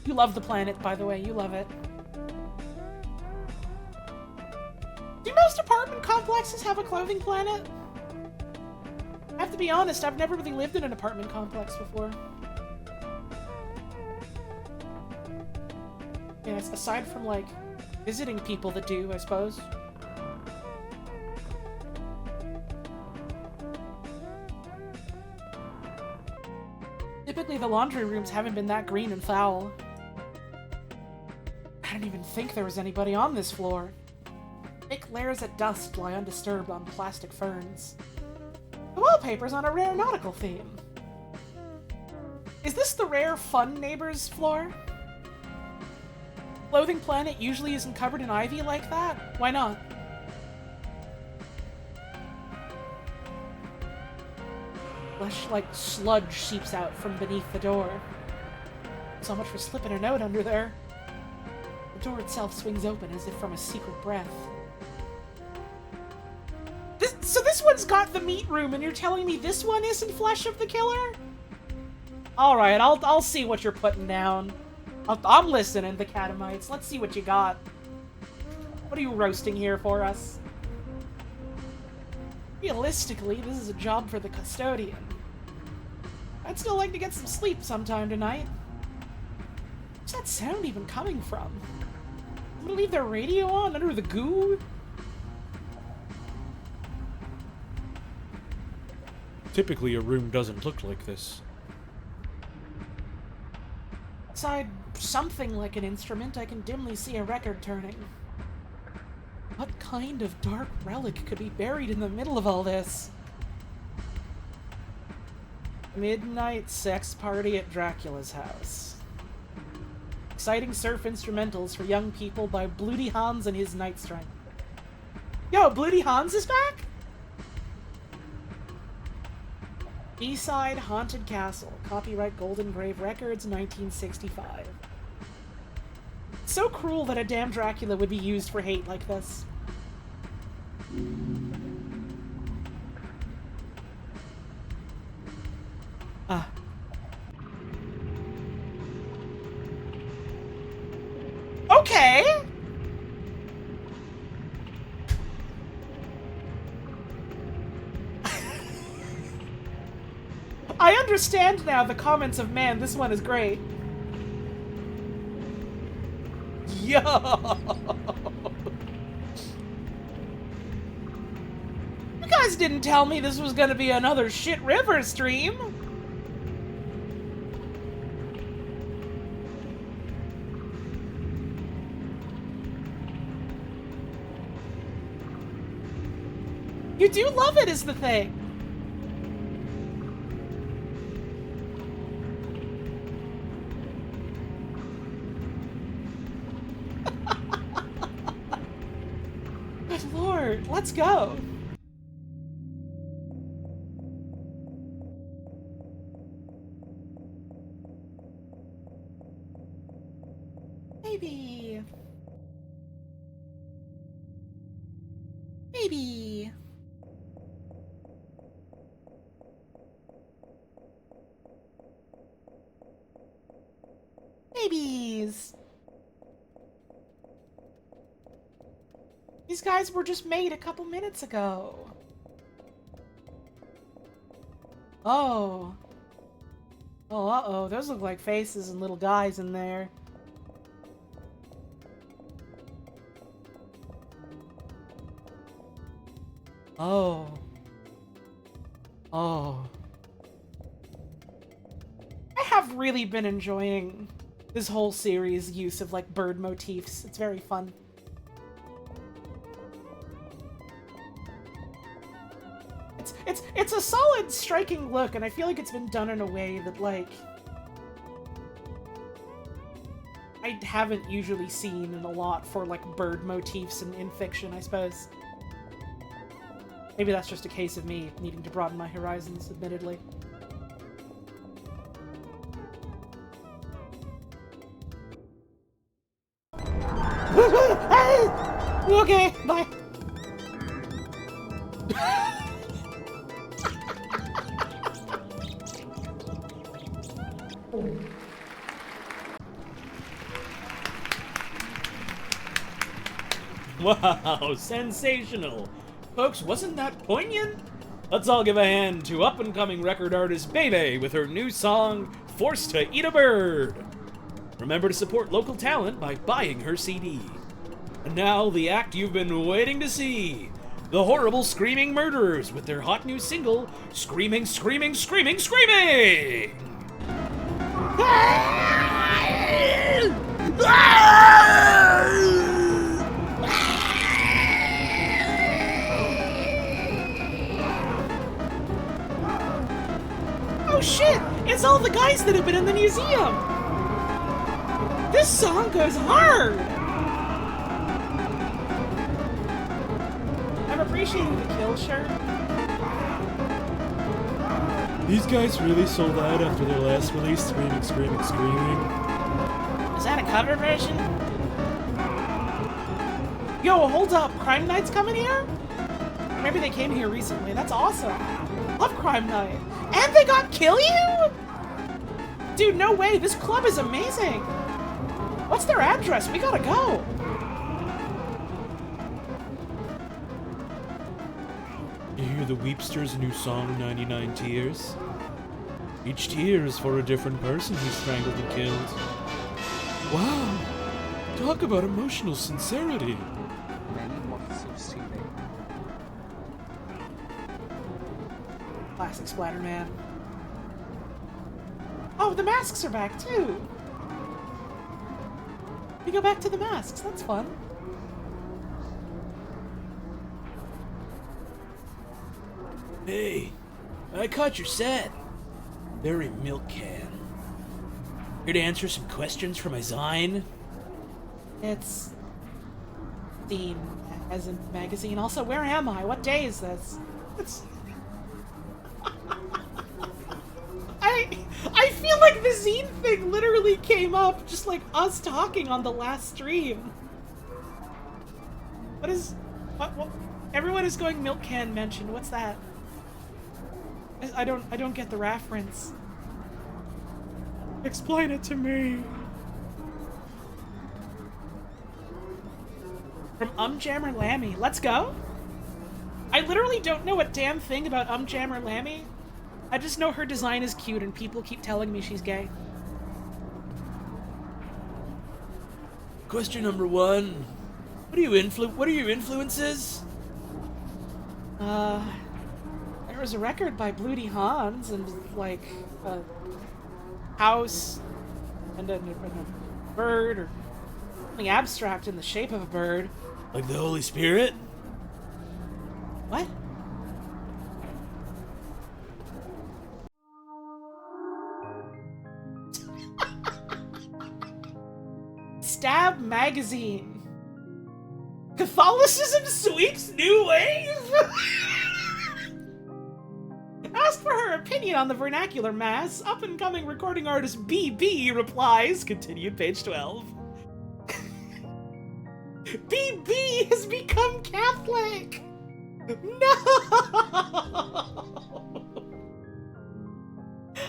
You love the planet, by the way. You love it. Do most apartment complexes have a clothing planet? I have to be honest, I've never really lived in an apartment complex before. Yeah, aside from, like, visiting people that do, I suppose. Typically, the laundry rooms haven't been that green and foul. I didn't even think there was anybody on this floor. Thick layers of dust lie undisturbed on plastic ferns. The wallpaper's on a rare nautical theme. Is this the rare fun neighbors floor? Clothing Planet usually isn't covered in ivy like that? Why not? flesh like sludge seeps out from beneath the door. So much for slipping a note under there. The door itself swings open as if from a secret breath. So this one's got the meat room, and you're telling me this one isn't Flesh of the Killer? Alright, I'll see what you're putting down. I'm listening, the Catamites. Let's see what you got. What are you roasting here for us? Realistically, this is a job for the custodian. I'd still like to get some sleep sometime tonight. Where's that sound even coming from? I'm gonna leave their radio on under the goo? Typically, a room doesn't look like this. Inside something like an instrument, I can dimly see a record turning. What kind of dark relic could be buried in the middle of all this? Midnight sex party at Dracula's house. Exciting surf instrumentals for young people by Bloody Hans and his Night Strength. Yo, Bloody Hans is back? B-side Haunted Castle. Copyright Golden Grave Records, 1965. It's so cruel that a damn Dracula would be used for hate like this. Ah. Okay! I understand now the comments of, man, this one is great. Yo! You guys didn't tell me this was gonna be another Shit River stream! You do love it, is the thing! Good lord, let's go! Maybe... Maybe... Babies! These guys were just made a couple minutes ago. Oh. Oh, uh-oh. Those look like faces and little guys in there. Oh. Oh. I have really been enjoying this whole series' use of, like, bird motifs. It's very fun. It's a solid, striking look, and I feel like it's been done in a way that, like, I haven't usually seen in a lot for, like, bird motifs in fiction, I suppose. Maybe that's just a case of me needing to broaden my horizons, admittedly. Okay, bye. Wow, sensational! Folks, wasn't that poignant? Let's all give a hand to up-and-coming record artist Bebe with her new song, Forced to Eat a Bird! Remember to support local talent by buying her CD. And now, the act you've been waiting to see! The Horrible Screaming Murderers with their hot new single, Screaming, Screaming, Screaming, Screaming! Oh shit! It's all the guys that have been in the museum! This song goes hard! I'm appreciating the kill shirt. These guys really sold out after their last release, Screaming, Screaming, Screaming. Is that a cover version? Yo, hold up. Crime Night's coming here? Or maybe they came here recently. That's awesome. Love Crime Night. And they got Kill You? Dude, no way. This club is amazing. What's their address? We gotta go. You hear the Weepsters' new song, 99 Tears? Each tear is for a different person he strangled and killed. Wow! Talk about emotional sincerity. Many moths of seething. Classic Splatterman. Oh, the masks are back too. We go back to the masks. That's fun. Hey, I caught your set. Very milk can. Here to answer some questions for my Zine? It's Dean as in magazine. Also, where am I? What day is this? It's I feel like the zine thing literally came up just like us talking on the last stream. What is what everyone is going milk can mention. What's that? I don't get the reference. Explain it to me. From Jammer Lammy. Let's go. I literally don't know a damn thing about Jammer Lammy. I just know her design is cute and people keep telling me she's gay. Question number 1. What are your influences? There was a record by Bloody Hans and like a house and a bird or something abstract in the shape of a bird. Like the Holy Spirit? What? Stab Magazine. Catholicism sweeps new wave? Asked for her opinion on the vernacular mass, up-and-coming recording artist BB replies, continued page 12. BB has become Catholic! No!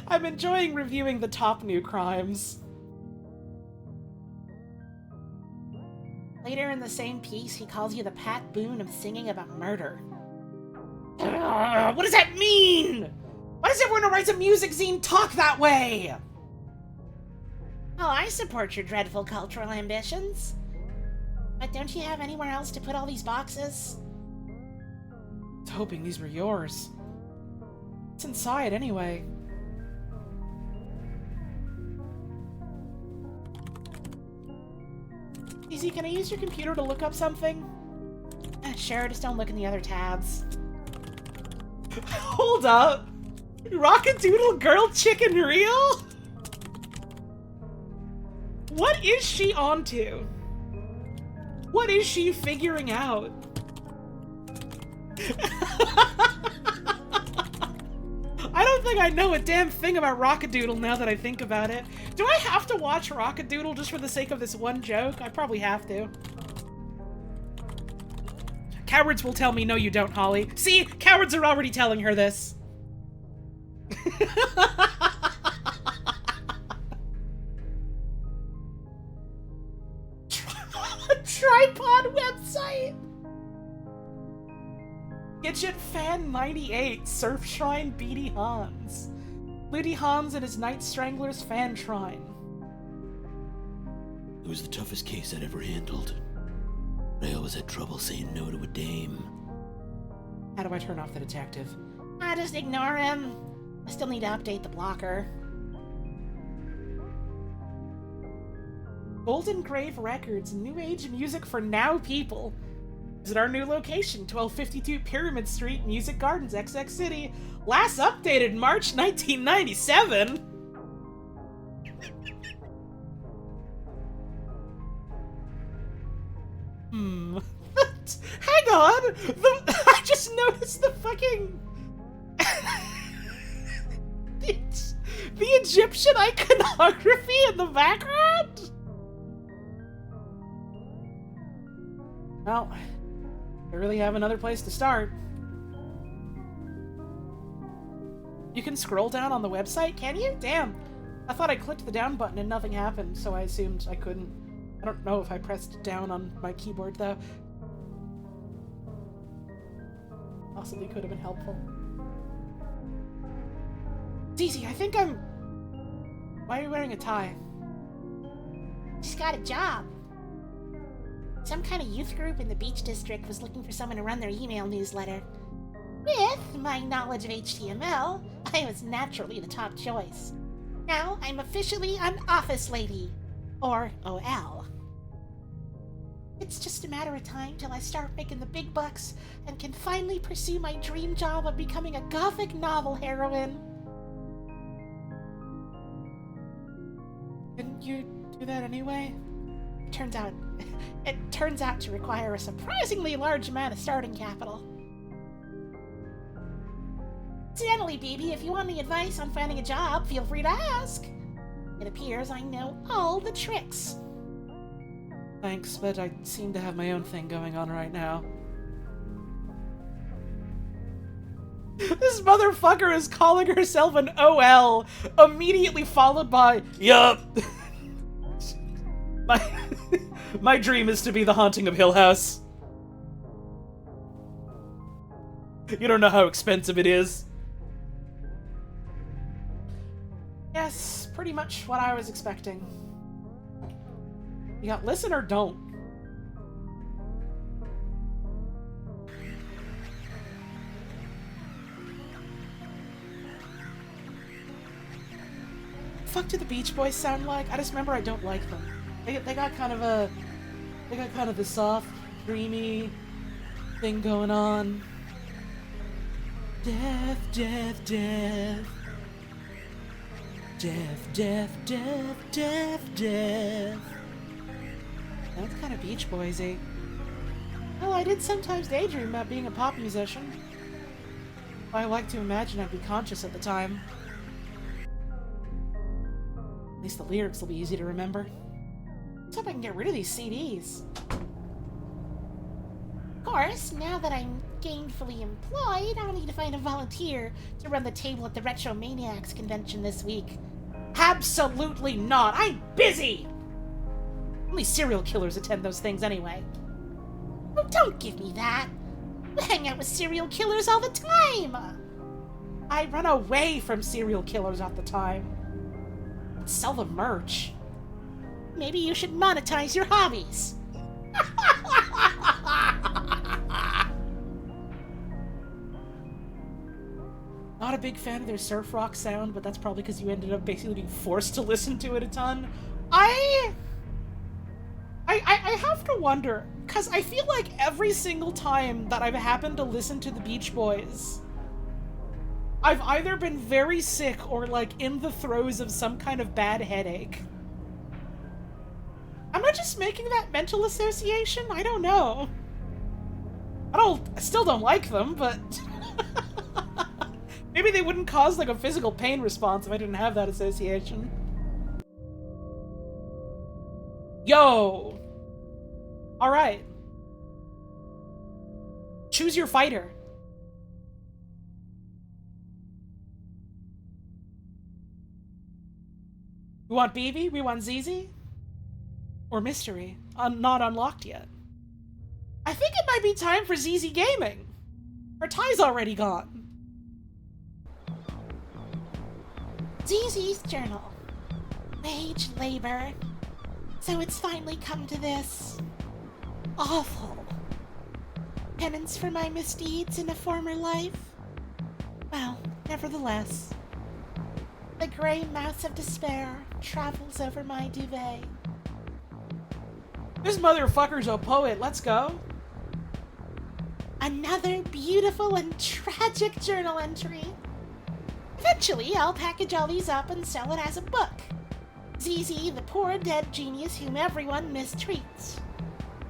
I'm enjoying reviewing the top new crimes. Later in the same piece, he calls you the Pat Boone of singing about murder. What does that mean? Why does everyone who writes a music zine talk that way? Oh, I support your dreadful cultural ambitions. But don't you have anywhere else to put all these boxes? I was hoping these were yours. What's inside, anyway? Easy, can I use your computer to look up something? Sure, just don't look in the other tabs. Hold up! Rockadoodle Girl Chicken Real? What is she onto? What is she figuring out? I don't think I know a damn thing about Rockadoodle now that I think about it. Do I have to watch Rockadoodle just for the sake of this one joke? I probably have to. Cowards will tell me, no you don't, Holly. See? Cowards are already telling her this. Tripod website! Gidget Fan 98, Surf Shrine Beady Hans. Ludi Hans and his Night Stranglers Fan Shrine. It was the toughest case I'd ever handled. I always had trouble saying no to a dame. How do I turn off the detective? Just ignore him. I still need to update the blocker. Golden Grave Records, new age music for now people. Visit our new location, 1252 Pyramid Street, Music Gardens, XX City. Last updated March 1997. Hang on! I just noticed the fucking... The Egyptian iconography in the background? Well, I really have another place to start. You can scroll down on the website, can you? Damn. I thought I clicked the down button and nothing happened, so I assumed I couldn't. I don't know if I pressed down on my keyboard, though. Possibly could have been helpful. Zizi, I think I'm... Why are you wearing a tie? Just got a job. Some kind of youth group in the Beach District was looking for someone to run their email newsletter. With my knowledge of HTML, I was naturally the top choice. Now I'm officially an office lady. Or OL. It's just a matter of time till I start making the big bucks and can finally pursue my dream job of becoming a gothic novel heroine. Didn't you do that anyway? It turns out to require a surprisingly large amount of starting capital. Incidentally, BB, if you want any advice on finding a job, feel free to ask. It appears I know all the tricks. Thanks, but I seem to have my own thing going on right now. This motherfucker is calling herself an OL, immediately followed by, yup. My dream is to be the Haunting of Hill House. You don't know how expensive it is. Yes, pretty much what I was expecting. You got listen or don't? Fuck do the Beach Boys sound like? I just remember I don't like them. They got kind of the soft, dreamy thing going on. Death, death, death. Death, death, death, death, death. That's kind of Beach Boys-y. Well, I did sometimes daydream about being a pop musician. I like to imagine I'd be conscious at the time. At least the lyrics will be easy to remember. Let's hope I can get rid of these CDs. Of course, now that I'm gainfully employed, I'll need to find a volunteer to run the table at the Retro Maniacs convention this week. Absolutely not! I'm busy! Only serial killers attend those things anyway. Oh, don't give me that. I hang out with serial killers all the time. I run away from serial killers all the time. Sell the merch. Maybe you should monetize your hobbies. Not a big fan of their surf rock sound, but that's probably because you ended up basically being forced to listen to it a ton. I have to wonder, because I feel like every single time that I've happened to listen to the Beach Boys, I've either been very sick or, like, in the throes of some kind of bad headache. Am I just making that mental association? I don't know. I still don't like them, but... Maybe they wouldn't cause, like, a physical pain response if I didn't have that association. Yo! Alright. Choose your fighter. We want BB? We want ZZ? Or Mystery? Not unlocked yet. I think it might be time for ZZ Gaming. Her tie's already gone. ZZ's journal. Wage labor. So it's finally come to this. Awful. Penance for my misdeeds in a former life? Well, nevertheless. The gray mouse of despair travels over my duvet. This motherfucker's a poet. Let's go. Another beautiful and tragic journal entry. Eventually, I'll package all these up and sell it as a book. ZZ, the poor dead genius whom everyone mistreats.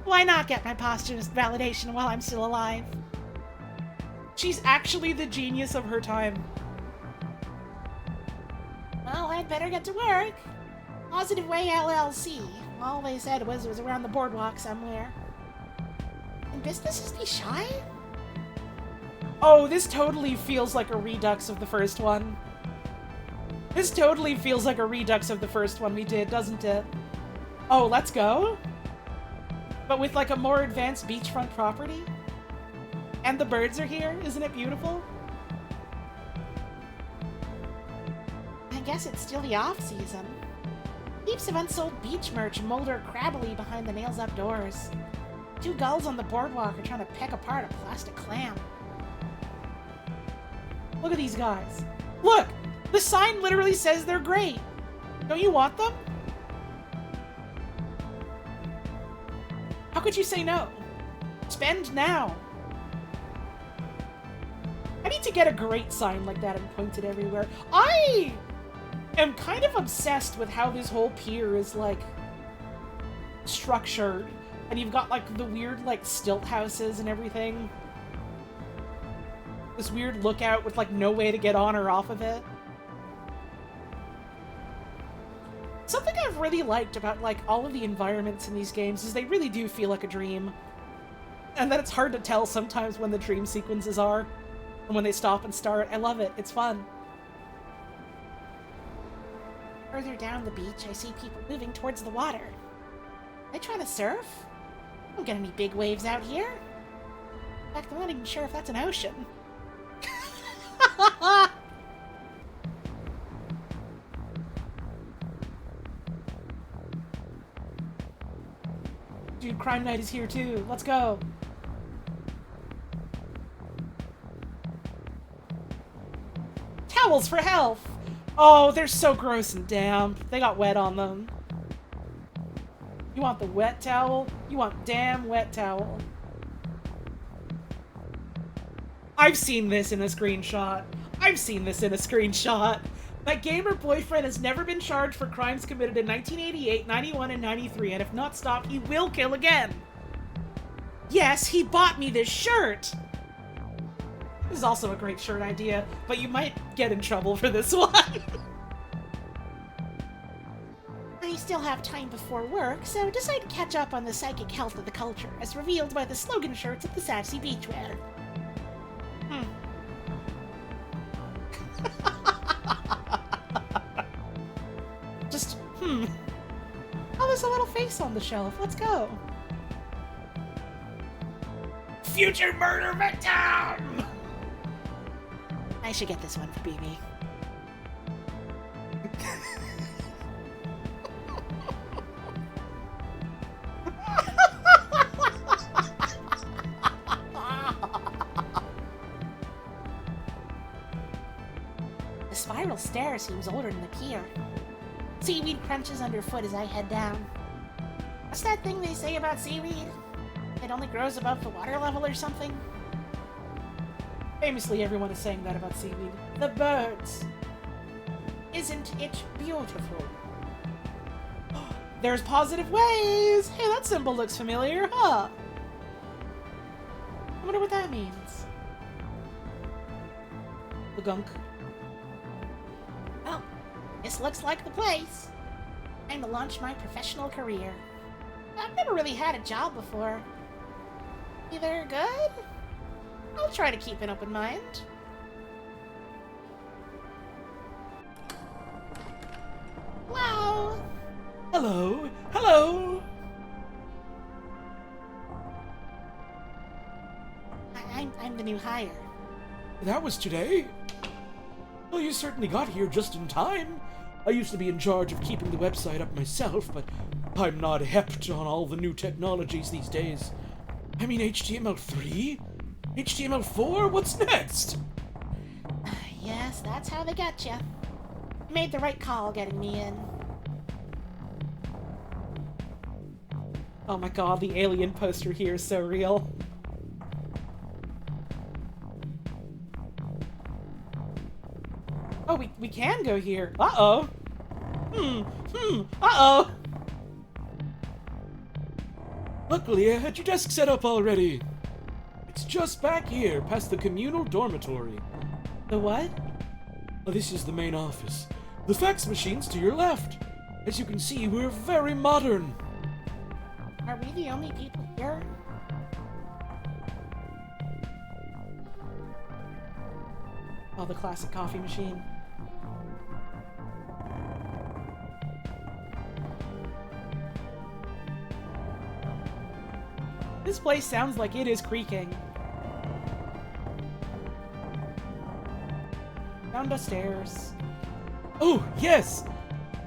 Why not get my posthumous validation while I'm still alive? She's actually the genius of her time. Well, I'd better get to work. Positive Way LLC. All they said was it was around the boardwalk somewhere. Can businesses be shy? Oh, this totally feels like a redux of the first one. This totally feels like a redux of the first one we did, doesn't it? Oh, let's go? But with like a more advanced beachfront property? And the birds are here, isn't it beautiful? I guess it's still the off-season. Heaps of unsold beach merch molder crabbily behind the nails-up doors. 2 gulls on the boardwalk are trying to peck apart a plastic clam. Look at these guys. Look! The sign literally says they're great. Don't you want them? How could you say no? Spend now. I need to get a great sign like that and point it everywhere. I am kind of obsessed with how this whole pier is, like, structured. And you've got, like, the weird, like, stilt houses and everything. This weird lookout with, like, no way to get on or off of it. Something I've really liked about, like, all of the environments in these games is they really do feel like a dream. And then it's hard to tell sometimes when the dream sequences are, and when they stop and start. I love it. It's fun. Further down the beach, I see people moving towards the water. Are they trying to surf? I don't get any big waves out here. In fact, I'm not even sure if that's an ocean. Dude, Crime Night is here too. Let's go. Towels for health! Oh, they're so gross and damp. They got wet on them. You want the wet towel? You want damn wet towel. I've seen this in a screenshot. I've seen this in a screenshot. My gamer boyfriend has never been charged for crimes committed in 1988, 91, and 93, and if not stopped, he will kill again. Yes, he bought me this shirt! This is also a great shirt idea, but you might get in trouble for this one. I still have time before work, so decide to catch up on the psychic health of the culture, as revealed by the slogan shirts at the Sassy Beachwear. Oh, there's a little face on the shelf. Let's go. Future murder victim! I should get this one for BB. The spiral stair seems older than the pier. Seaweed crunches underfoot as I head down. What's that thing they say about seaweed? It only grows above the water level or something? Famously, everyone is saying that about seaweed. The birds. Isn't it beautiful? There's positive ways! Hey, that symbol looks familiar, huh? I wonder what that means. The gunk. Well, this looks like the place. Time to launch my professional career. I've never really had a job before. Either good? I'll try to keep an open mind. Hello! Hello? Hello? I'm the new hire. That was today? Well, you certainly got here just in time. I used to be in charge of keeping the website up myself, but I'm not apt on all the new technologies these days. I mean, HTML3? HTML4? What's next? Yes, that's how they got you. You made the right call getting me in. Oh my god, the alien poster here is so real. Oh, we can go here. Uh-oh. Uh-oh. Luckily, I had your desk set up already. It's just back here, past the communal dormitory. The what? Well, this is the main office. The fax machine's to your left. As you can see, we're very modern. Are we the only people here? Oh, the classic coffee machine. This place sounds like it is creaking. Down the stairs. Oh, yes!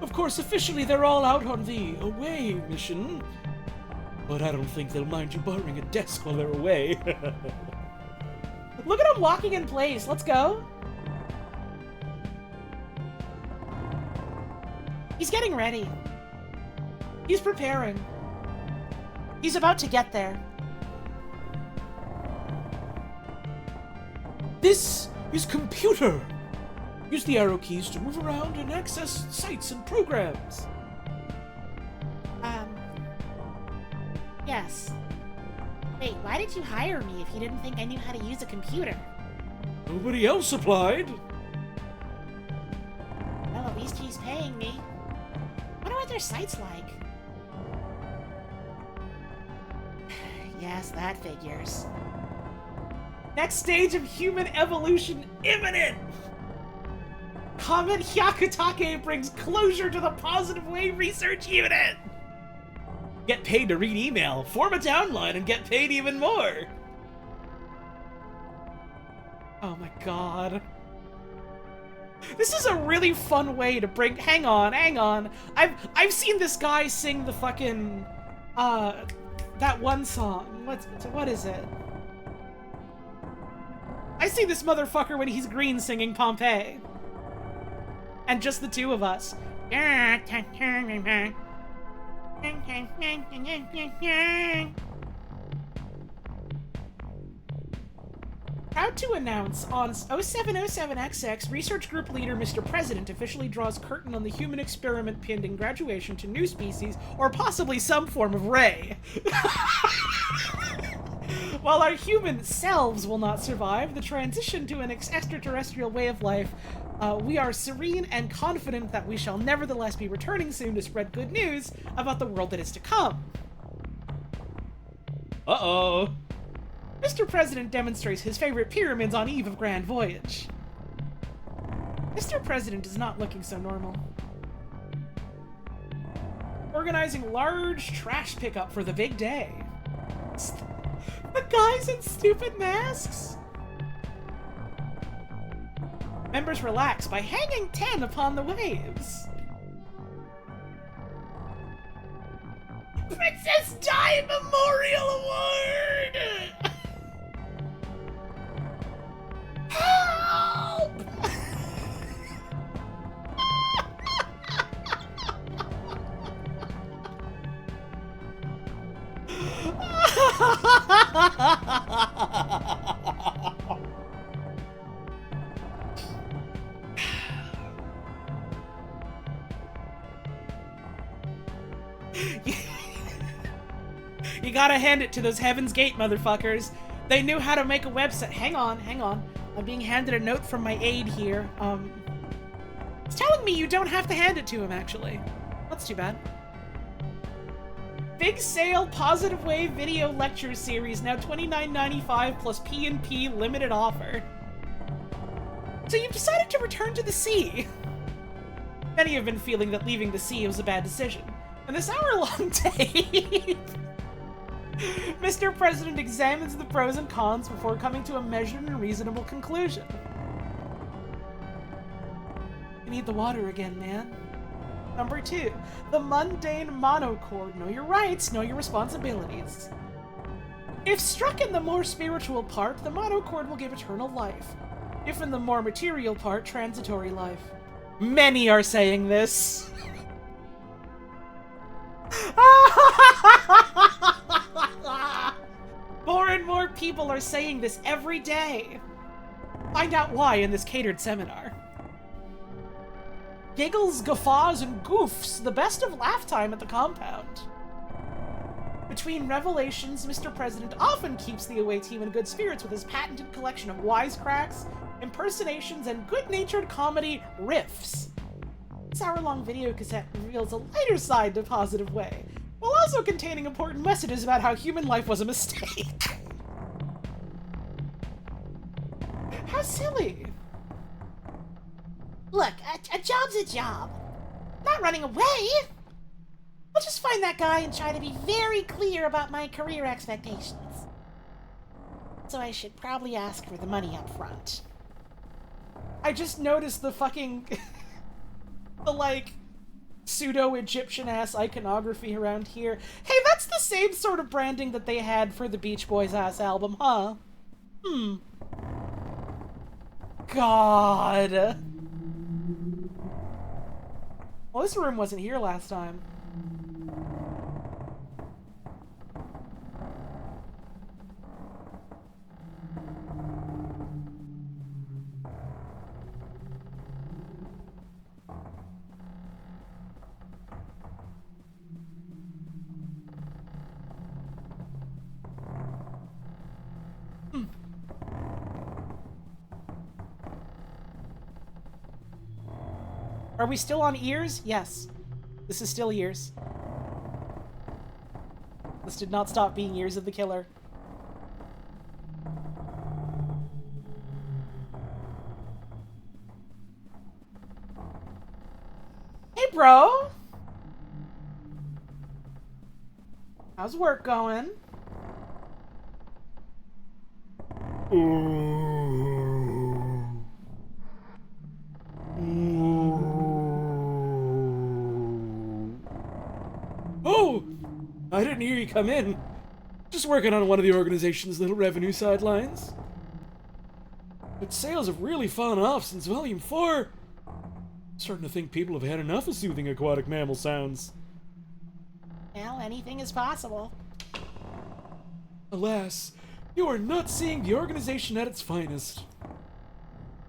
Of course, officially they're all out on the away mission. But I don't think they'll mind you borrowing a desk while they're away. Look at him walking in place. Let's go. He's getting ready. He's preparing. He's about to get there. This is computer! Use the arrow keys to move around and access sites and programs. Yes. Wait, why did you hire me if you didn't think I knew how to use a computer? Nobody else applied. Well, at least he's paying me. Wonder what their site's like. Yes, that figures. Next stage of human evolution imminent! Comet Hyakutake brings closure to the Positive Wave Research Unit! Get paid to read email, form a downline, and get paid even more! Oh my god. This is a really fun way to bring- hang on. I've seen this guy sing the fucking, that one song. What is it? I see this motherfucker when he's green singing Pompeii. And just the two of us. Proud to announce, on 0707XX, research group leader Mr. President officially draws curtain on the human experiment pending graduation to new species, or possibly some form of ray. While our human selves will not survive the transition to an extraterrestrial way of life, we are serene and confident that we shall nevertheless be returning soon to spread good news about the world that is to come. Uh-oh. Mr. President demonstrates his favorite pyramids on eve of grand voyage. Mr. President is not looking so normal. Organizing large trash pickup for the big day. The guys in stupid masks? Members relax by hanging 10 upon the waves. Princess Di Memorial Award! Help! You gotta hand it to those Heaven's Gate motherfuckers. They knew how to make a website. Hang on. I'm being handed a note from my aide here. It's telling me you don't have to hand it to him, actually. That's too bad. Big sale Positive Wave video lecture series, now $29.95 plus P&P limited offer. So you've decided to return to the sea. Many have been feeling that leaving the sea was a bad decision. And this hour-long tape, Mr. President examines the pros and cons before coming to a measured and reasonable conclusion. You need the water again, man. Number 2, the mundane monochord. Know your rights, know your responsibilities. If struck in the more spiritual part, the monochord will give eternal life. If in the more material part, transitory life. Many are saying this. More and more people are saying this every day. Find out why in this catered seminar. Giggles, guffaws, and goofs, the best of laugh time at the compound. Between revelations, Mr. President often keeps the away team in good spirits with his patented collection of wisecracks, impersonations, and good-natured comedy riffs. This hour-long video cassette reveals a lighter side to Positive Way, while also containing important messages about how human life was a mistake. How silly. Look, a job's a job. Not running away. I'll just find that guy and try to be very clear about my career expectations. So I should probably ask for the money up front. I just noticed the fucking... the, like, pseudo-Egyptian-ass iconography around here. Hey, that's the same sort of branding that they had for the Beach Boys-ass album, huh? God. Well, this room wasn't here last time. Are we still on ears? Yes. This is still ears. This did not stop being Ears of the Killer. Hey, bro! How's work going? Oh! I didn't hear you come in. Just working on one of the organization's little revenue sidelines. But sales have really fallen off since Volume 4. Starting to think people have had enough of soothing aquatic mammal sounds. Well, anything is possible. Alas, you are not seeing the organization at its finest.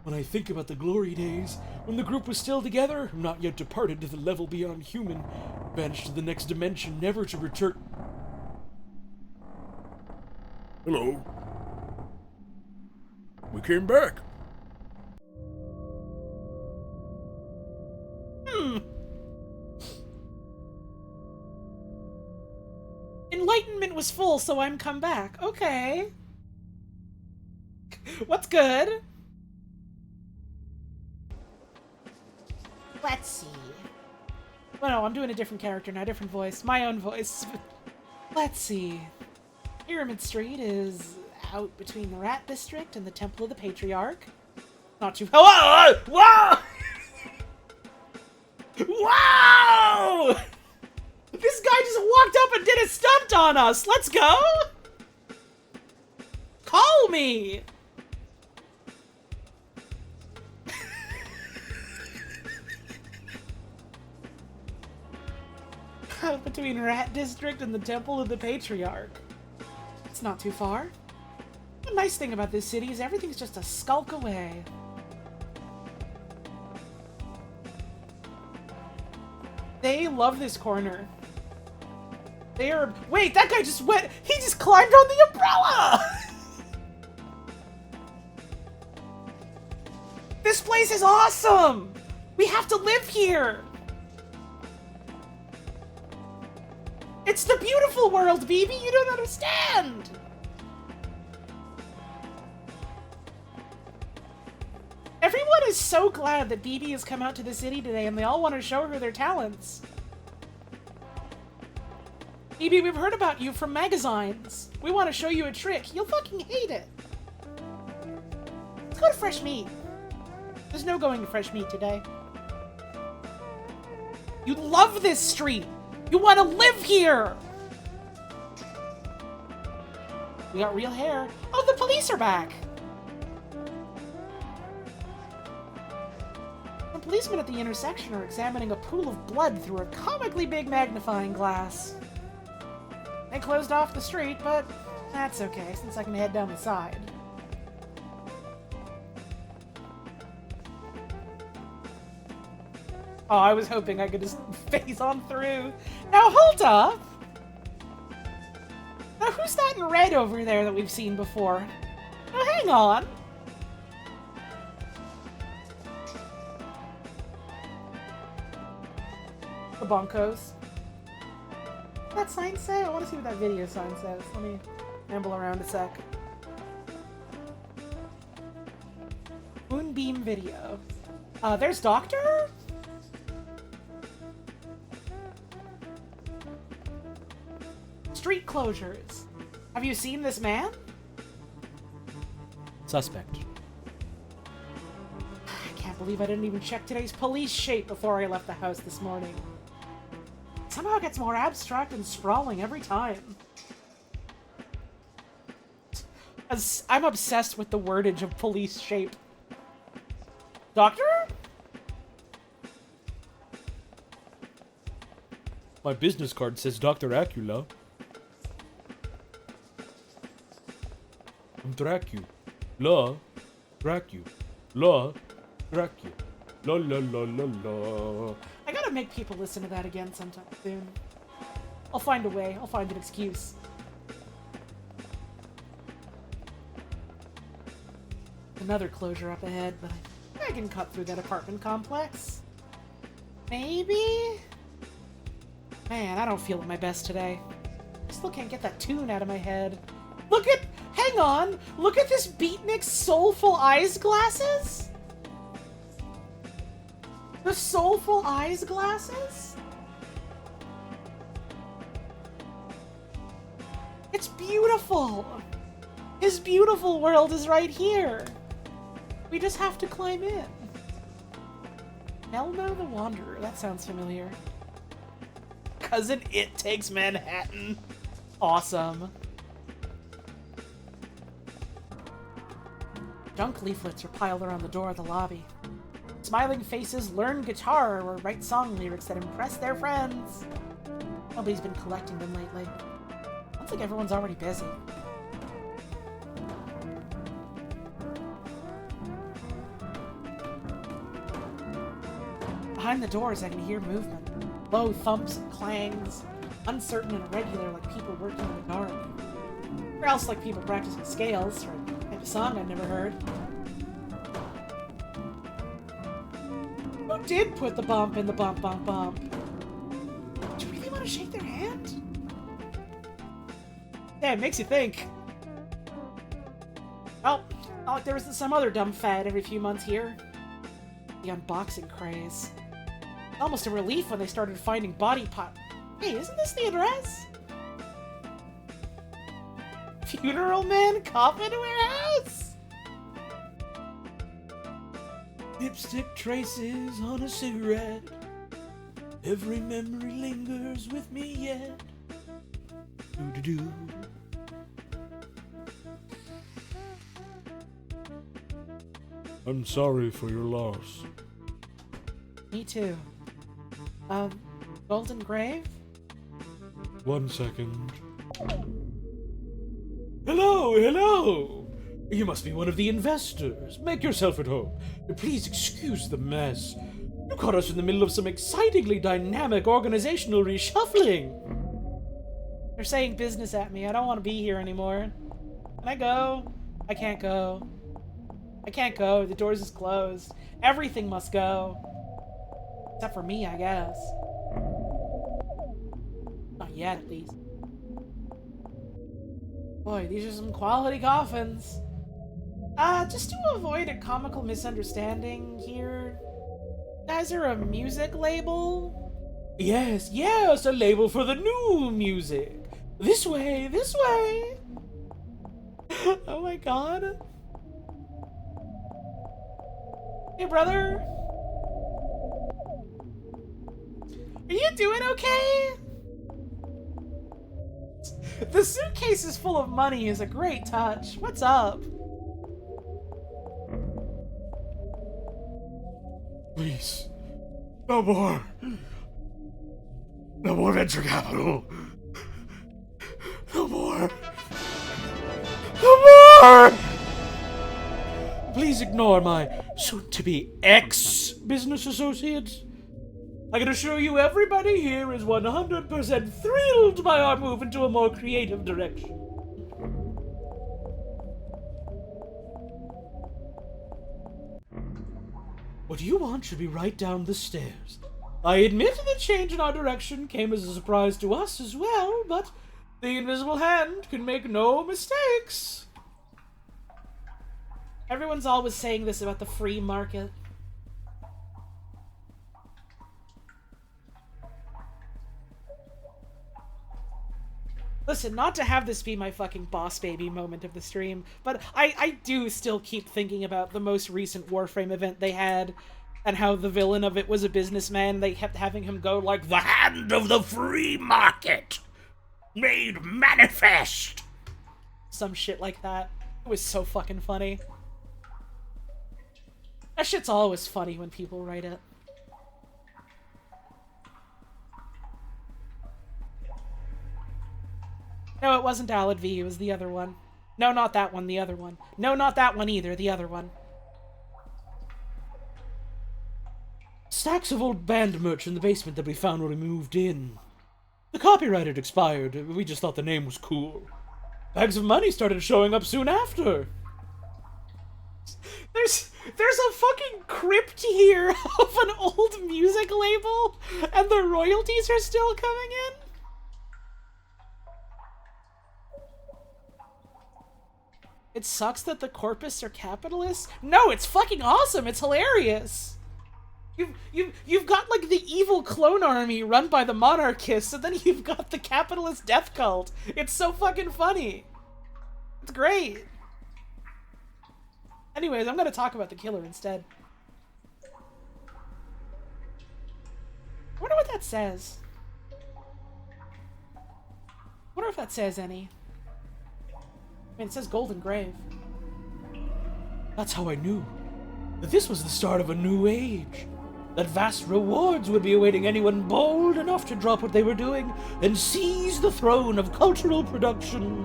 When I think about the glory days, when the group was still together, not yet departed to the level beyond human, vanished to the next dimension, never to return. Hello. We came back. Enlightenment was full, so I'm come back. Okay. What's good? Let's see. Well, no, I'm doing a different character now, different voice. My own voice. Let's see. Pyramid Street is out between the Rat District and the Temple of the Patriarch. Not too... Oh, whoa! Wow! This guy just walked up and did a stunt on us! Let's go! Call me! Between Rat District and the Temple of the Patriarch. It's not too far. The nice thing about this city is everything's just a skulk away. They love this corner. They are... Wait, that guy just went... He just climbed on the umbrella! This place is awesome! We have to live here! It's the beautiful world, BB! You don't understand! Everyone is so glad that BB has come out to the city today and they all want to show her their talents. BB, we've heard about you from magazines. We want to show you a trick. You'll fucking hate it. Let's go to Fresh Meat. There's no going to Fresh Meat today. You love this street! You want to live here! We got real hair. Oh, the police are back! The policemen at the intersection are examining a pool of blood through a comically big magnifying glass. They closed off the street, but that's okay, since I can head down the side. Oh, I was hoping I could just phase on through. Now, hold up! Now, who's that in red over there that we've seen before? Now, hang on! The bonkos. What that sign say? I want to see what that video sign says. Let me ramble around a sec. Moonbeam video. There's Doctor? Street closures. Have you seen this man? Suspect. I can't believe I didn't even check today's police shape before I left the house this morning. Somehow it gets more abstract and sprawling every time. As I'm obsessed with the wordage of police shape. Doctor? My business card says Dr. Acula. I'm Dracula. Dracula. Dracula. La la la la la. I gotta make people listen to that again sometime soon. I'll find a way. I'll find an excuse. Another closure up ahead, but I can cut through that apartment complex. Maybe? Man, I don't feel at my best today. I still can't get that tune out of my head. Look at... Hang on! Look at this beatnik's soulful eyes glasses! The soulful eyes glasses? It's beautiful! His beautiful world is right here! We just have to climb in. Melno the Wanderer, that sounds familiar. Cousin It Takes Manhattan. Awesome. Junk leaflets are piled around the door of the lobby. Smiling faces learn guitar or write song lyrics that impress their friends. Nobody's been collecting them lately. Sounds like everyone's already busy. Behind the doors, I can hear movement. Low thumps and clangs. Uncertain and irregular, like people working in the dark. Or else like people practicing scales, or a type of song I've never heard. Who did put the bump in the bump bump bump? Do you really want to shake their hand? Yeah, it makes you think. Well, not like there isn't some other dumb fad every few months here. The unboxing craze. Almost a relief when they started finding body pot. Hey, isn't this the address? Funeral man coffin warehouse? Lipstick traces on a cigarette. Every memory lingers with me yet. Do-do-do. I'm sorry for your loss. Me too. Golden Grave? 1 second. Hello, hello! You must be one of the investors. Make yourself at home. Please excuse the mess. You caught us in the middle of some excitingly dynamic organizational reshuffling. They're saying business at me. I don't want to be here anymore. Can I go? I can't go. I can't go. The doors is closed. Everything must go. Except for me, I guess. Not yet, at least. Boy, these are some quality coffins. Just to avoid a comical misunderstanding here, you guys are a music label? Yes, yes, a label for the new music. This way, this way. Oh my god. Hey, brother. Are you doing okay? The suitcase is full of money is a great touch. What's up? Please. No more. No more venture capital. No more. No more! Please ignore my soon-to-be ex-business associate. I can assure you everybody here is 100% thrilled by our move into a more creative direction. What you want should be right down the stairs. I admit the change in our direction came as a surprise to us as well, but the invisible hand can make no mistakes. Everyone's always saying this about the free market. Listen, not to have this be my fucking boss baby moment of the stream, but I do still keep thinking about the most recent Warframe event they had, and how the villain of it was a businessman. They kept having him go like, The hand of the free market made manifest. some shit like that. It was so fucking funny. That shit's always funny when people write it. No, it wasn't Alad V, it was the other one. No, not that one, the other one. No, not that one either, the other one. Stacks of old band merch in the basement that we found when we moved in. The copyright had expired. We just thought the name was cool. Bags of money started showing up soon after. There's a fucking crypt here of an old music label, and the royalties are still coming in? It sucks that the corpus are capitalists? No, it's fucking awesome! It's hilarious! You've got, like, the evil clone army run by the monarchists, and then you've got the capitalist death cult. It's so fucking funny. It's great. Anyways, I'm gonna talk about the killer instead. I wonder what that says. I wonder if that says any. I mean, it says Golden Grave. That's how I knew that this was the start of a new age. That vast rewards would be awaiting anyone bold enough to drop what they were doing and seize the throne of cultural production.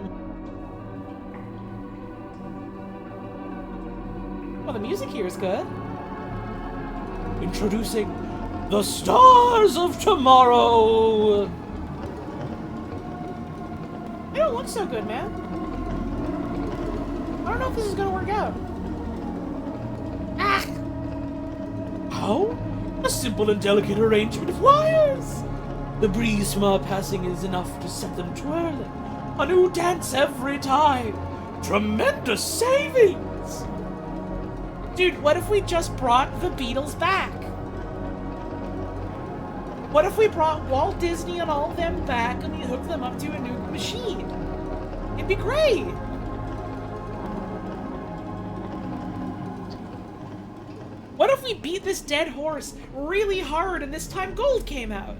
Well, the music here is good. Introducing the Stars of Tomorrow. They don't look so good, man. I don't know if this is gonna work out. Ah! How? A simple and delicate arrangement of wires. The breeze from our passing is enough to set them twirling. A new dance every time. Tremendous savings. Dude, what if we just brought the Beatles back? What if we brought Walt Disney and all of them back and we hooked them up to a new machine? It'd be great! What if we beat this dead horse really hard and this time gold came out?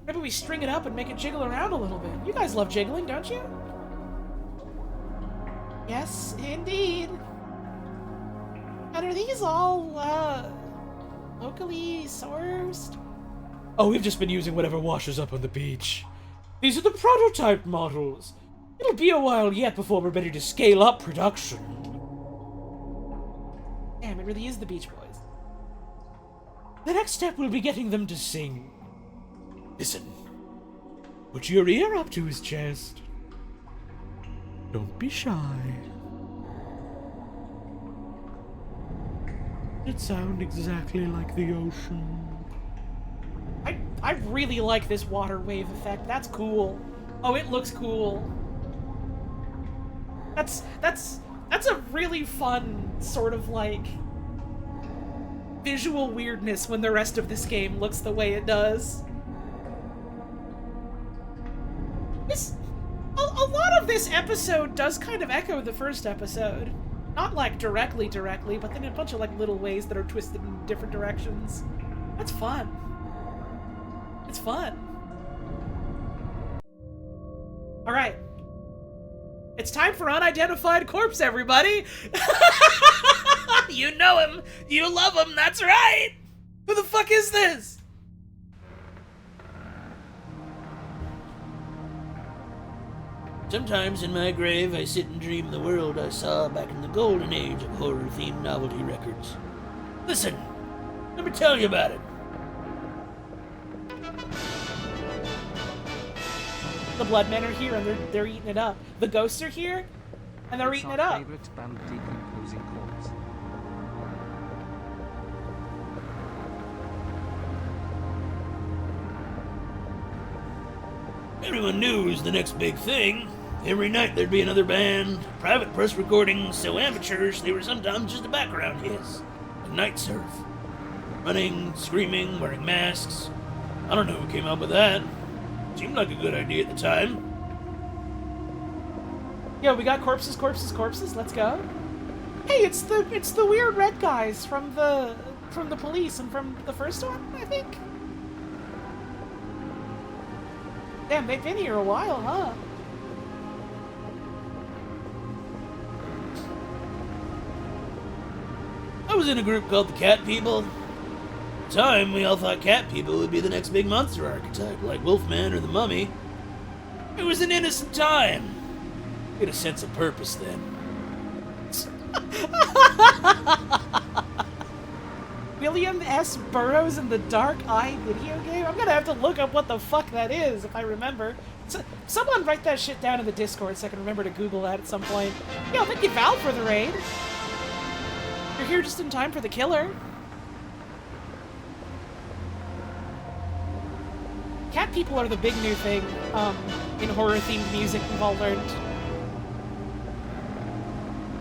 Maybe we string it up and make it jiggle around a little bit. You guys love jiggling, don't you? Yes, indeed. And are these all, locally sourced? Oh, we've just been using whatever washes up on the beach. These are the prototype models. It'll be a while yet before we're ready to scale up production. Damn, it really is the Beach Boys. The next step will be getting them to sing. Listen. Put your ear up to his chest. Don't be shy. It sounds exactly like the ocean. I really like this water wave effect. That's cool. Oh, it looks cool. That's a really fun sort of like visual weirdness when the rest of this game looks the way it does. A lot of this episode does kind of echo the first episode. Not like directly, but then in a bunch of like little ways that are twisted in different directions. That's fun. It's fun. Alright. It's time for Unidentified Corpse, everybody! You know him! You love him, that's right! Who the fuck is this? Sometimes in my grave I sit and dream the world I saw back in the golden age of horror-themed novelty records. Listen, let me tell you about it. The Bloodmen are here and they're eating it up. The ghosts are here and they're eating it up. Favorite band decomposing corpse. Everyone knew it was the next big thing. Every night there'd be another band, private press recordings, so amateurs they were sometimes just a background hits. A night surf. Running, screaming, wearing masks. I don't know who came up with that. Seemed like a good idea at the time. Yo, we got corpses, corpses, corpses. Let's go. Hey, it's the weird red guys from the police and from the first one, I think. Damn, they've been here a while, huh? I was in a group called the Cat People. At the time, we all thought cat people would be the next big monster archetype, like Wolfman or the Mummy. It was an innocent time. We had a sense of purpose then. William S. Burroughs in the Dark Eye video game? I'm gonna have to look up what the fuck that is, if I remember. Someone write that shit down in the Discord so I can remember to Google that at some point. Yo, thank you, Val, for the raid. You're here just in time for the killer. Cat people are the big new thing in horror-themed music we've all learned.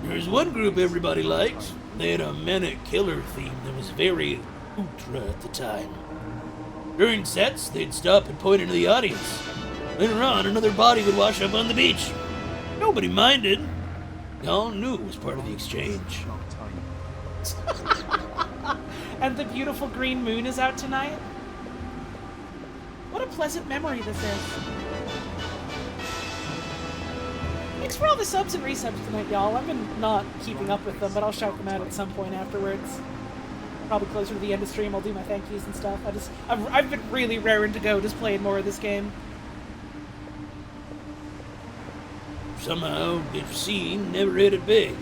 There's one group everybody liked. They had a manic killer theme that was very ultra at the time. During sets, they'd stop and point into the audience. Later on, another body would wash up on the beach. Nobody minded. They all knew it was part of the exchange. And the beautiful green moon is out tonight. What a pleasant memory this is. Thanks for all the subs and resubs tonight, y'all. I've been not keeping up with them, but I'll shout them out at some point afterwards. Probably closer to the end of stream, I'll do my thank yous and stuff. I've been really raring to go, just playing more of this game. Somehow, this scene never hit it big.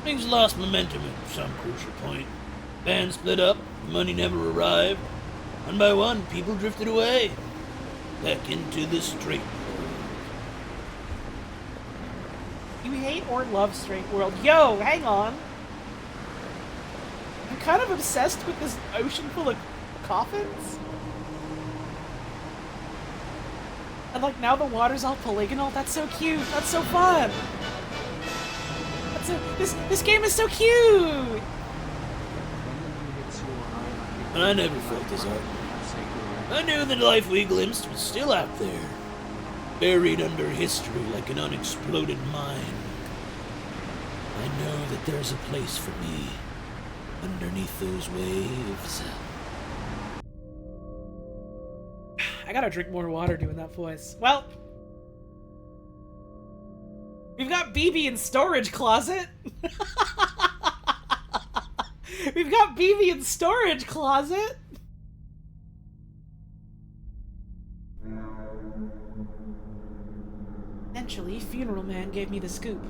Things lost momentum at some crucial point. Bands split up, money never arrived. One by one, people drifted away. Back into the straight world. You hate or love straight world. Yo, hang on. I'm kind of obsessed with this ocean full of coffins. And like now the water's all polygonal. That's so cute. That's so fun. This game is so cute. And I never felt this art. I knew the life we glimpsed was still out there, buried under history like an unexploded mine. I know that there's a place for me underneath those waves. I gotta drink more water doing that voice. Well, we've got BB in storage closet. We've got BB in storage closet. Eventually, Funeral Man gave me the scoop.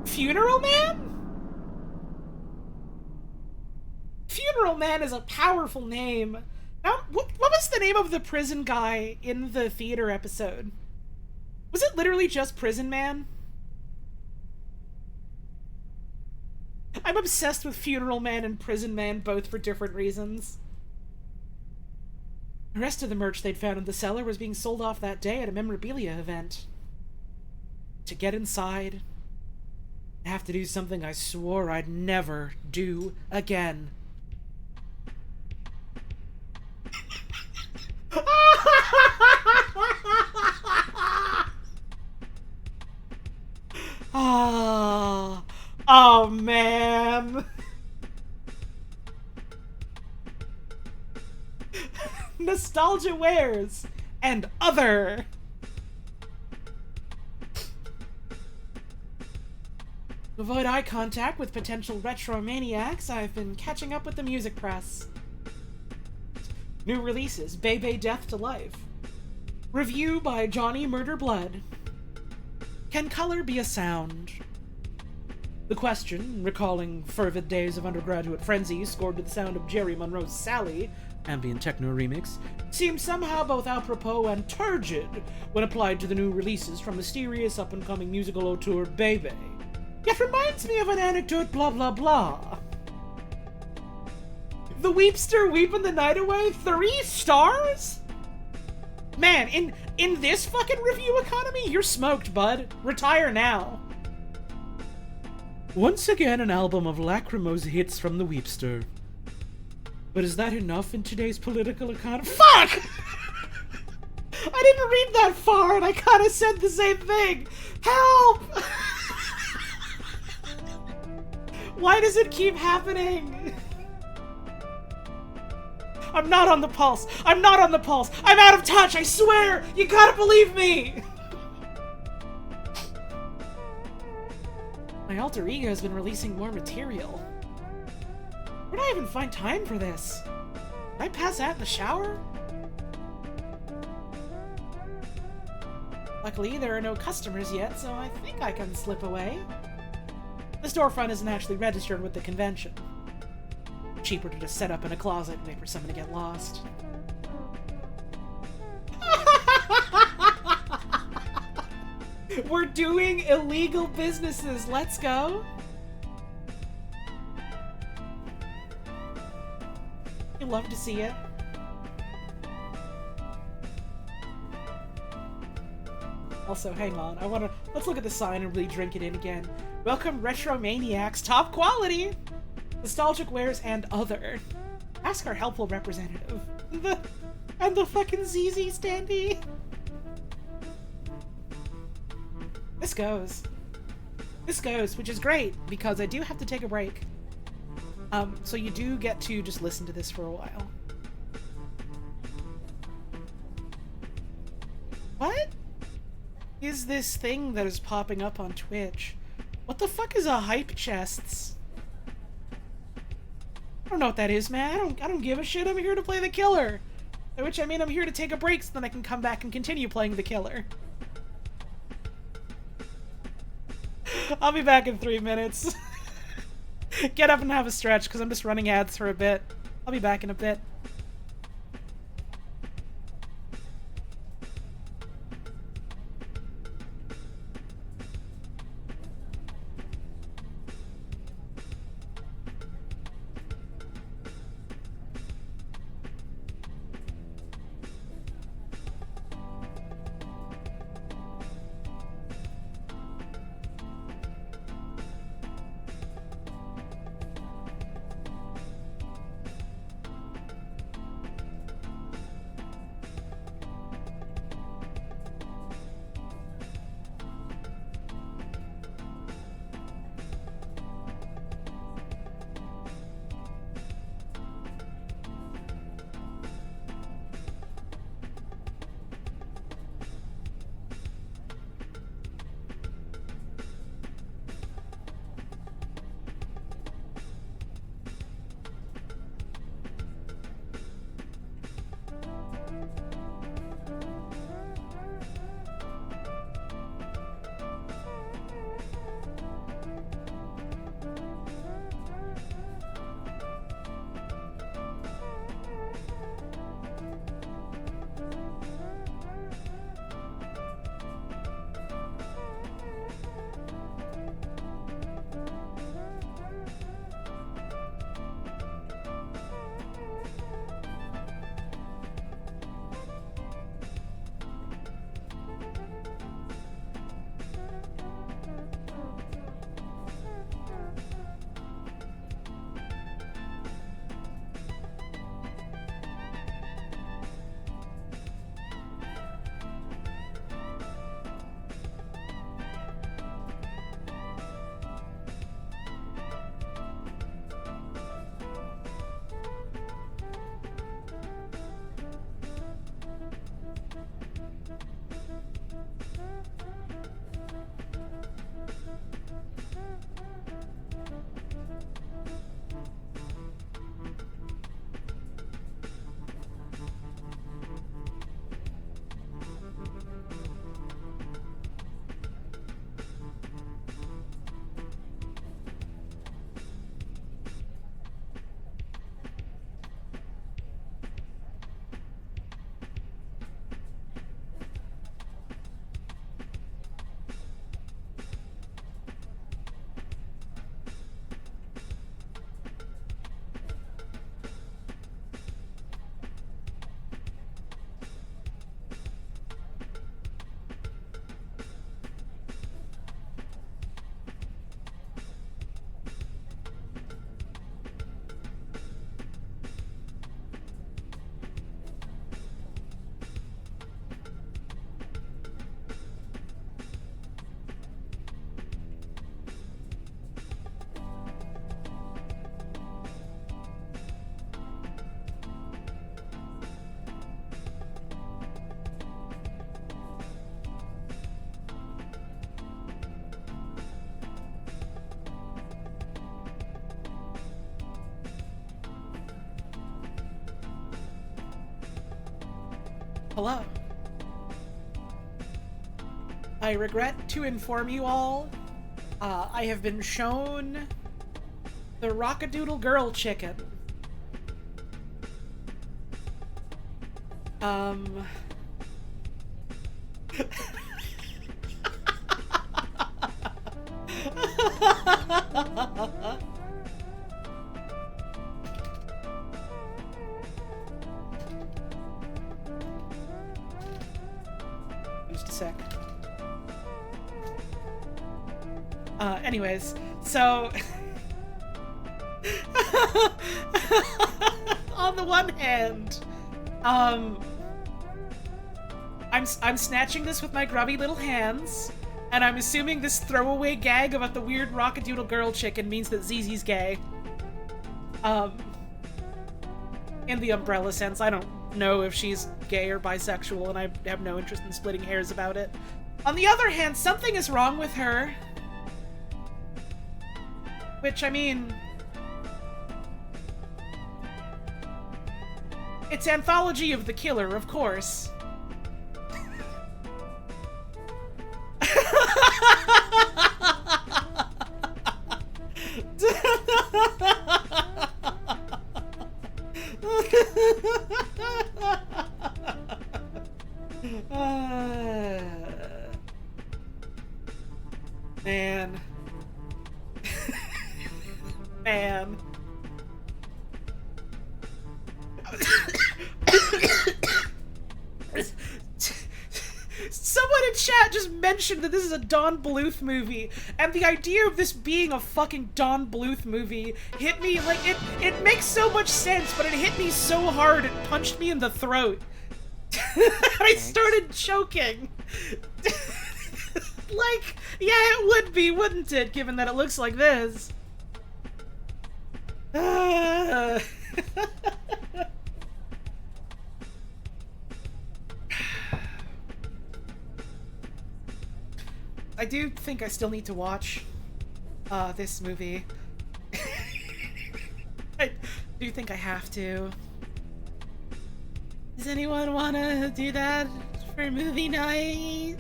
Funeral Man? Funeral Man is a powerful name. Now, what was the name of the prison guy in the theater episode? Was it literally just Prison Man? I'm obsessed with Funeral Man and Prison Man, both for different reasons. The rest of the merch they'd found in the cellar was being sold off that day at a memorabilia event. To get inside, I have to do something I swore I'd never do again. Oh man. Nostalgia Wares and other. To avoid eye contact with potential retromaniacs, I've been catching up with the music press. New releases: Bebe Death to Life. Review by Johnny Murder Blood. Can color be a sound? The question, recalling fervid days of undergraduate frenzy scored to the sound of Jerry Monroe's Sally, ambient techno remix, seems somehow both apropos and turgid when applied to the new releases from mysterious up-and-coming musical auteur Bebe. Yet reminds me of an anecdote blah blah blah. The Weepster weeping the night away? 3 stars? Man, in this fucking review economy, you're smoked, bud. Retire now. Once again, an album of lachrymose hits from the Weepster. But is that enough in today's political economy? Fuck! I didn't read that far, and I kind of said the same thing. Help! Why does it keep happening? I'm not on the pulse. I'm not on the pulse. I'm out of touch, I swear! You gotta believe me! My alter ego has been releasing more material. Where do I even find time for this? Did I pass out in the shower? Luckily, there are no customers yet, so I think I can slip away. The storefront isn't actually registered with the convention. Cheaper to just set up in a closet and wait for someone to get lost. We're doing illegal businesses. Let's go. You love to see it. Also, hang on. Let's look at the sign and really drink it in again. Welcome, Retro Maniacs. Top quality! Nostalgic wares and other. Ask our helpful representative. And the fucking ZZ standee. This goes. This goes, which is great, because I do have to take a break. So you do get to just listen to this for a while. What is this thing that is popping up on Twitch? What the fuck is a hype chests? I don't know what that is, man. I don't give a shit. I'm here to play the killer. By which I mean I'm here to take a break so then I can come back and continue playing the killer. I'll be back in 3 minutes. Get up and have a stretch, because I'm just running ads for a bit. I'll be back in a bit. hello. I regret to inform you all, I have been shown the Rockadoodle Girl chicken. Just a sec. Anyways, so on the one hand, I'm snatching this with my grubby little hands, and I'm assuming this throwaway gag about the weird Rockadoodle Girl chicken means that ZZ's gay. In the umbrella sense, I don't know if she's gay or bisexual, and I have no interest in splitting hairs about it. On the other hand, something is wrong with her. Which, I mean... it's Anthology of the Killer, of course. Man. Man. Someone in chat just mentioned that this is a Don Bluth movie, and the idea of this being a fucking Don Bluth movie hit me like it makes so much sense, but it hit me so hard it punched me in the throat. I started choking. Like, yeah, it would be, wouldn't it, given that it looks like this? I do think I still need to watch this movie. I do think I have to. Does anyone want to do that for movie night?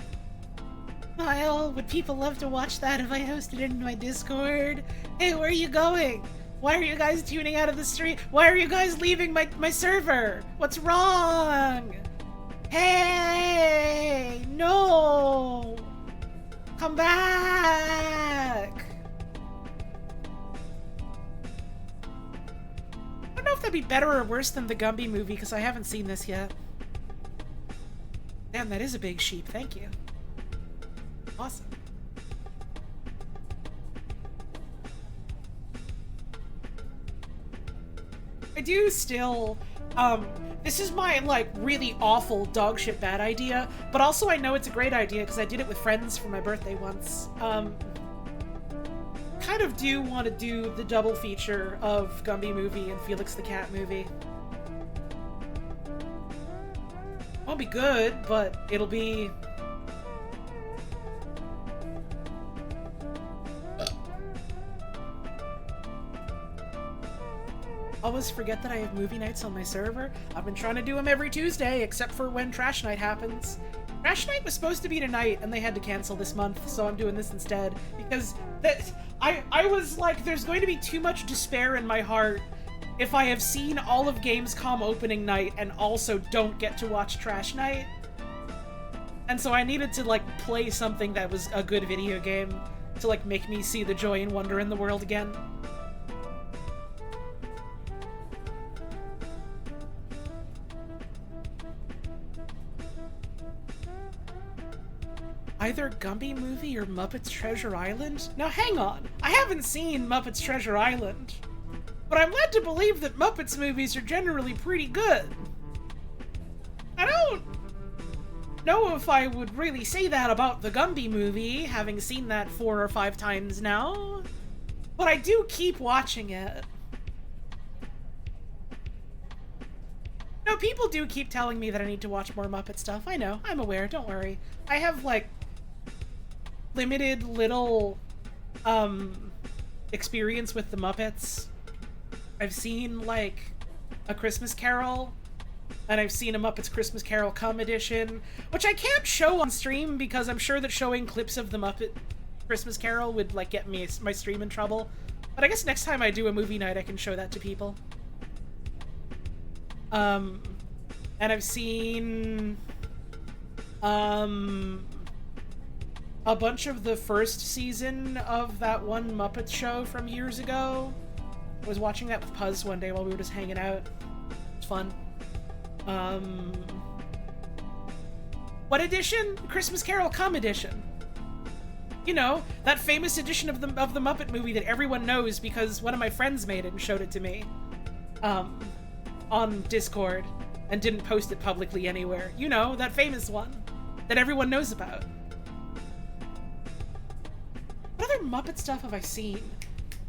Kyle, would people love to watch that if I hosted it in my Discord? Hey, where are you going? Why are you guys tuning out of the stream? Why are you guys leaving my server? What's wrong? Hey! No! Come back! I don't know if that'd be better or worse than the Gumby movie, because I haven't seen this yet. Damn, that is a big sheep. Thank you. Awesome. I do still, this is my, like, really awful dogshit bad idea, but also I know it's a great idea because I did it with friends for my birthday once. Kind of do want to do the double feature of Gumby movie and Felix the Cat movie. Won't be good, but it'll be... Always forget that I have movie nights on my server. I've been trying to do them every Tuesday, except for when Trash Night happens. Trash Night was supposed to be tonight, and they had to cancel this month, so I'm doing this instead. Because I was like, there's going to be too much despair in my heart if I have seen all of Gamescom opening night and also don't get to watch Trash Night. And so I needed to, like, play something that was a good video game to, like, make me see the joy and wonder in the world again. Either Gumby movie or Muppets Treasure Island? Now hang on, I haven't seen Muppets Treasure Island, but I'm led to believe that Muppets movies are generally pretty good. I don't know if I would really say that about the Gumby movie, having seen that 4 or 5 times now, but I do keep watching it. No, people do keep telling me that I need to watch more Muppet stuff. I know, I'm aware, don't worry. I have, like, limited little experience with the Muppets. I've seen like A Christmas Carol And I've seen a Muppets Christmas Carol Come edition, which I can't show on stream because I'm sure that showing clips of the Muppet Christmas Carol would, like, get my stream in trouble. But I guess next time I do a movie night, I can show that to people. And I've seen, a bunch of the first season of that one Muppet show from years ago. I was watching that with Puzz one day while we were just hanging out. It's fun. What edition? Christmas Carol Come edition. You know, that famous edition of the Muppet movie that everyone knows because one of my friends made it and showed it to me. On Discord, and didn't post it publicly anywhere. You know, that famous one that everyone knows about. What other Muppet stuff have I seen?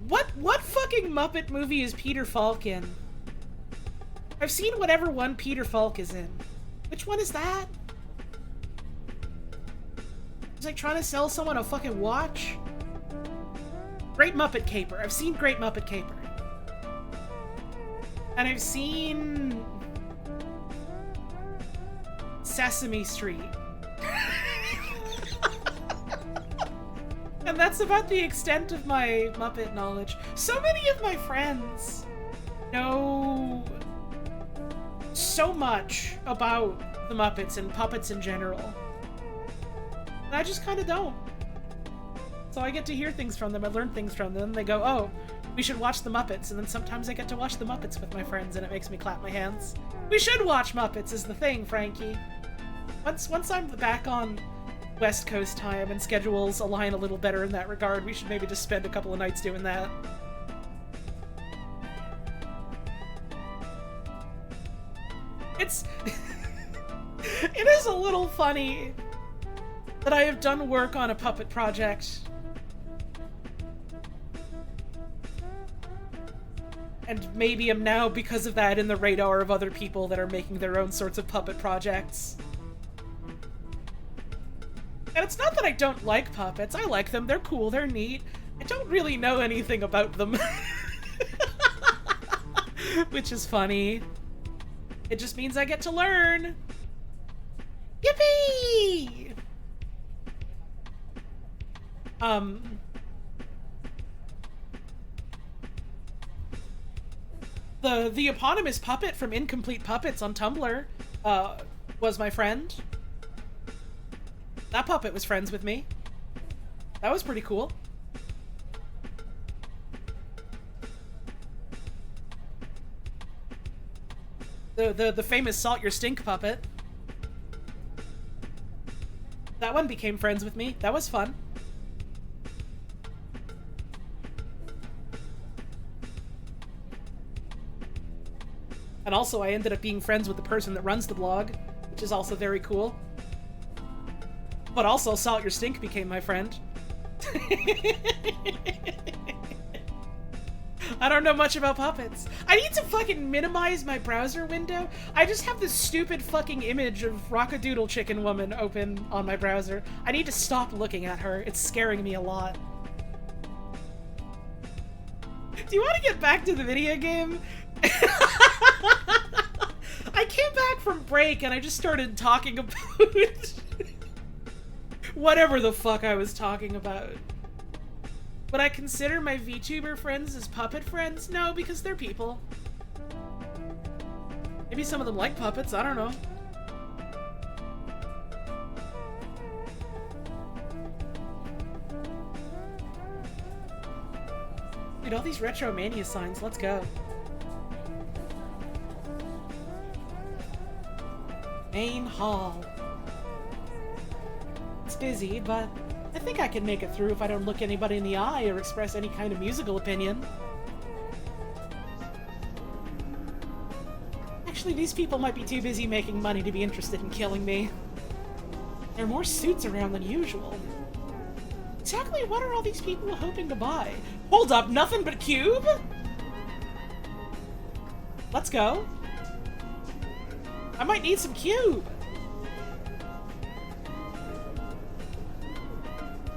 What fucking Muppet movie is Peter Falk in? I've seen whatever one Peter Falk is in. Which one is that? He's like trying to sell someone a fucking watch? Great Muppet Caper. I've seen Great Muppet Caper. And I've seen Sesame Street. And that's about the extent of my Muppet knowledge. So many of my friends know so much about the Muppets and puppets in general. And I just kind of don't. So I get to hear things from them, I learn things from them, they go, oh, we should watch the Muppets, and then sometimes I get to watch the Muppets with my friends, and it makes me clap my hands. We should watch Muppets is the thing, Frankie. Once I'm back on West Coast time and schedules align a little better in that regard, we should maybe just spend a couple of nights doing that. It's... it is a little funny that I have done work on a puppet project and maybe am now, because of that, in the radar of other people that are making their own sorts of puppet projects. And it's not that I don't like puppets. I like them. They're cool. They're neat. I don't really know anything about them. Which is funny. It just means I get to learn. Yippee! The eponymous puppet from Incomplete Puppets on Tumblr, was my friend. That puppet was friends with me. That was pretty cool. The famous Salt Your Stink puppet. That one became friends with me. That was fun. And also I ended up being friends with the person that runs the blog, which is also very cool. But also, Salt Your Stink became my friend. I don't know much about puppets. I need to fucking minimize my browser window. I just have this stupid fucking image of Rockadoodle Chicken Woman open on my browser. I need to stop looking at her. It's scaring me a lot. Do you want to get back to the video game? I came back from break and I just started talking about whatever the fuck I was talking about. Would I consider my VTuber friends as puppet friends? No, because they're people. Maybe some of them like puppets, I don't know. Dude, all these Retro Mania signs, let's go. Main hall. It's busy, but I think I can make it through if I don't look anybody in the eye or express any kind of musical opinion. Actually, these people might be too busy making money to be interested in killing me. There are more suits around than usual. Exactly what are all these people hoping to buy? Hold up, nothing but cube? Let's go. I might need some cube.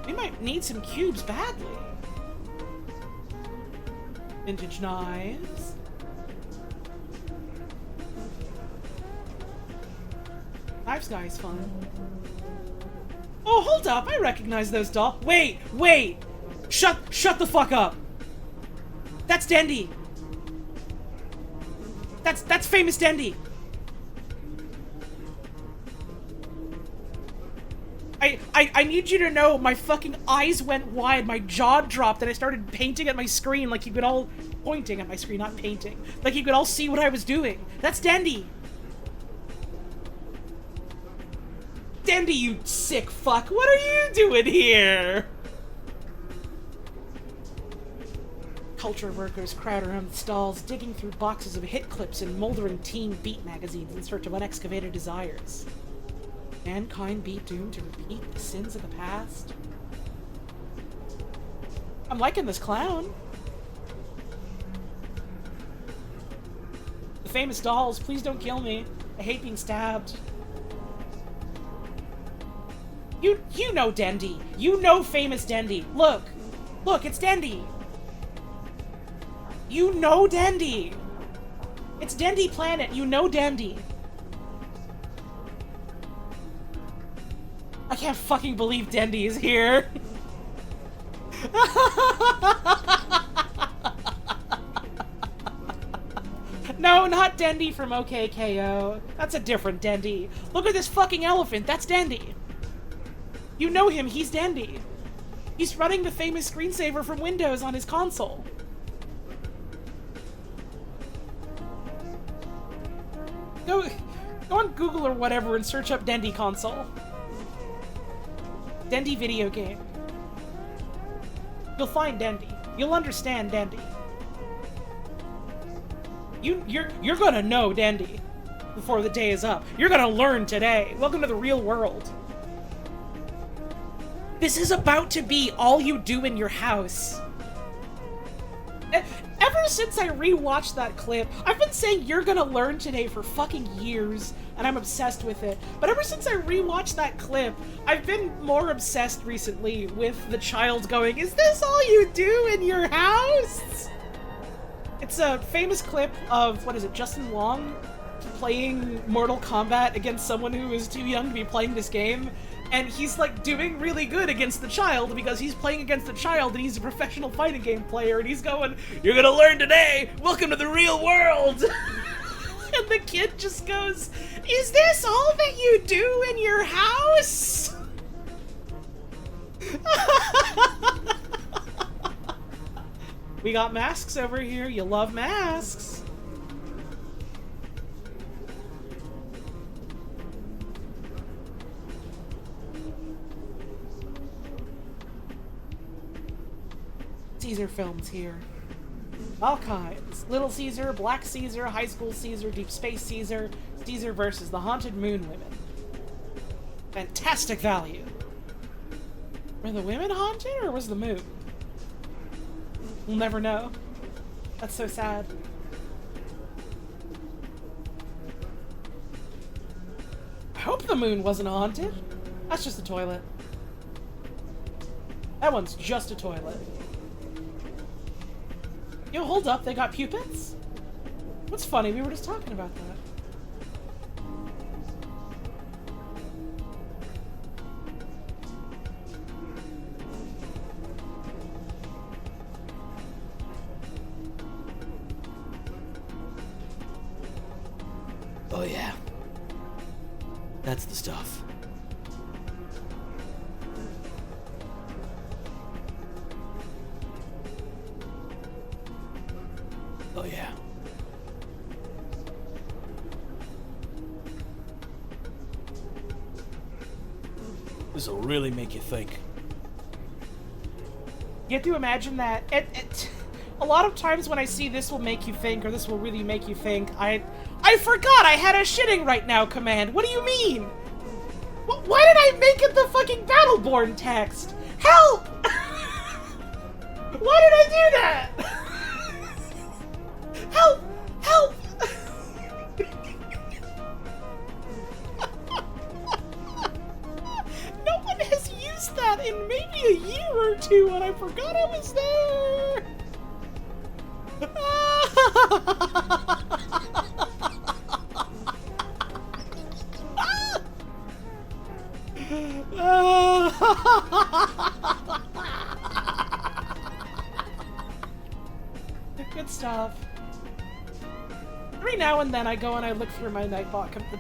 We might need some cubes badly. Vintage knives. Knives Guy's fun. Oh, hold up! I recognize those dolls. Wait, wait! Shut the fuck up! That's Dendy! That's famous Dendy! I need you to know my fucking eyes went wide, my jaw dropped, and I started painting at my screen like you could all... Pointing at my screen, not painting. Like you could all see what I was doing. That's Dendy! Dendy, you sick fuck! What are you doing here? Culture workers crowd around the stalls, digging through boxes of hit clips and moldering teen beat magazines in search of unexcavated desires. Mankind be doomed to repeat the sins of the past? I'm liking this clown. The famous dolls, please don't kill me. I hate being stabbed. You know Dendy. You know famous Dendy. Look. Look, it's Dendy. You know Dendy. It's Dendy Planet. You know Dendy. I can't fucking believe Dendy is here. No, not Dendy from OKKO. That's a different Dendy. Look at this fucking elephant. That's Dendy. You know him. He's Dendy. He's running the famous screensaver from Windows on his console. Go on Google or whatever and search up Dendy console. Dendy video game. You'll find Dendy. You'll understand Dendy. You're gonna know Dendy before the day is up. You're gonna learn today. Welcome to the real world. This is about to be all you do in your house. Ever since I rewatched that clip, I've been saying you're gonna learn today for fucking years, and I'm obsessed with it. But ever since I rewatched that clip, I've been more obsessed recently with the child going, "Is this all you do in your house?" It's a famous clip of, what is it, Justin Long playing Mortal Kombat against someone who is too young to be playing this game. And he's like doing really good against the child because he's playing against the child and he's a professional fighting game player and he's going, "You're gonna learn today! Welcome to the real world!" And the kid just goes, "Is this all that you do in your house?" We got masks over here. You love masks. Caesar films here. All kinds. Little Caesar, Black Caesar, High School Caesar, Deep Space Caesar, Caesar versus the Haunted Moon Women. Fantastic value. Were the women haunted or was the moon? We'll never know. That's so sad. I hope the moon wasn't haunted. That's just a toilet. That one's just a toilet. Yo, hold up, they got pupids? What's funny, we were just talking about that. Oh yeah. That's the stuff. Oh yeah. This'll really make you think. You have to imagine that a lot of times when I see "this will make you think" or "this will really make you think," I forgot I had a shitting right now command. What do you mean? Why did I make it the fucking Battleborn text? Help! Why did I do that? Help! Help! No one has used that in maybe a year or two, and I forgot I was there. Good stuff. Every now and then I go and I look through my nightbot. The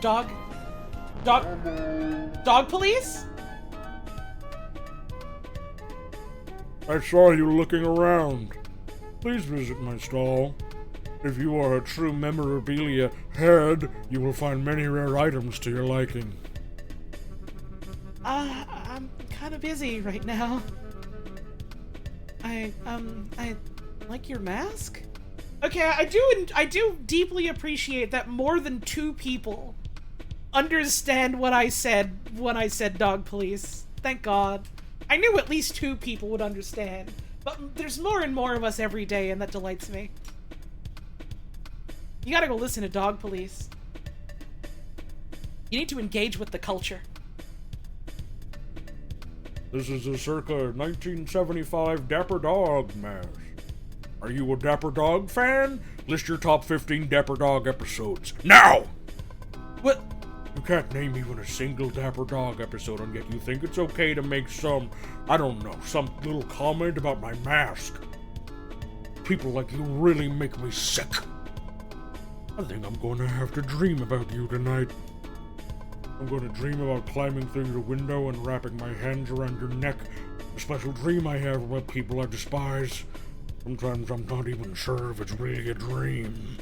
dog police? I saw you looking around. Please visit my stall. If you are a true memorabilia head, you will find many rare items to your liking. I'm kind of busy right now. I like your mask? Okay, I do deeply appreciate that more than 2 people understand what I said when I said dog police. Thank God. I knew at least 2 people would understand, but there's more and more of us every day, and that delights me. You gotta go listen to Dog Police. You need to engage with the culture. This is a circa 1975 Dapper Dog mask. Are you a Dapper Dog fan? List your top 15 Dapper Dog episodes. Now! What? You can't name even a single Dapper Dog episode, and yet you think it's okay to make some, I don't know, some little comment about my mask. People like you really make me sick. I think I'm going to have to dream about you tonight. I'm going to dream about climbing through your window and wrapping my hands around your neck. A special dream I have about people I despise. Sometimes I'm not even sure if it's really a dream.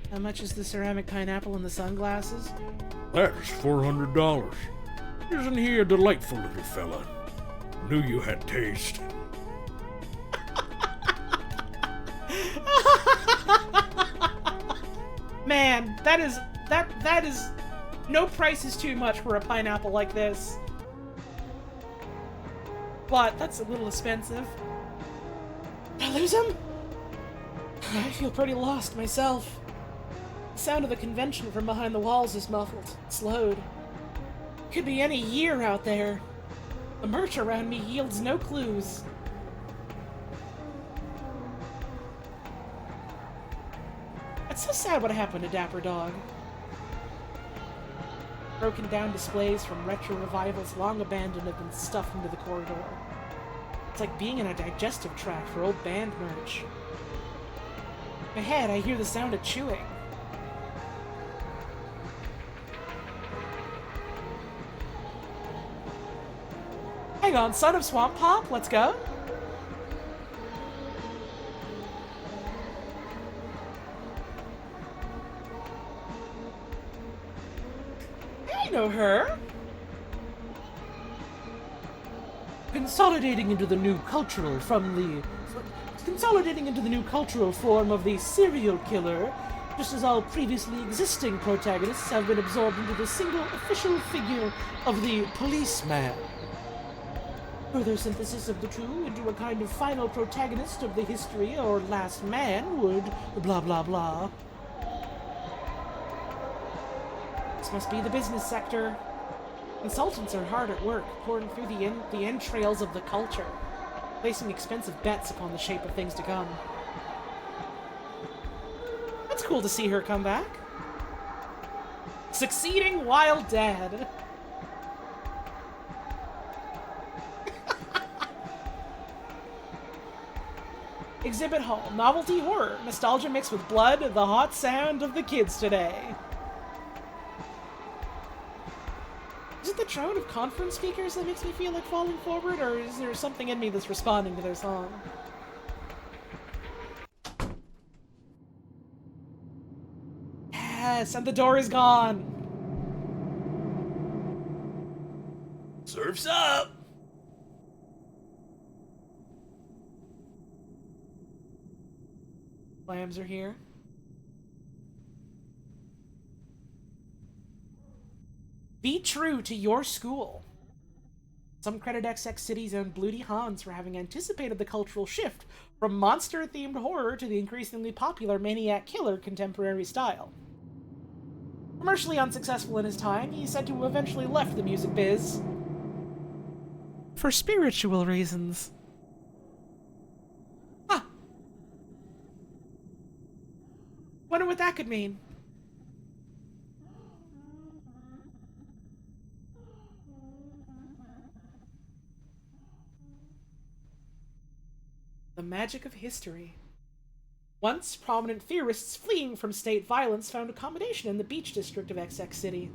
How much is the ceramic pineapple and the sunglasses? That's $400. Isn't he a delightful little fella? Knew you had taste. Man, that is no price is too much for a pineapple like this. But that's a little expensive. Did I lose him? I feel pretty lost myself. The sound of the convention from behind the walls is muffled, slowed. Could be any year out there. The merch around me yields no clues. It's so sad what happened to Dapper Dog. Broken down displays from retro revivals long abandoned have been stuffed into the corridor. It's like being in a digestive tract for old band merch. In my head, I hear the sound of chewing. Hang on, son of Swamp Pop, let's go. I know her. Consolidating into the new cultural form of the serial killer, just as all previously existing protagonists have been absorbed into the single official figure of the policeman. Further synthesis of the two into a kind of final protagonist of the history or last man would blah blah blah. This must be the business sector. Consultants are hard at work, pouring through the entrails of the culture, placing expensive bets upon the shape of things to come. That's cool to see her come back. Succeeding while dead. Exhibit Hall. Novelty horror. Nostalgia mixed with blood. The hot sound of the kids today. Is it the drone of conference speakers that makes me feel like falling forward, or is there something in me that's responding to their song? Yes, and the door is gone. Surf's up! Lambs are here. Be true to your school. Some credit XX City's own Bloody Hans for having anticipated the cultural shift from monster-themed horror to the increasingly popular maniac killer contemporary style. Commercially unsuccessful in his time, he's said to have eventually left the music biz for spiritual reasons. Huh. Wonder what that could mean. The magic of history. Once, prominent theorists fleeing from state violence found accommodation in the beach district of XX City.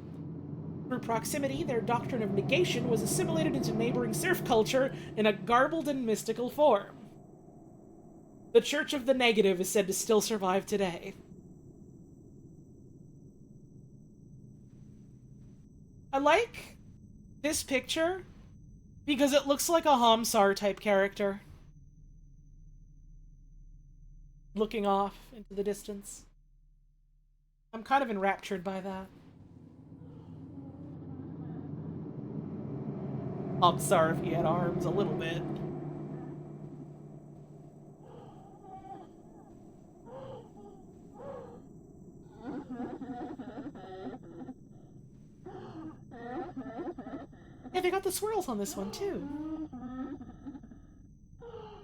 Through proximity, their doctrine of negation was assimilated into neighboring surf culture in a garbled and mystical form. The Church of the Negative is said to still survive today. I like this picture because it looks like a Hamsar type character. Looking off into the distance. I'm kind of enraptured by that. Hamsar if he had arms a little bit. Yeah, they got the swirls on this one too.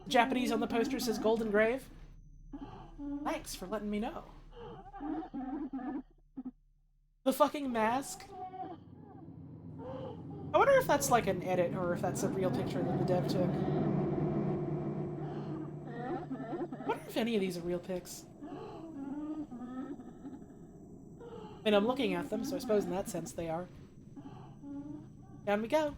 Japanese on the poster says Golden Grave. Thanks for letting me know. The fucking mask. I wonder if that's like an edit or if that's a real picture that the dev took. I wonder if any of these are real pics. And I'm looking at them, so I suppose in that sense they are. Down we go.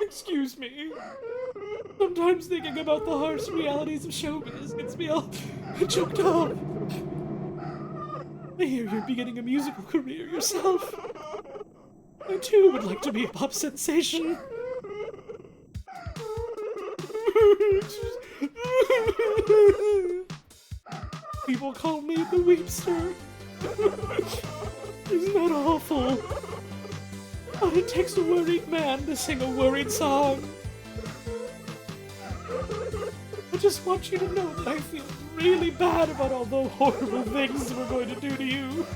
Excuse me. Sometimes thinking about the harsh realities of showbiz gets me all choked up. I hear you're beginning a musical career yourself. I too would like to be a pop sensation. People call me the Weepster. Isn't that awful? But it takes a worried man to sing a worried song. I just want you to know that I feel really bad about all the horrible things we're going to do to you.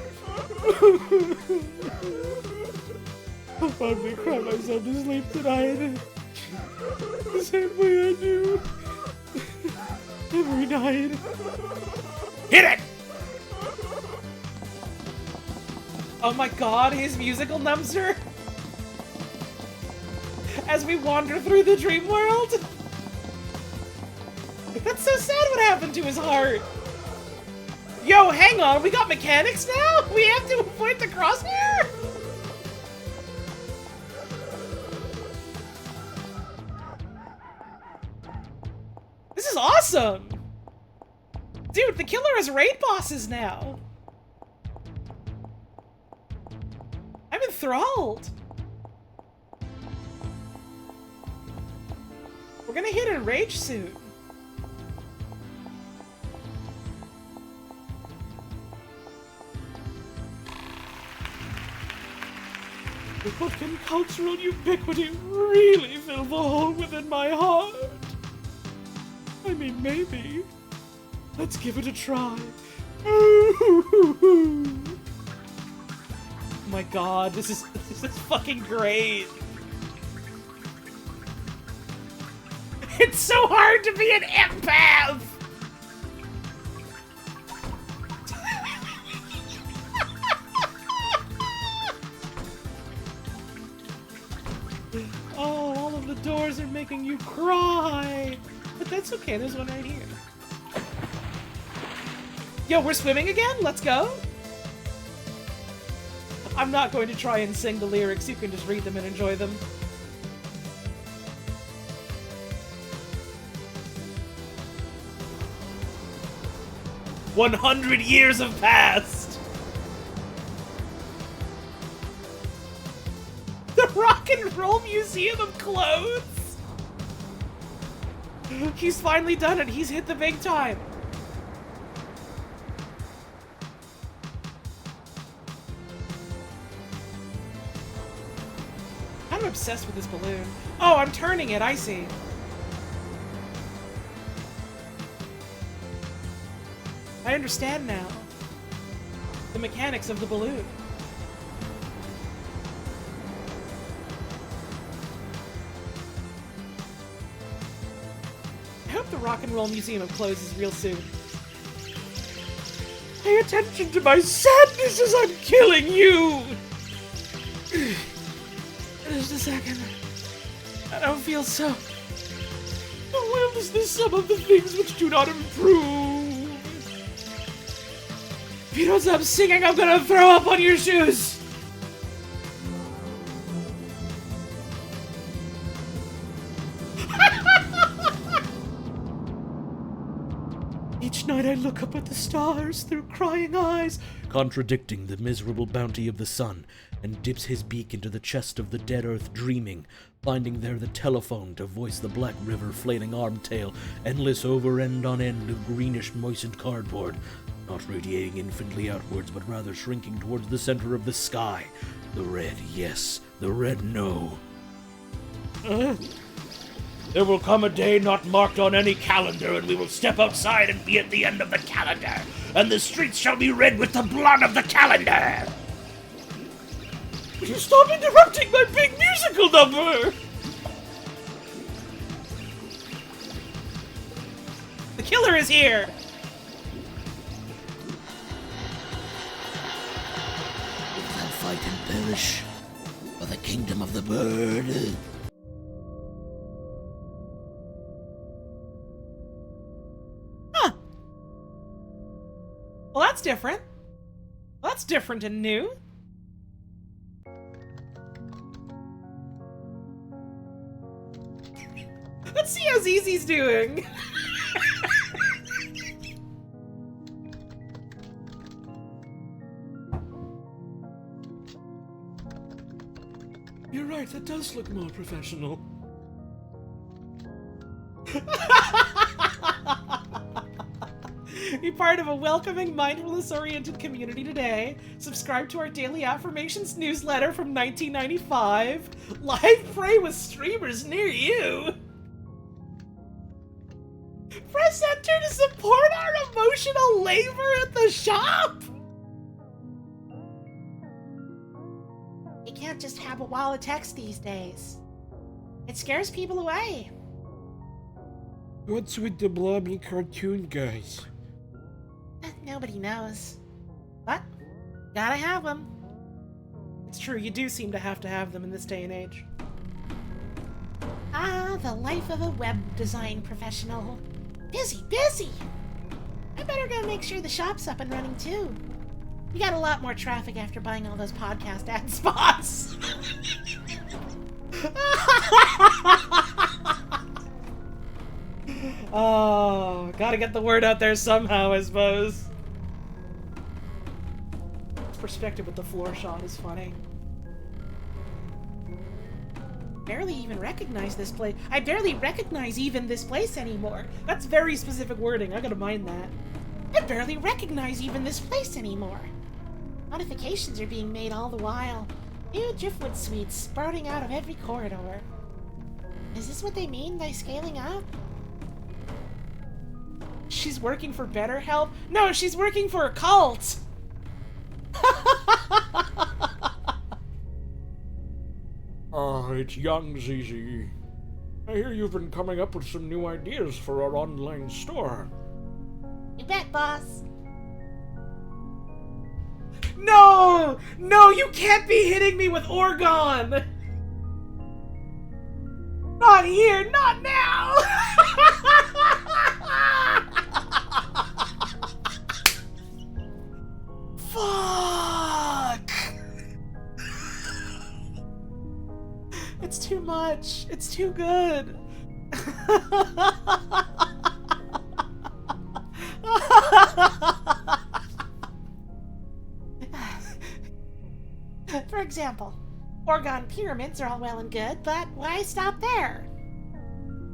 I'll probably cry myself to sleep tonight. The same way I do every night. Hit it! Oh my god, his musical numbser! As we wander through the dream world? That's so sad what happened to his heart! Yo, hang on, we got mechanics now? We have to avoid the crosshair? This is awesome! Dude, the killer has raid bosses now! I'm enthralled! We're gonna hit a rage soon. What can cultural ubiquity really fill the hole within my heart? I mean, maybe. Let's give it a try. Oh my god, this is fucking great. It's so hard to be an empath! Oh, all of the doors are making you cry! But that's okay, there's one right here. Yo, we're swimming again? Let's go! I'm not going to try and sing the lyrics, you can just read them and enjoy them. "100 years have passed!" The Rock and Roll Museum of Clothes! He's finally done it, he's hit the big time! I'm obsessed with this balloon. Oh, I'm turning it, I see. I understand now. The mechanics of the balloon. I hope the Rock and Roll Museum of Clothes is real soon. Pay attention to my sadness as I'm killing you! Just a second. I don't feel so. The will is the sum of the things which do not improve. If you don't stop singing, I'm gonna throw up on your shoes! Each night I look up at the stars through crying eyes, contradicting the miserable bounty of the sun, and dips his beak into the chest of the dead earth dreaming, finding there the telephone to voice the Black River flailing arm-tail, endless over end on end of greenish moistened cardboard, not radiating infinitely outwards, but rather shrinking towards the center of the sky. The red yes, the red no. There will come a day not marked on any calendar, and we will step outside and be at the end of the calendar, and the streets shall be red with the blood of the calendar! Will you stop interrupting my big musical number? The killer is here! If thou fight and perish for the kingdom of the bird. Well, that's different. Well, that's different and new. Let's see how Zizi's doing. You're right, that does look more professional. Be part of a welcoming, mindfulness-oriented community today. Subscribe to our daily affirmations newsletter from 1995. Live pray with streamers near you. Press enter to support our emotional labor at the shop. You can't just have a wall of text these days. It scares people away. What's with the blobby cartoon guys? Nobody knows. But, gotta have them. It's true, you do seem to have them in this day and age. Ah, the life of a web design professional. Busy, busy! I better go make sure the shop's up and running too. You got a lot more traffic after buying all those podcast ad spots. Oh, gotta get the word out there somehow, I suppose. Perspective with the floor shot is funny. Barely even recognize this place. I barely recognize even this place anymore. That's very specific wording. I gotta mind that. I barely recognize even this place anymore. Modifications are being made all the while. New driftwood suites sprouting out of every corridor. Is this what they mean by scaling up? She's working for BetterHelp? No, she's working for a cult! It's young ZZ. I hear you've been coming up with some new ideas for our online store. You bet, boss. No! No, you can't be hitting me with Orgon! Not here, not now! Fuck! It's too much. It's too good. For example, Orgon pyramids are all well and good, but why stop there?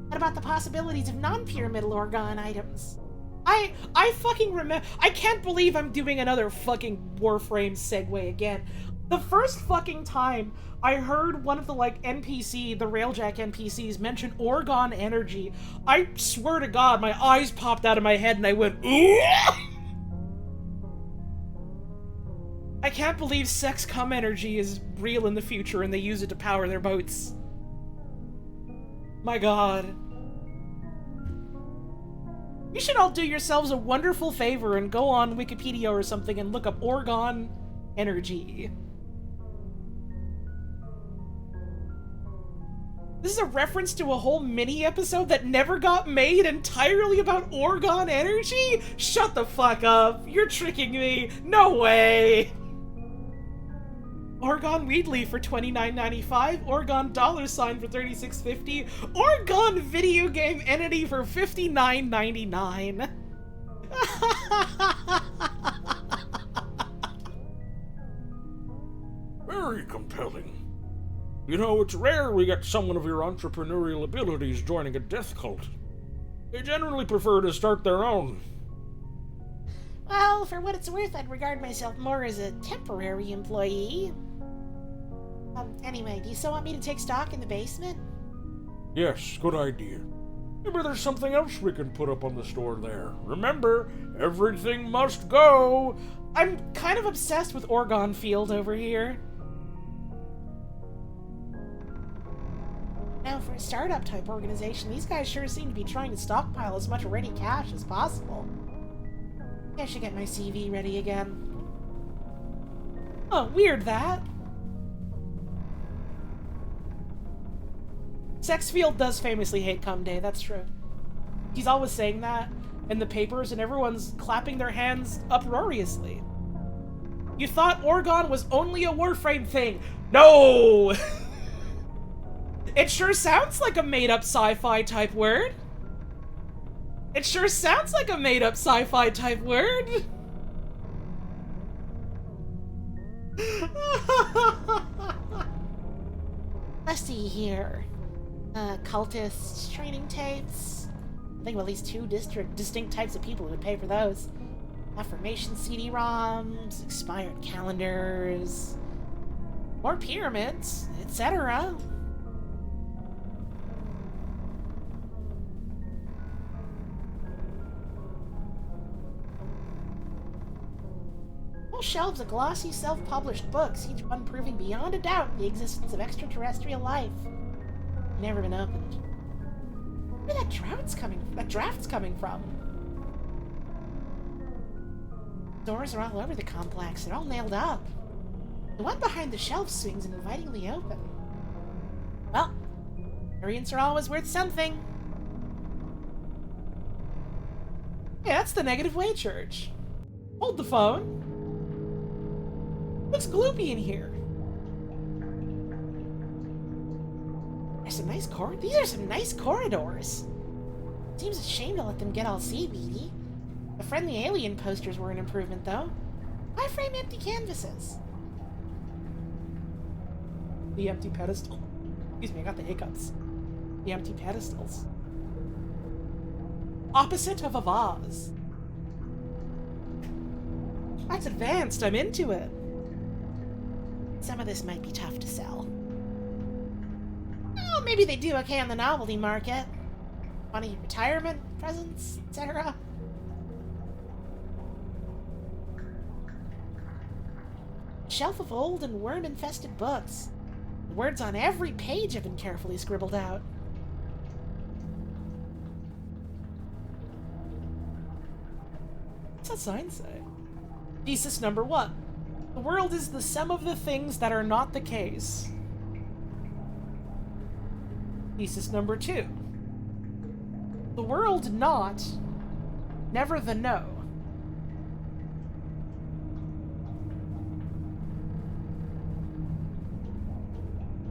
What about the possibilities of non-pyramidal Orgon items? I fucking remember. I can't believe I'm doing another fucking Warframe segue again. The first fucking time I heard one of the, like, NPC, the Railjack NPCs, mention Orgon energy, I swear to God, my eyes popped out of my head and I went, ooh! I can't believe sex cum energy is real in the future and they use it to power their boats. My God. You should all do yourselves a wonderful favor and go on Wikipedia or something and look up Orgone Energy. This is a reference to a whole mini-episode that never got made entirely about Orgone Energy? Shut the fuck up! You're tricking me! No way! Orgone Weedly for $29.95, Orgone $ for $36.50, Orgone Video Game Entity for $59.99. Very compelling. You know, it's rare we get someone of your entrepreneurial abilities joining a death cult. They generally prefer to start their own. Well, for what it's worth, I'd regard myself more as a temporary employee. Anyway, do you still want me to take stock in the basement? Yes, good idea. Maybe there's something else we can put up on the store there. Remember, everything must go! I'm kind of obsessed with Orgone Field over here. Now, for a startup-type organization, these guys sure seem to be trying to stockpile as much ready cash as possible. I should get my CV ready again. Oh, weird that. Sexfield does famously hate Cum Day, that's true. He's always saying that in the papers, and everyone's clapping their hands uproariously. You thought Orgone was only a Warframe thing. No! It sure sounds like a made-up sci-fi type word. It sure sounds like a made-up sci-fi type word. Let's see here. Cultist training tapes. I think of at least two distinct types of people who would pay for those. Affirmation CD-ROMs, expired calendars, more pyramids, etc. Whole shelves of glossy self-published books, each one proving beyond a doubt the existence of extraterrestrial life. Never been opened. Where that draft's coming from? Doors are all over the complex. They're all nailed up. The one behind the shelf swings and invitingly open. Well, variants are always worth something. Yeah, that's the Negative Way Church. Hold the phone. Looks gloopy in here. These are some nice corridors. Seems a shame to let them get all CBD. The friendly alien posters were an improvement, though. Why frame empty canvases? The empty pedestal. Excuse me, I got the hiccups. The empty pedestals. Opposite of a vase. That's advanced, I'm into it. Some of this might be tough to sell. Well, maybe they do okay on the novelty market. Funny retirement presents, etc. Shelf of old and worm-infested books. The words on every page have been carefully scribbled out. What's that sign say? Thesis number 1. The world is the sum of the things that are not the case. Thesis number 2. The world not, never the no.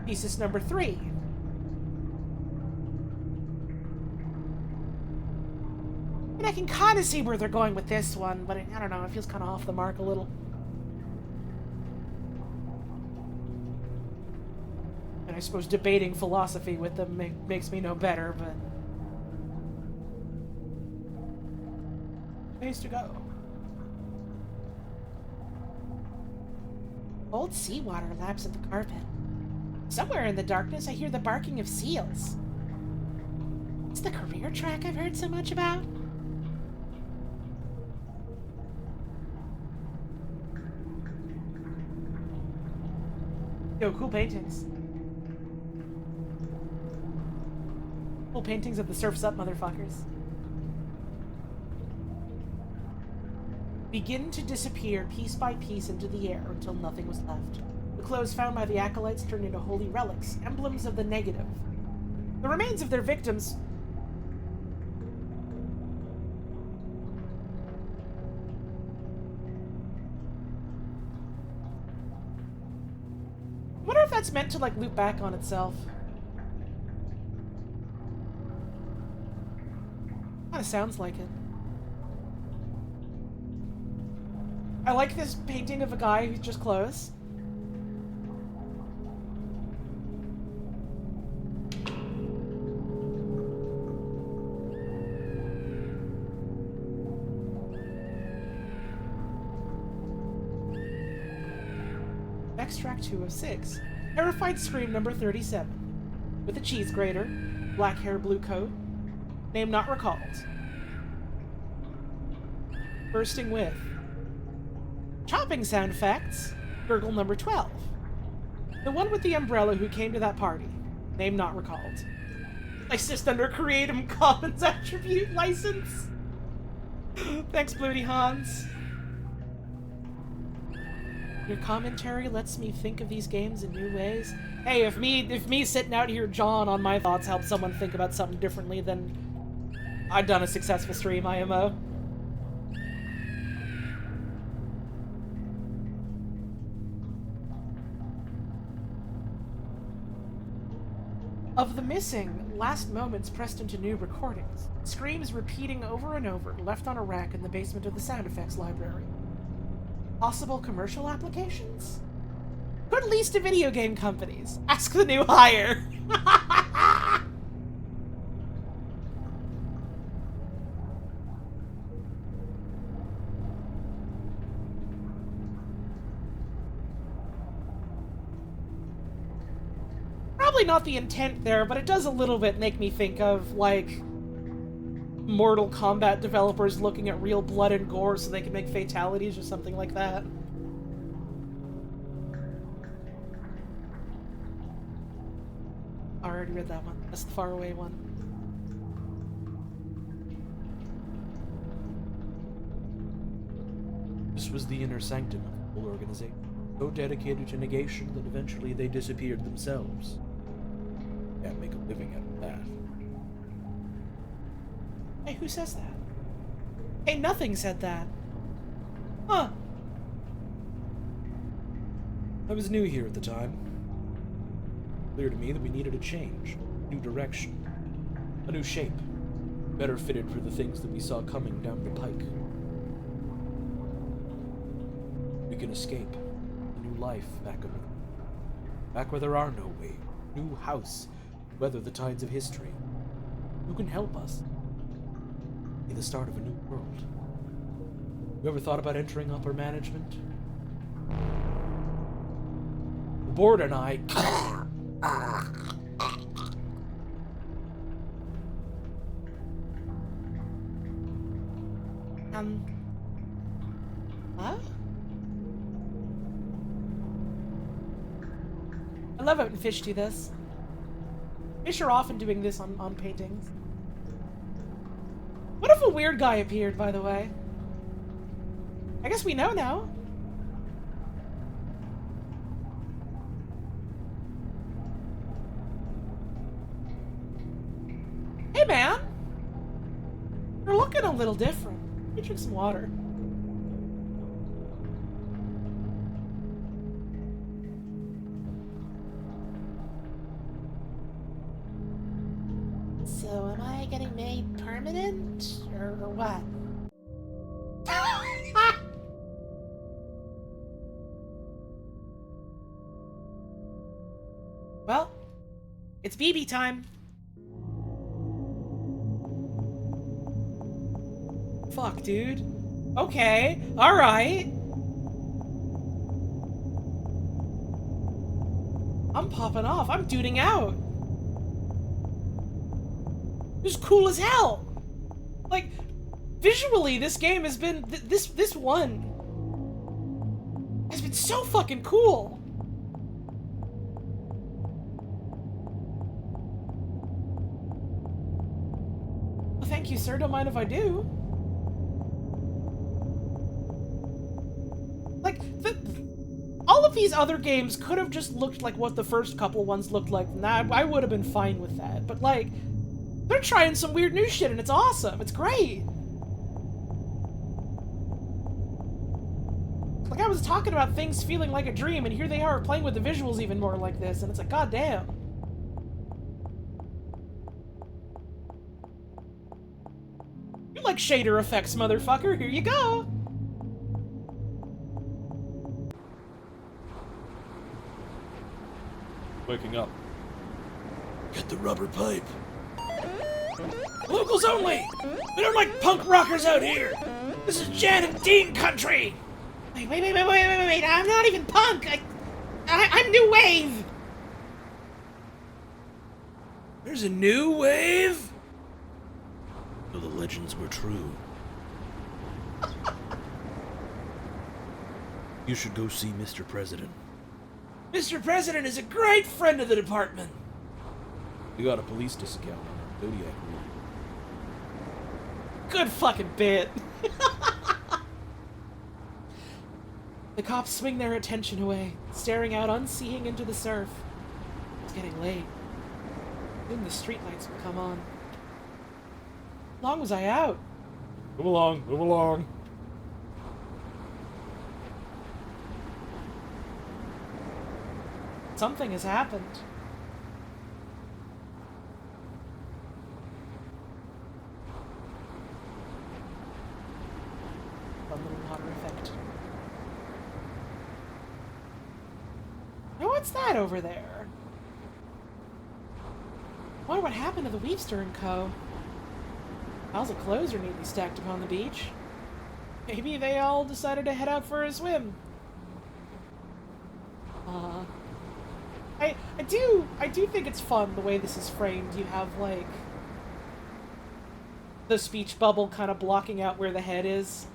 Thesis number 3. And I can kind of see where they're going with this one, but I don't know, it feels kind of off the mark a little. And I suppose debating philosophy with them makes me no better, but... ways to go. Old seawater laps at the carpet. Somewhere in the darkness, I hear the barking of seals. It's the career track I've heard so much about. Yo, cool paintings. Cool paintings of the Surf's Up motherfuckers. begin to disappear piece by piece into the air until nothing was left. The clothes found by the acolytes turned into holy relics, emblems of the negative. The remains of their victims... I wonder if that's meant to, like, loop back on itself. Kinda sounds like it. I like this painting of a guy who's just clothes. Extract 206. Terrified Scream number 37. With a cheese grater, black hair, blue coat. Name not recalled. Bursting with. Chopping sound effects. Gurgle number 12. The one with the umbrella who came to that party. Name not recalled. Licensed under Creative Commons Attribute License. Thanks, Bloody Hans. Your commentary lets me think of these games in new ways. Hey, if me sitting out here jawing on my thoughts helps someone think about something differently, then I've done a successful stream, IMO. Of the missing last moments pressed into new recordings, screams repeating over and over, left on a rack in the basement of the sound effects library. Possible commercial applications? Could lease to video game companies. Ask the new hire. Probably not the intent there, but it does a little bit make me think of, like, Mortal Kombat developers looking at real blood and gore so they can make fatalities or something like that. I already read that one. That's the faraway one. This was the inner sanctum of the whole organization, so dedicated to negation that eventually they disappeared themselves. Can't make a living out of that. Hey, who says that? Hey, nothing said that. Huh. I was new here at the time. Clear to me that we needed a change, a new direction, a new shape, better fitted for the things that we saw coming down the pike. We can escape a new life back where there are no waves, new house, weather the tides of history. Who can help us? Be the start of a new world. You ever thought about entering upper management? The board and I... Huh? I love it when fish do this. Fish are often doing this on paintings. What if a weird guy appeared, by the way? I guess we know now. Hey, man! You're looking a little different. You drink some water. So am I getting made permanent, or what? Well, it's BB time. Fuck, dude. Okay, alright. I'm popping off. I'm duding out. This is cool as hell. Like, visually, this game has been... This one has been so fucking cool. Well, thank you, sir. Don't mind if I do. these other games could have just looked like what the first couple ones looked like, I would have been fine with that. But, like, they're trying some weird new shit, and it's awesome. It's great. Like, I was talking about things feeling like a dream, and here they are playing with the visuals even more like this, and it's like, goddamn. You like shader effects, motherfucker. Here you go. Waking up. Get the rubber pipe. Locals only! We don't like punk rockers out here! This is Jan and Dean country! Wait, I'm not even punk! I'm new wave! There's a new wave? So the legends were true. You should go see Mr. President. Mr. President is a great friend of the department! We got a police discount on our Zodiac route. Good fucking bit. The cops swing their attention away, staring out unseeing into the surf. It's getting late. Soon the streetlights will come on. How long was I out? Move along, move along. Something has happened. A little water effect. Now what's that over there? I wonder what happened to the Weepster and Co. Piles of clothes are neatly stacked upon the beach. Maybe they all decided to head out for a swim. I do think it's fun the way this is framed. You have, like, the speech bubble kind of blocking out where the head is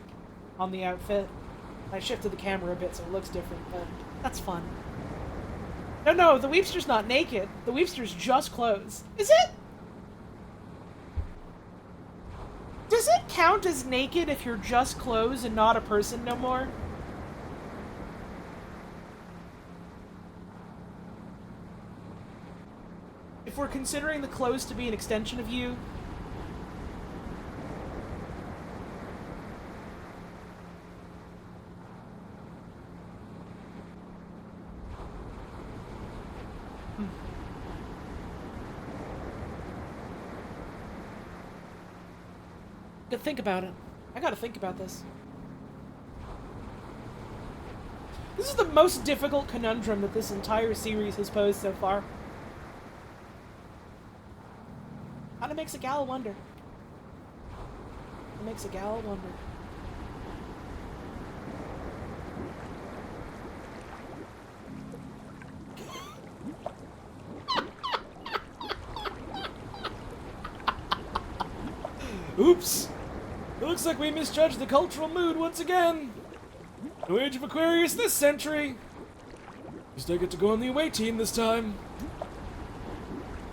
on the outfit. I shifted the camera a bit so it looks different, but that's fun. No, the Weepster's not naked. The Weepster's just clothes. Is it? Does it count as naked if you're just clothes and not a person no more? If we're considering the clothes to be an extension of you, gotta think about it. I gotta think about this. This is the most difficult conundrum that this entire series has posed so far. Kinda makes a gal wonder. It makes a gal wonder. Oops! It looks like we misjudged the cultural mood once again. No Age of Aquarius this century. At least I get to go on the away team this time.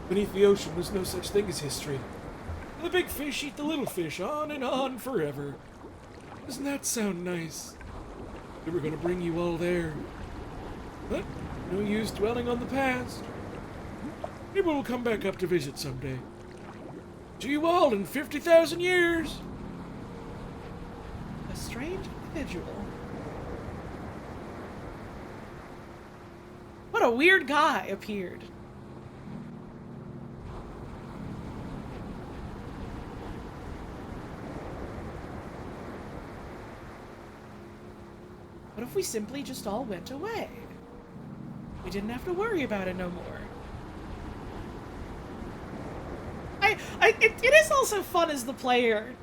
Beneath the ocean, there's no such thing as history. The big fish eat the little fish, on and on forever. Doesn't that sound nice? We were gonna bring you all there. But no use dwelling on the past. Maybe we'll come back up to visit someday. See you all in 50,000 years! A strange individual. What a weird guy appeared. What if we simply just all went away? We didn't have to worry about it no more. It is also fun as the player.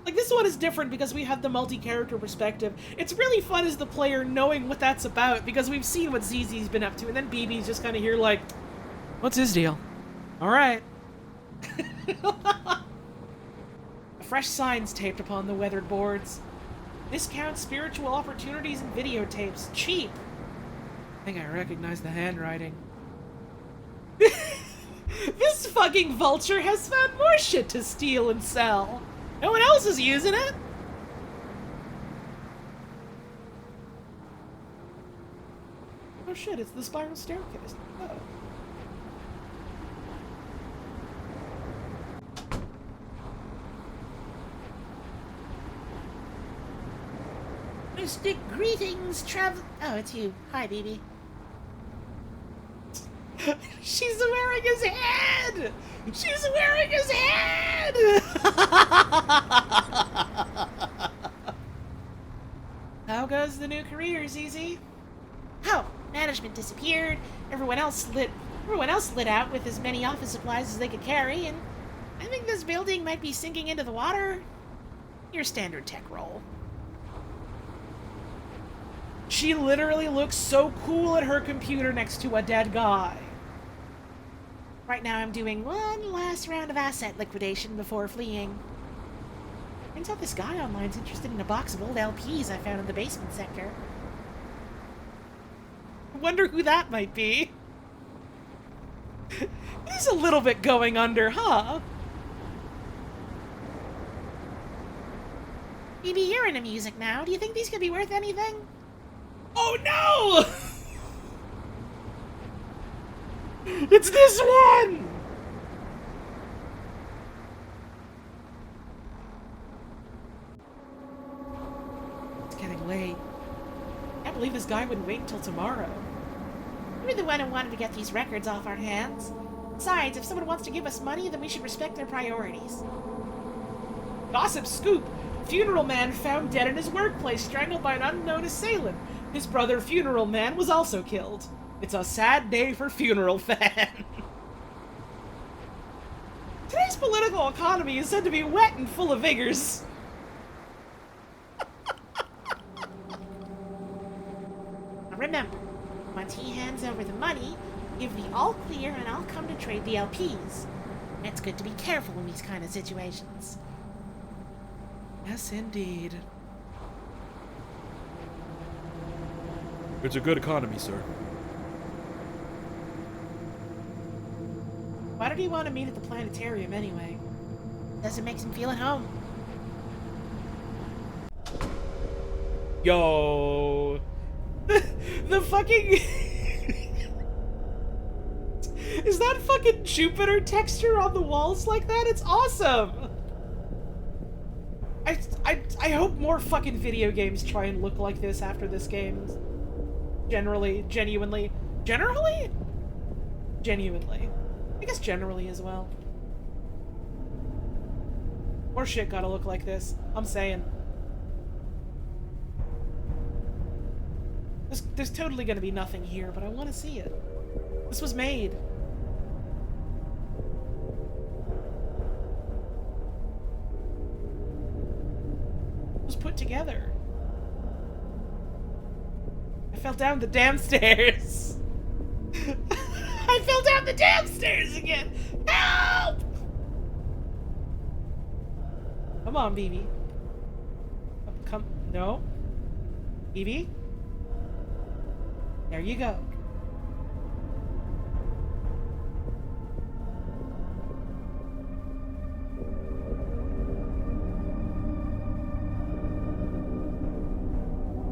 Like, this one is different because we have the multi-character perspective. It's really fun as the player knowing what that's about because we've seen what ZZ's been up to, and then BB's just kind of here like, what's his deal? Alright. Fresh signs taped upon the weathered boards. Discount spiritual opportunities and videotapes. Cheap. I think I recognize the handwriting. This fucking vulture has found more shit to steal and sell. No one else is using it. shit, it's the spiral staircase. Oh. Mystic greetings, Oh, it's you. Hi, BB. She's wearing his head! She's wearing his head! How goes the new career, ZZ? Oh, management disappeared. Everyone else lit out with as many office supplies as they could carry, and I think this building might be sinking into the water. Your standard tech role. She literally looks so cool at her computer next to a dead guy. Right now I'm doing one last round of asset liquidation before fleeing. Turns out this guy online's interested in a box of old LPs I found in the basement sector. I wonder who that might be. He's a little bit going under, huh? BB, you're into music now. Do you think these could be worth anything? Oh no! It's this one! It's getting late. I can't believe this guy wouldn't wait until tomorrow. You're the one who wanted to get these records off our hands. Besides, if someone wants to give us money, then we should respect their priorities. Gossip scoop! Funeral man found dead in his workplace, strangled by an unknown assailant. His brother, Funeral Man, was also killed. It's a sad day for funeral fan. Today's political economy is said to be wet and full of vigors. Now remember, once he hands over the money, give the all clear and I'll come to trade the LPs. It's good to be careful in these kind of situations. Yes, indeed. It's a good economy, sir. Why did he want to meet at the planetarium anyway? Doesn't make him feel at home. Yo. The fucking... Is that fucking Jupiter texture on the walls like that? It's awesome! I hope more fucking video games try and look like this after this game. Generally. I guess generally as well. More shit gotta look like this. I'm saying. There's totally gonna be nothing here, but I want to see it. This was made. It was put together. I fell down the damn stairs. I fell down the damn stairs again. Help! Come on, BB. Come. No. BB? There you go.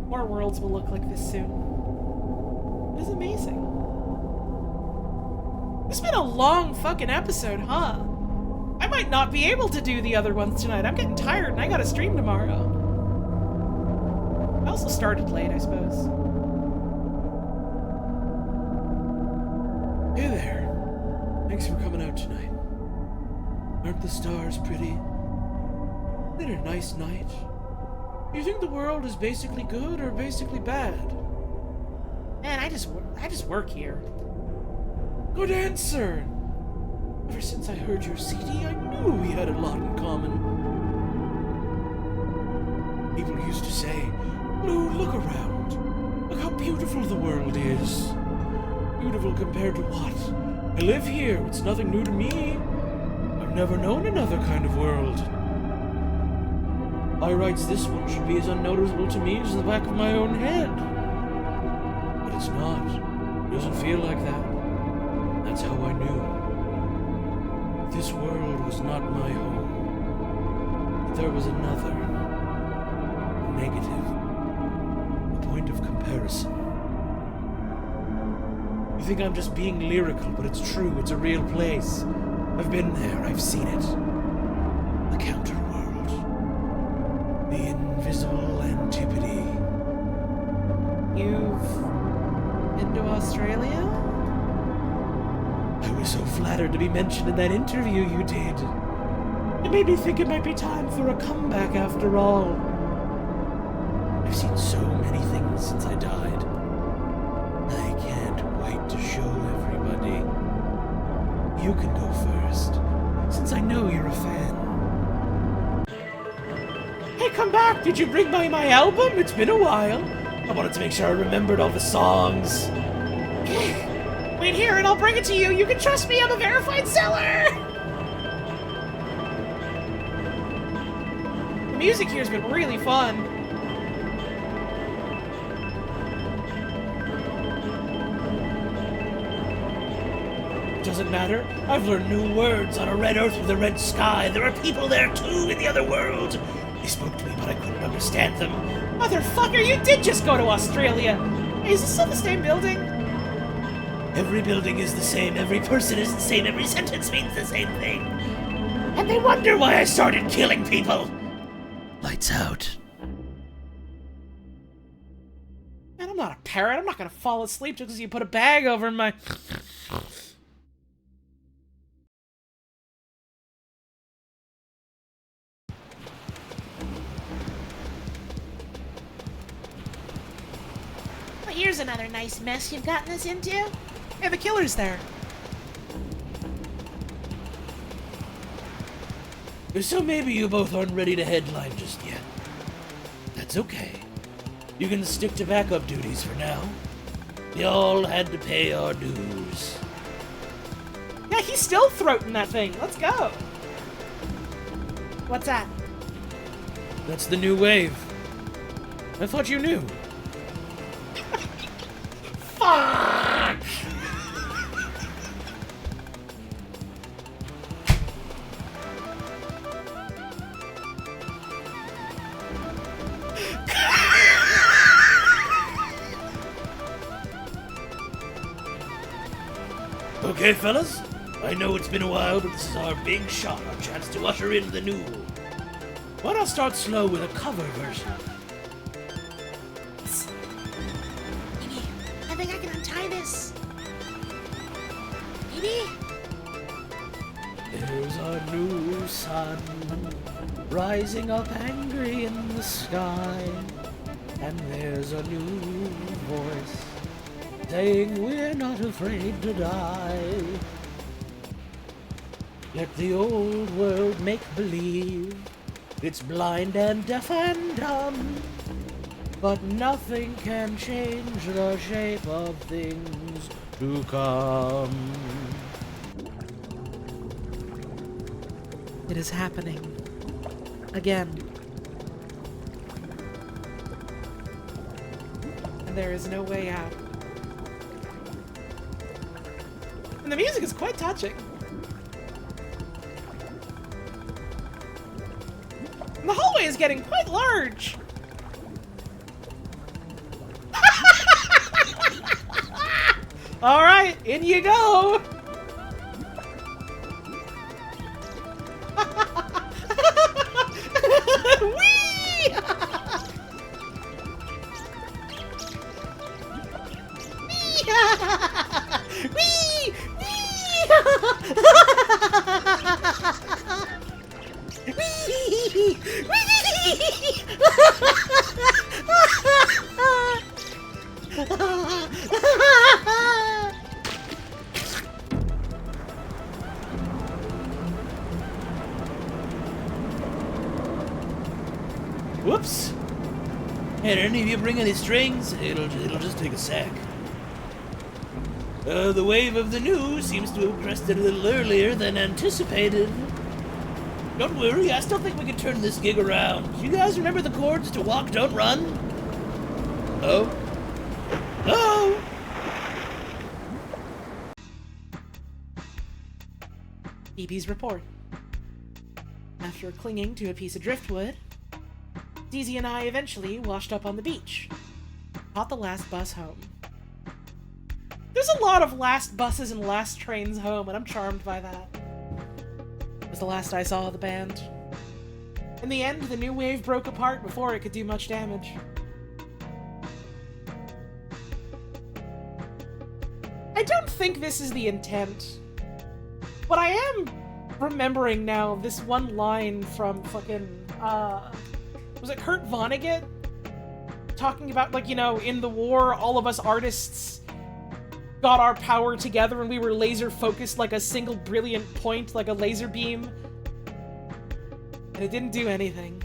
More worlds will look like this soon. It is amazing. It's been a long fucking episode, huh? I might not be able to do the other ones tonight. I'm getting tired and I gotta stream tomorrow. I also started late, I suppose. Hey there. Thanks for coming out tonight. Aren't the stars pretty? Isn't it a nice night? Do you think the world is basically good or basically bad? Man, I just work here. Good answer! Ever since I heard your CD, I knew we had a lot in common. People used to say, Lou, look around. Look how beautiful the world is. Beautiful compared to what? I live here, it's nothing new to me. I've never known another kind of world. By rights, this one should be as unnoticeable to me as the back of my own head. But it's not. It doesn't feel like that. That's how I knew. This world was not my home. But there was another. A negative. A point of comparison. think I'm just being lyrical, but it's true. It's a real place. I've been there. I've seen it. The counterworld. The invisible antipode. You've been to Australia? I was so flattered to be mentioned in that interview you did. It made me think it might be time for a comeback after all. I've seen so many things since I died. I can't wait to show everybody. You can go first, since I know you're a fan. Hey, come back! Did you bring my album? It's been a while. I wanted to make sure I remembered all the songs. Wait here and I'll bring it to you. You can trust me, I'm a verified seller! The music here's been really fun. Doesn't matter. I've learned new words on a red earth with a red sky. There are people there too in the other world. They spoke to me, but I couldn't understand them. Motherfucker, you did just go to Australia! Hey, is this still the same building? Every building is the same, every person is the same, every sentence means the same thing. And they wonder why I started killing people. Lights out. Man, I'm not a parrot. I'm not gonna fall asleep just because you put a bag over my... Here's another nice mess you've gotten us into. Hey, the killer's there. So maybe you both aren't ready to headline just yet. That's okay. You can stick to backup duties for now. We all had to pay our dues. Yeah, he's still throating that thing. Let's go. What's that? That's the new wave. I thought you knew. Fuck! Okay, fellas. I know it's been a while, but this is our big shot, our chance to usher in the new. Why not start slow with a cover version? Maybe. I think I can untie this. Maybe. There's our new sun, rising up angry in the sky. And there's a new voice, saying we're not afraid to die. Let the old world make believe it's blind and deaf and dumb, but nothing can change the shape of things to come. It is happening. Again. And there is no way out. And the music is quite touching. And the hallway is getting quite large. All right, in you go. Whee! Whee! Whee! Whoops! Hey, did any of you bring any strings? It'll just take a sec. The wave of the news seems to have crested a little earlier than anticipated. Don't worry, I still think we can turn this gig around. You guys remember the chords to Walk, Don't Run? Oh? Oh! BB's report. After clinging to a piece of driftwood, DZ and I eventually washed up on the beach. Caught the last bus home. There's a lot of last buses and last trains home, and I'm charmed by that. It was the last I saw of the band. In the end, the new wave broke apart before it could do much damage. I don't think this is the intent, but I am remembering now this one line from fucking, was it Kurt Vonnegut? Talking about, like, you know, in the war, all of us artists got our power together and we were laser focused like a single brilliant point, like a laser beam. And it didn't do anything.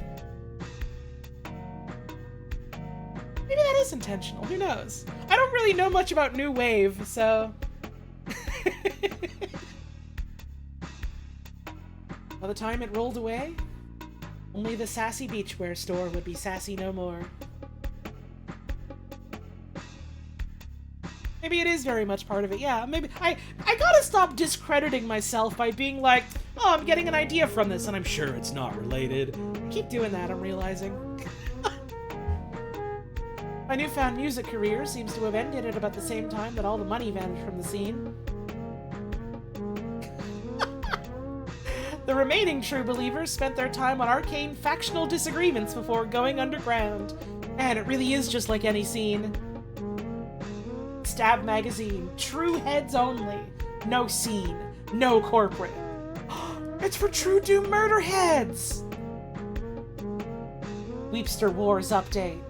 Maybe that is intentional, who knows? I don't really know much about New Wave, so... By the time it rolled away, only the sassy beachwear store would be sassy no more. Maybe it is very much part of it, yeah. Maybe I gotta stop discrediting myself by being like, oh, I'm getting an idea from this, and I'm sure it's not related. I keep doing that, I'm realizing. My newfound music career seems to have ended at about the same time that all the money vanished from the scene. The remaining true believers spent their time on arcane factional disagreements before going underground. Man, it really is just like any scene. Stab Magazine, true heads only. No scene, no corporate. It's for true doom murder heads! Weepster Wars update.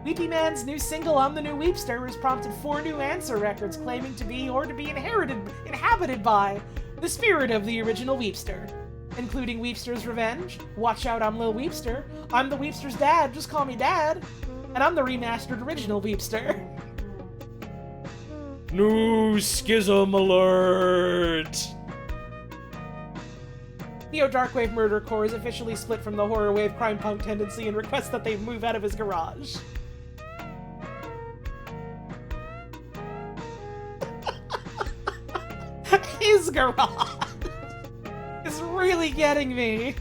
Weepy Man's new single, I'm the New Weepster, has prompted 4 new answer records claiming to be, or to be inhabited by, the spirit of the original Weepster. Including Weepster's Revenge, Watch Out, I'm Lil Weepster, I'm the Weepster's dad, just call me dad, and I'm the remastered original Weepster. New schism alert! Neo Darkwave Murder Corps is officially split from the horror wave crime punk tendency and requests that they move out of his garage. His garage is really getting me.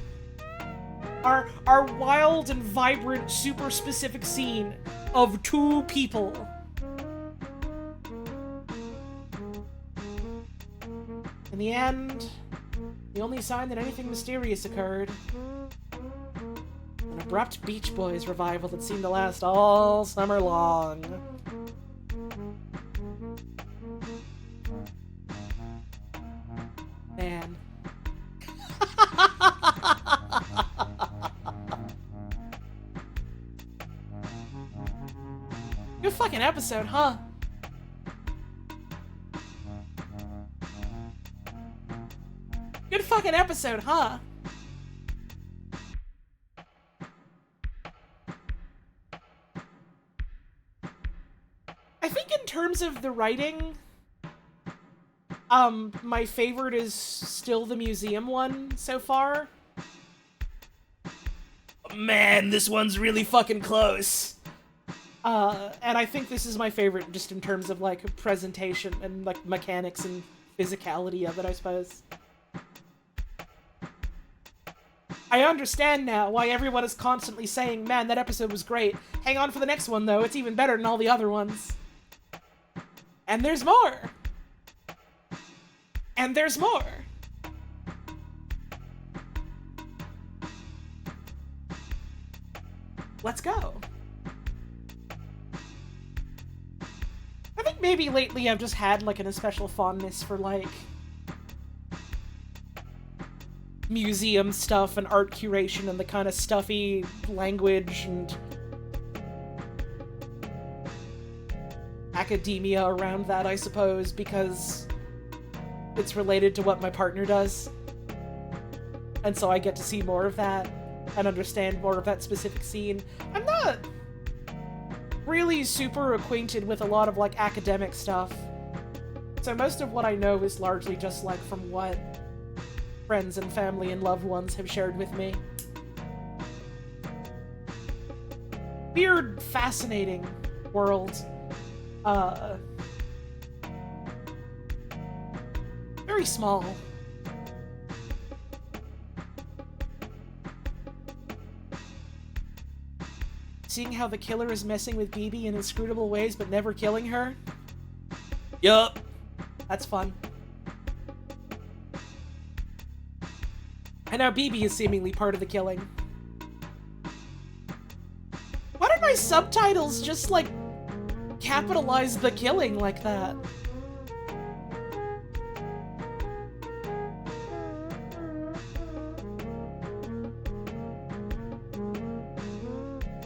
Our wild and vibrant, super specific scene of 2 people. In the end, the only sign that anything mysterious occurred, an abrupt Beach Boys revival that seemed to last all summer long. Man. Good fucking episode, huh? Good fucking episode, huh? I think in terms of the writing, my favorite is still the museum one so far. Man, this one's really fucking close. And I think this is my favorite just in terms of, like, presentation and, like, mechanics and physicality of it, I suppose. I understand now why everyone is constantly saying, man, that episode was great. Hang on for the next one, though. It's even better than all the other ones. And there's more. And there's more. Let's go. I think maybe lately I've just had, like, an especial fondness for, like, museum stuff and art curation and the kind of stuffy language and academia around that, I suppose, because it's related to what my partner does. And so I get to see more of that and understand more of that specific scene. I'm not really super acquainted with a lot of, like, academic stuff. So most of what I know is largely just, like, from what friends and family and loved ones have shared with me. Weird, fascinating world. Very small. Seeing how the killer is messing with BB in inscrutable ways but never killing her? Yup. That's fun. And now BB is seemingly part of the killing. Why did my subtitles just, like, capitalize the killing like that?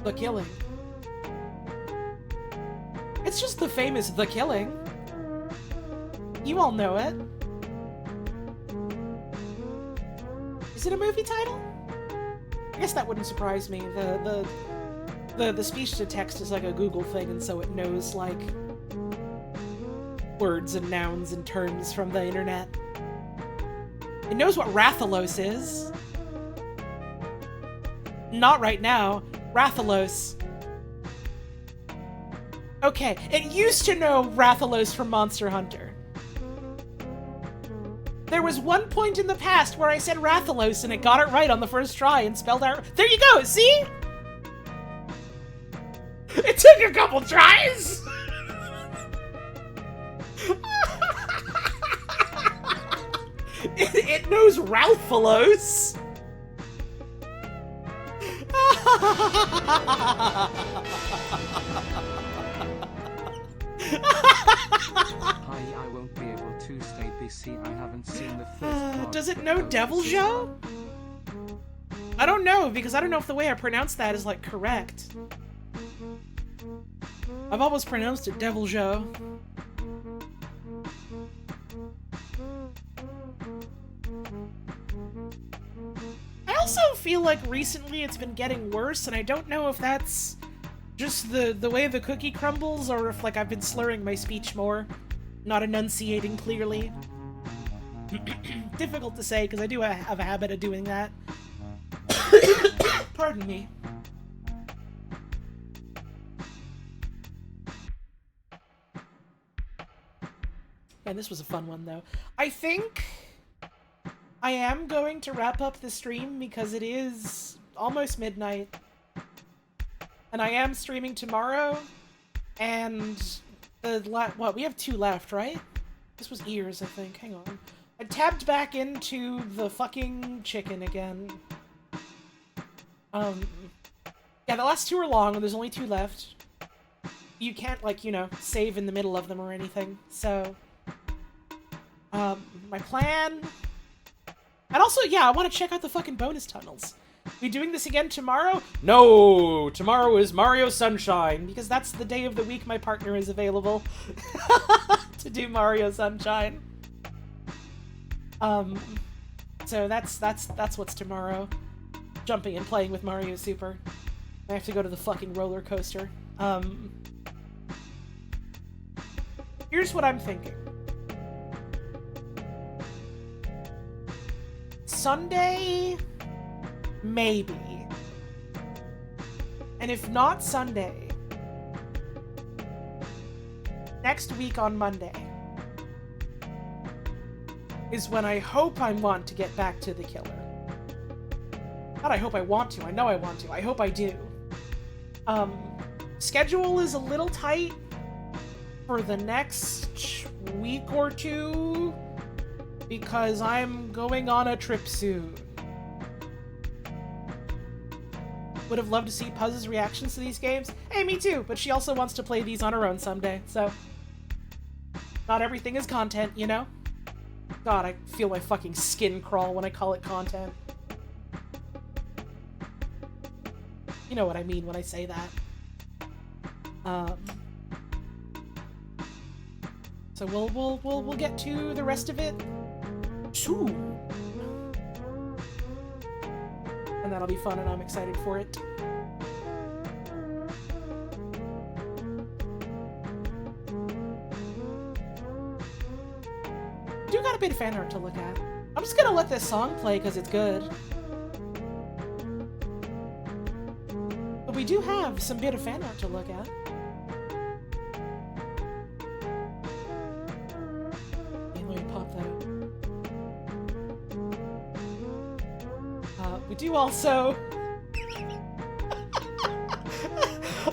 The Killing. It's just the famous The Killing. You all know it. Is it a movie title? I guess that wouldn't surprise me. The speech to text is like a Google thing, and so it knows, like, words and nouns and terms from the internet. It knows what Rathalos is. Not right now. Rathalos. Okay, it used to know Rathalos from Monster Hunter. There was one point in the past where I said Rathalos and it got it right on the first try and spelled out. There you go, see? It took a couple tries! it knows Ralphalos! Hi, I won't be able to stay busy. I haven't seen the first part. Does it know Devil Joe? I don't know, because I don't know if the way I pronounce that is, like, correct. I've always pronounced it Devil Joe. I also feel like recently it's been getting worse, and I don't know if that's just the way the cookie crumbles, or if, like, I've been slurring my speech more, not enunciating clearly. Difficult to say, because I do have a habit of doing that. Pardon me. Man, this was a fun one, though. I think I am going to wrap up the stream because it is almost midnight. And I am streaming tomorrow, and what, we have 2 left, right? This was ears, I think. Hang on. I tabbed back into the fucking chicken again. Yeah, the last 2 are long, and there's only 2 left. You can't, like, you know, save in the middle of them or anything, so... my plan... And also, yeah, I want to check out the fucking bonus tunnels. We doing this again tomorrow? No! Tomorrow is Mario Sunshine, because that's the day of the week my partner is available to do Mario Sunshine. So that's what's tomorrow. Jumping and playing with Mario Super. I have to go to the fucking roller coaster. Here's what I'm thinking. Sunday, maybe. And if not Sunday, next week on Monday is when I hope I want to get back to the killer. Not I hope I want to, I know I want to, I hope I do. Schedule is a little tight for the next week or 2 because I'm going on a trip soon. Would have loved to see Puzz's reactions to these games. Hey, me too, but she also wants to play these on her own someday, so... Not everything is content, you know? God, I feel my fucking skin crawl when I call it content. You know what I mean when I say that. So we'll get to the rest of it soon. And that'll be fun, and I'm excited for it. Do got a bit of fan art to look at. I'm just gonna let this song play because it's good. But we do have some bit of fan art to look at. Let me pop that up. We do also...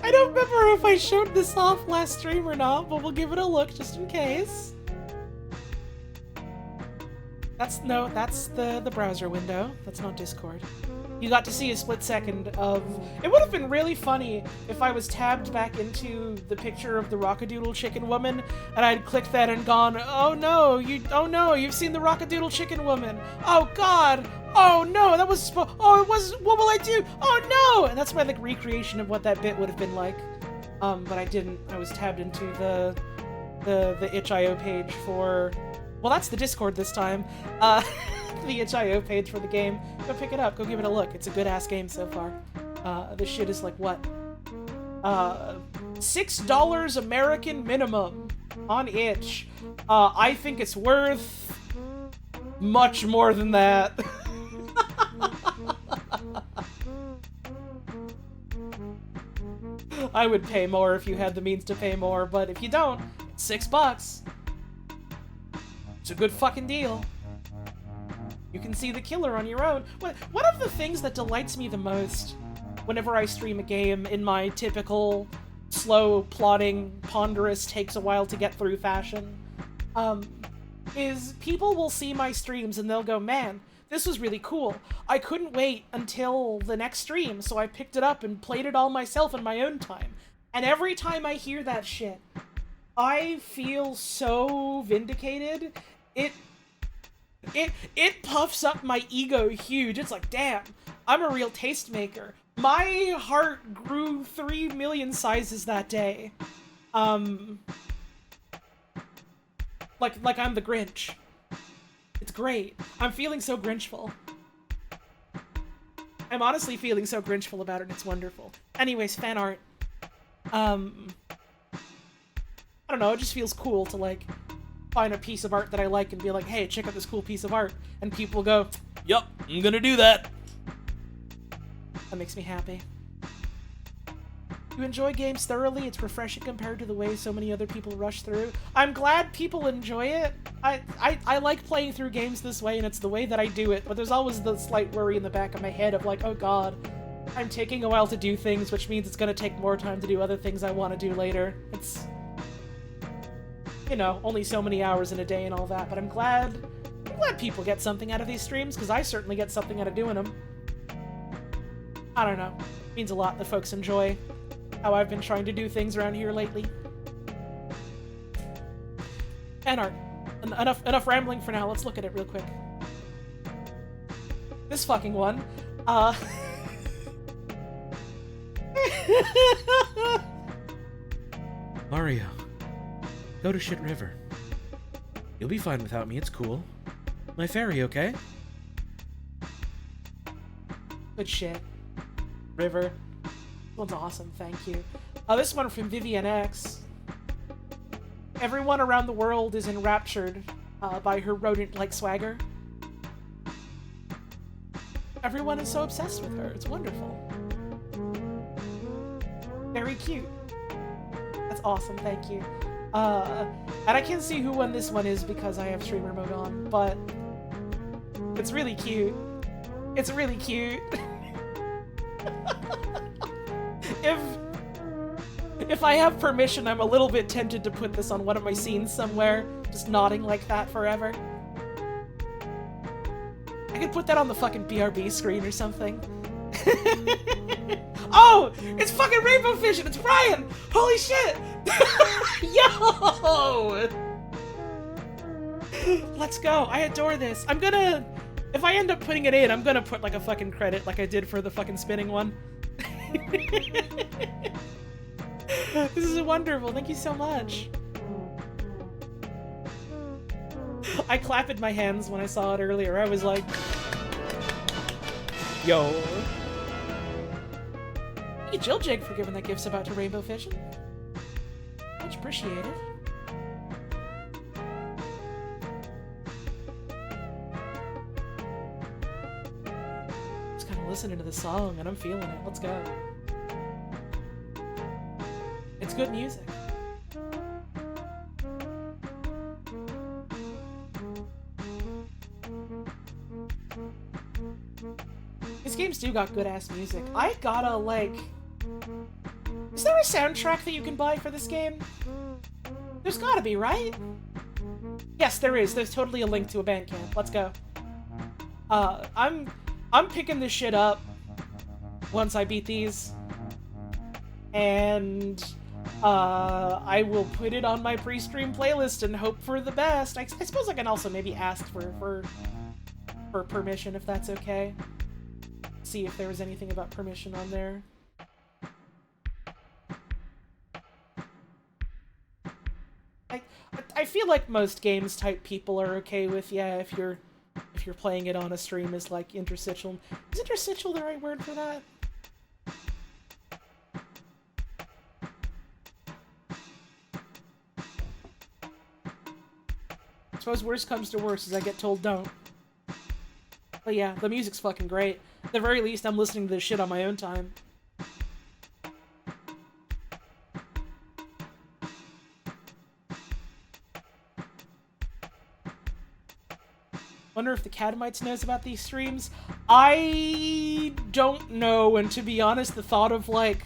I don't remember if I showed this off last stream or not, but we'll give it a look just in case. That's the browser window. That's not Discord. You got to see a split second of... It would have been really funny if I was tabbed back into the picture of the Rockadoodle Chicken Woman, and I'd clicked that and gone, oh no, you've seen the Rockadoodle Chicken Woman. Oh god, oh no, that was... Oh, it was... What will I do? Oh no! And that's my, like, recreation of what that bit would have been like. But I didn't. I was tabbed into the itch.io page for... Well, that's the Discord this time. The itch.io page for the game. Go pick it up. Go give it a look. It's a good-ass game so far. This shit is like, what? $6 American minimum on itch. I think it's worth much more than that. I would pay more if you had the means to pay more, but if you don't, it's $6. It's a good fucking deal. You can see the killer on your own. One of the things that delights me the most whenever I stream a game in my typical slow, plodding, ponderous, takes a while to get through fashion, is people will see my streams and they'll go, man, this was really cool. I couldn't wait until the next stream, so I picked it up and played it all myself in my own time. And every time I hear that shit, I feel so vindicated. It puffs up my ego huge. It's like, damn, I'm a real tastemaker. My heart grew 3 million sizes that day. Like I'm the Grinch. It's great. I'm feeling so Grinchful. I'm honestly feeling so Grinchful about it, and it's wonderful. Anyways, fan art. I don't know, it just feels cool to, like, find a piece of art that I like and be like, hey, check out this cool piece of art. And people go, yup, I'm gonna do that. That makes me happy. You enjoy games thoroughly. It's refreshing compared to the way so many other people rush through. I'm glad people enjoy it. I like playing through games this way, and it's the way that I do it, but there's always the slight worry in the back of my head of like, oh god, I'm taking a while to do things, which means it's gonna take more time to do other things I want to do later. It's, you know, only so many hours in a day and all that, but I'm glad people get something out of these streams, because I certainly get something out of doing them. I don't know. It means a lot that folks enjoy how I've been trying to do things around here lately. Fan art. Enough rambling for now. Let's look at it real quick. This fucking one. Mario, go to Shit River. You'll be fine without me, it's cool. My fairy, okay? Good shit. River. This one's awesome, thank you. This one from Vivian X. Everyone around the world is enraptured by her rodent-like swagger. Everyone is so obsessed with her. It's wonderful. Very cute. That's awesome, thank you. And I can't see who won this one is because I have streamer mode on, but it's really cute. It's really cute. If I have permission, I'm a little bit tempted to put this on one of my scenes somewhere, just nodding like that forever. I could put that on the fucking BRB screen or something. Oh! It's fucking Rainbow Fish and it's Brian! Holy shit! Yo! Let's go. I adore this. I'm gonna... If I end up putting it in, I'm gonna put like a fucking credit like I did for the fucking spinning one. This is wonderful. Thank you so much. I clapped my hands when I saw it earlier. I was like... Yo. Thank you, Jill Jig, for giving that gift about to Rainbow Fishing. Much appreciated. Just kind of listening to the song, and I'm feeling it. Let's go. It's good music. These games do got good-ass music. I gotta, like... Is there a soundtrack that you can buy for this game? There's gotta be, right? Yes, there is. There's totally a link to a Bandcamp. Let's go. I'm picking this shit up once I beat these. And I will put it on my pre-stream playlist and hope for the best. I suppose I can also maybe ask for permission if that's okay. See if there was anything about permission on there. I feel like most games type people are okay with, yeah, if you're playing it on a stream as like interstitial. Is interstitial the right word for that? I suppose worst comes to worst is I get told don't. But yeah, the music's fucking great. At the very least, I'm listening to this shit on my own time. Wonder if the Catamites knows about these streams? I don't know, and to be honest, the thought of, like,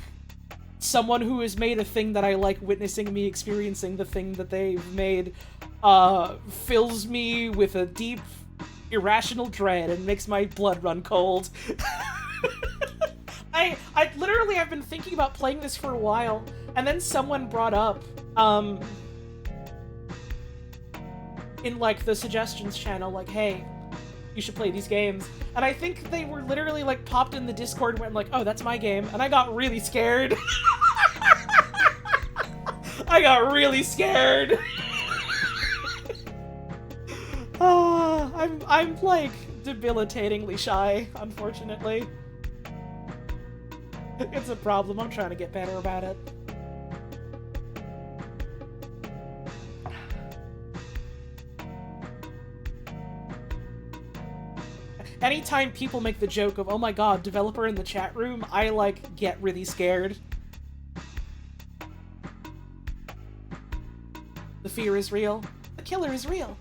someone who has made a thing that I like witnessing me experiencing the thing that they've made, fills me with a deep, irrational dread and makes my blood run cold. I literally have been thinking about playing this for a while, and then someone brought up, in, like, the suggestions channel, like, hey, you should play these games. And I think they were literally, like, popped in the Discord and went like, oh, that's my game. And I got really scared. I got really scared. I'm, like, debilitatingly shy, unfortunately. It's a problem. I'm trying to get better about it. Anytime people make the joke of, oh my god, developer in the chat room, I, like, get really scared. The fear is real. The killer is real.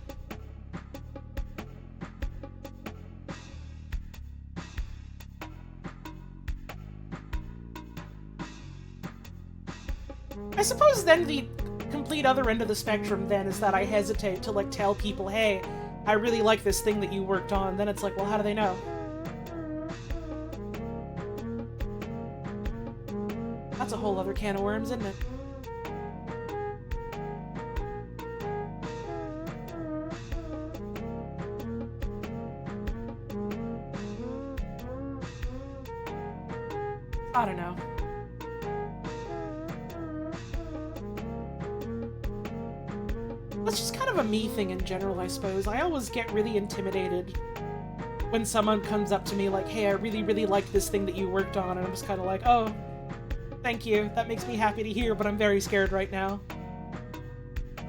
I suppose then the complete other end of the spectrum then is that I hesitate to, like, tell people, hey, I really like this thing that you worked on. Then it's like, well, how do they know? That's a whole other can of worms, isn't it? I don't know. That's just kind of a me thing in general, I suppose. I always get really intimidated when someone comes up to me like, hey, I really, really like this thing that you worked on, and I'm just kind of like, oh, thank you. That makes me happy to hear, but I'm very scared right now. I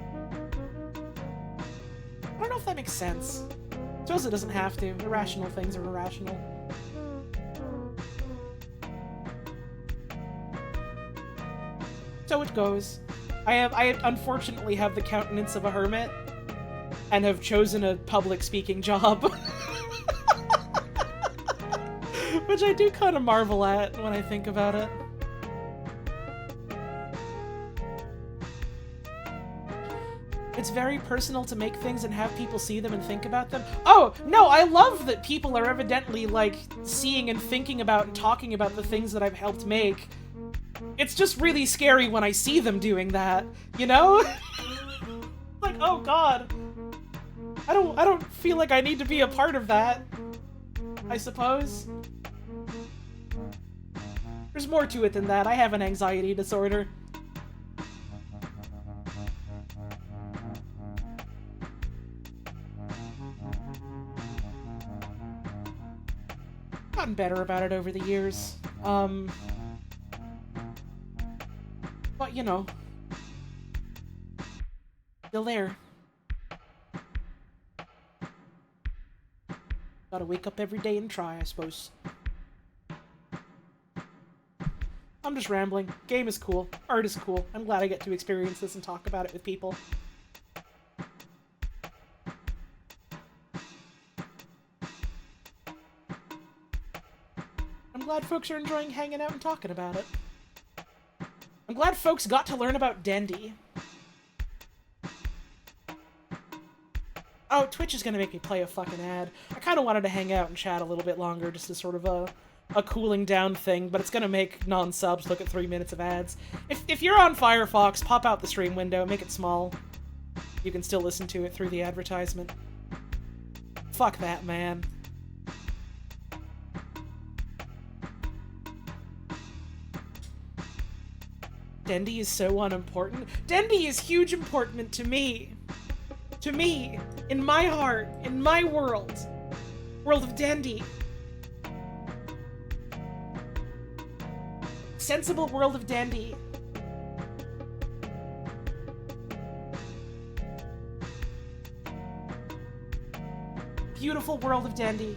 don't know if that makes sense. I suppose it doesn't have to. Irrational things are irrational. So it goes. I unfortunately have the countenance of a hermit, and have chosen a public speaking job. Which I do kind of marvel at when I think about it. It's very personal to make things and have people see them and think about them. Oh, no, I love that people are evidently, like, seeing and thinking about and talking about the things that I've helped make. It's just really scary when I see them doing that, you know? Like, oh god. I don't feel like I need to be a part of that, I suppose. There's more to it than that. I have an anxiety disorder. Gotten better about it over the years. But, you know, still there. Gotta wake up every day and try, I suppose. I'm just rambling. Game is cool. Art is cool. I'm glad I get to experience this and talk about it with people. I'm glad folks are enjoying hanging out and talking about it. I'm glad folks got to learn about Dendy. Oh, Twitch is gonna make me play a fucking ad. I kind of wanted to hang out and chat a little bit longer, just as sort of a cooling down thing, but it's gonna make non-subs look at 3 minutes of ads. If you're on Firefox, pop out the stream window, make it small. You can still listen to it through the advertisement. Fuck that, man. Dendy is so unimportant. Dendy is huge important to me. To me. In my heart. In my world. World of Dendy. Sensible world of Dendy. Beautiful world of Dendy.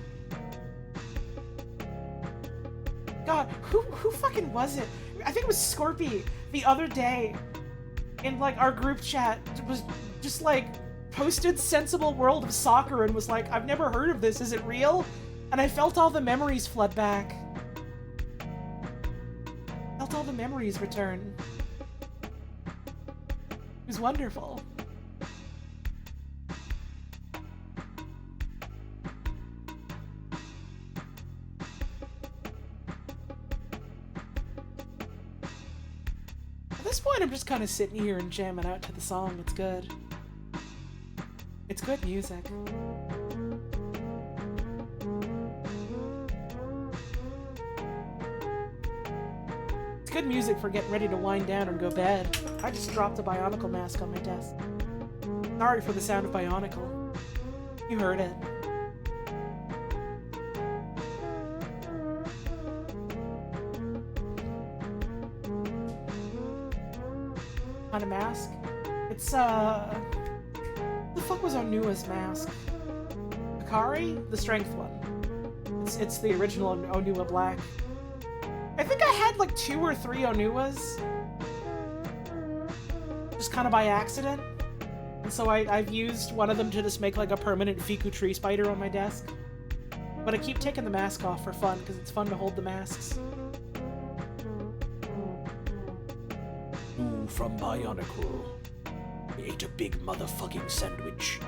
God, who fucking was it? I think it was Scorpy the other day in like our group chat was just like posted Sensible World of Soccer and was like, I've never heard of this, is it real? And I felt all the memories flood back. Felt all the memories return. It was wonderful. At this point, I'm just kind of sitting here and jamming out to the song. It's good. It's good music. It's good music for getting ready to wind down and go bed. I just dropped a Bionicle mask on my desk. Sorry for the sound of Bionicle. You heard it. On a mask? It's, the fuck was Onua's mask? Akari? The strength one. It's the original Onua Black. I think I had like 2 or 3 Onuas. Just kind of by accident. And so I've used one of them to just make like a permanent Fiku tree spider on my desk. But I keep taking the mask off for fun, because it's fun to hold the masks. Ooh, from Bionicle. We ate a big motherfucking sandwich.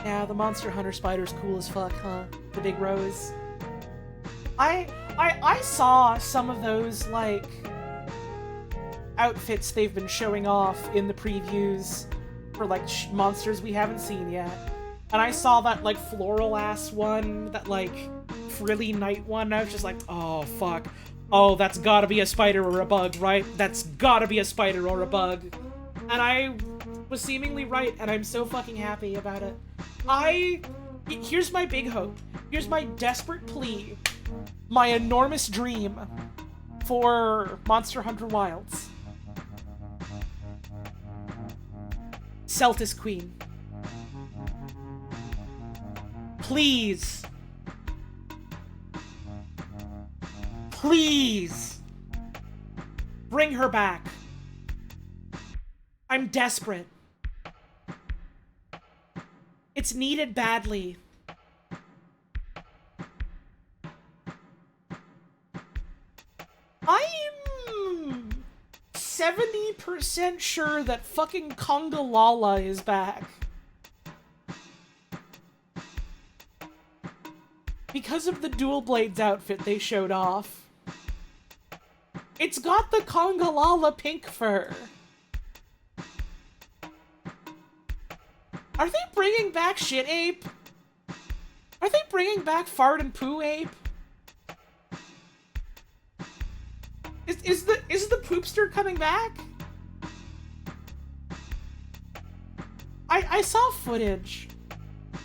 Yeah, the Monster Hunter spider's cool as fuck, huh? The big rose. I saw some of those, like, outfits they've been showing off in the previews for, like, monsters we haven't seen yet. And I saw that, like, floral-ass one, that, like, frilly night one, and I was just like, oh, fuck. Oh, that's gotta be a spider or a bug, right? That's gotta be a spider or a bug. And I was seemingly right, and I'm so fucking happy about it. Here's my big hope. Here's my desperate plea. My enormous dream for Monster Hunter Wilds. Celtis Queen. Please. Please. Bring her back. I'm desperate. It's needed badly. I'm 70% sure that fucking Kongalala is back. Because of the Dual Blades outfit they showed off. It's got the Kongalala pink fur. Are they bringing back Shit Ape? Are they bringing back Fart and Poo Ape? Is the Poopster coming back? I saw footage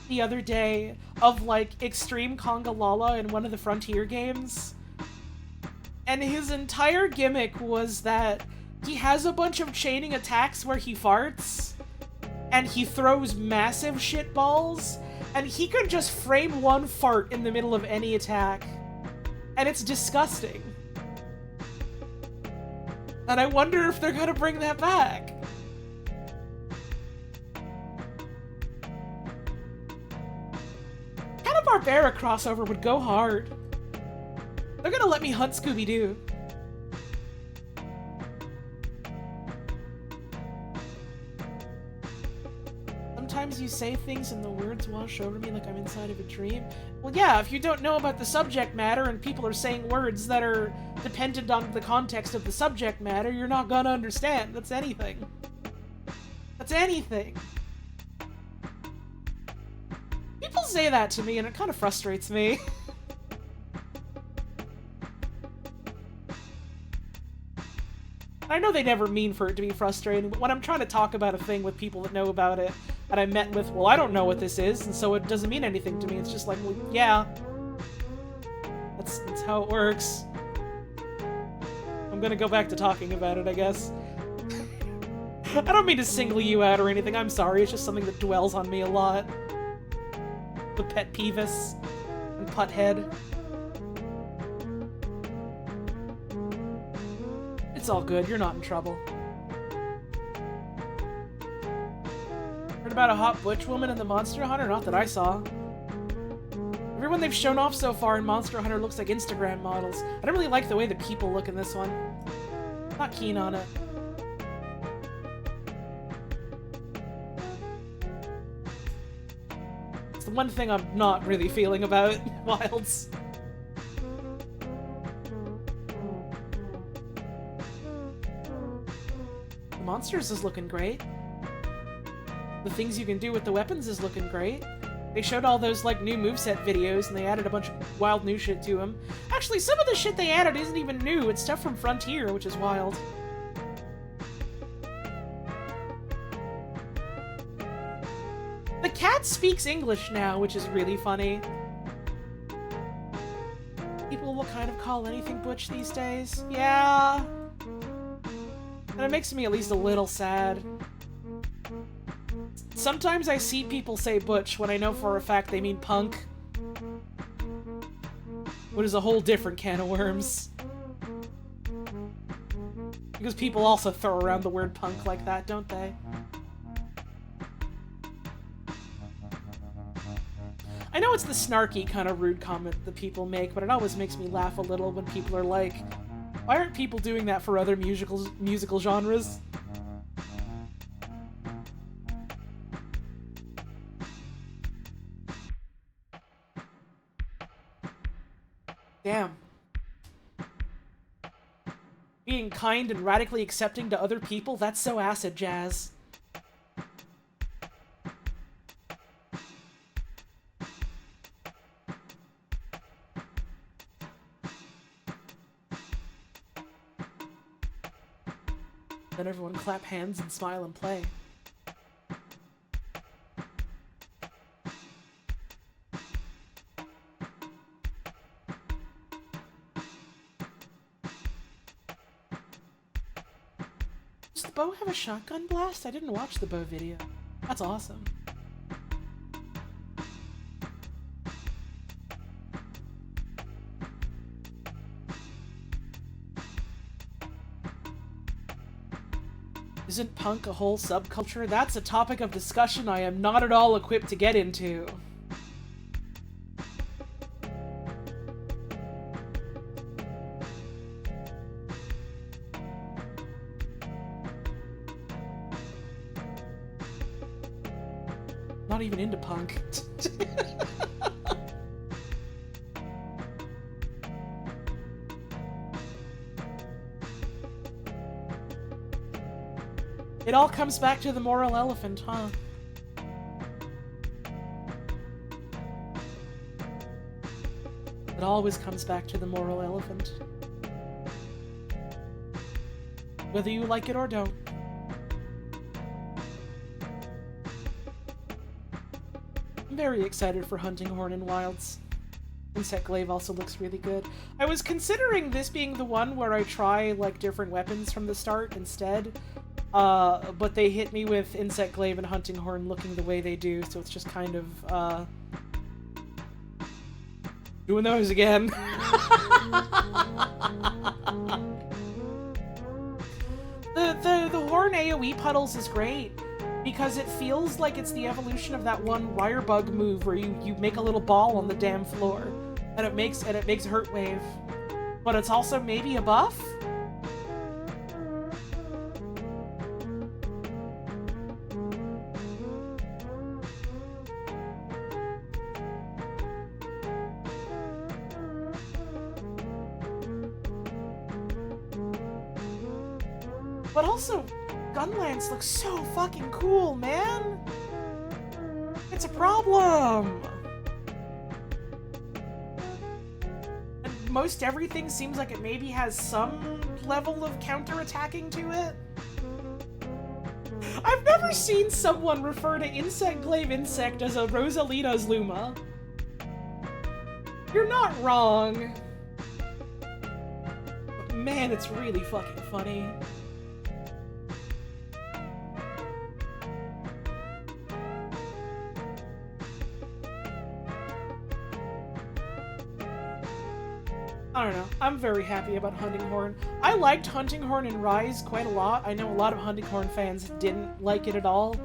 the other day of, like, Extreme Kongalala in one of the Frontier games. And his entire gimmick was that he has a bunch of chaining attacks where he farts, and he throws massive shit balls, and he can just frame one fart in the middle of any attack. And it's disgusting. And I wonder if they're gonna bring that back. Hanna-Barbera crossover would go hard. They're gonna let me hunt Scooby-Doo. sometimes you say things and the words wash over me like I'm inside of a dream. Well, yeah, if you don't know about the subject matter and people are saying words that are dependent on the context of the subject matter, you're not gonna understand. That's anything. That's anything. People say that to me and it kind of frustrates me. I know they never mean for it to be frustrating, but when I'm trying to talk about a thing with people that know about it, and I met with, well, I don't know what this is, and so it doesn't mean anything to me. It's just like, well, yeah. That's how it works. I'm gonna go back to talking about it, I guess. I don't mean to single you out or anything, I'm sorry, it's just something that dwells on me a lot. The pet peevis and putthead. It's all good, you're not in trouble. Heard about a hot butch woman in the Monster Hunter? Not that I saw. Everyone they've shown off so far in Monster Hunter looks like Instagram models. I don't really like the way the people look in this one. Not keen on it. It's the one thing I'm not really feeling about Wilds. The monsters is looking great. The things you can do with the weapons is looking great. They showed all those, like, new moveset videos, and they added a bunch of wild new shit to them. Actually, some of the shit they added isn't even new. It's stuff from Frontier, which is wild. The cat speaks English now, which is really funny. People will kind of call anything butch these days. Yeah. And it makes me at least a little sad. Sometimes I see people say butch when I know for a fact they mean punk. Which is a whole different can of worms. Because people also throw around the word punk like that, don't they? I know it's the snarky kind of rude comment that people make, but it always makes me laugh a little when people are like, why aren't people doing that for other musical genres? Damn. Being kind and radically accepting to other people, that's so acid jazz. Then everyone clap hands and smile and play. Does the bow have a shotgun blast? I didn't watch the bow video. That's awesome. Isn't punk a whole subculture? That's a topic of discussion I am not at all equipped to get into. Not even into punk. It all comes back to the moral elephant, huh? It always comes back to the moral elephant. Whether you like it or don't. I'm very excited for Hunting Horn and Wilds. Insect Glaive also looks really good. I was considering this being the one where I try, like, different weapons from the start instead. But they hit me with Insect Glaive and Hunting Horn looking the way they do, so it's just kind of, doing those again. The Horn AoE puddles is great, because it feels like it's the evolution of that one Wirebug move where you make a little ball on the damn floor, and it makes Hurt Wave. But it's also maybe a buff? But also, Gunlance looks so fucking cool, man! It's a problem! And most everything seems like it maybe has some level of counter-attacking to it. I've never seen someone refer to Insect Glaive Insect as a Rosalina's Luma. You're not wrong. But man, it's really fucking funny. I don't know. I'm very happy about Hunting Horn. I liked Hunting Horn and Rise quite a lot. I know a lot of Hunting Horn fans didn't like it at all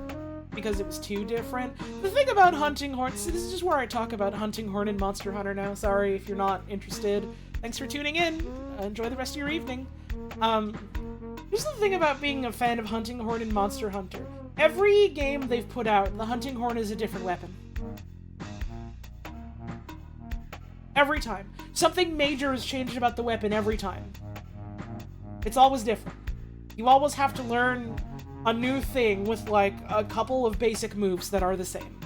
because it was too different. The thing about Hunting Horn... So this is just where I talk about Hunting Horn and Monster Hunter now. Sorry if you're not interested. Thanks for tuning in. Enjoy the rest of your evening. Here's the thing about being a fan of Hunting Horn and Monster Hunter. Every game they've put out, the Hunting Horn is a different weapon. Every time. Something major is changed about the weapon every time. It's always different. You always have to learn a new thing with, like, a couple of basic moves that are the same.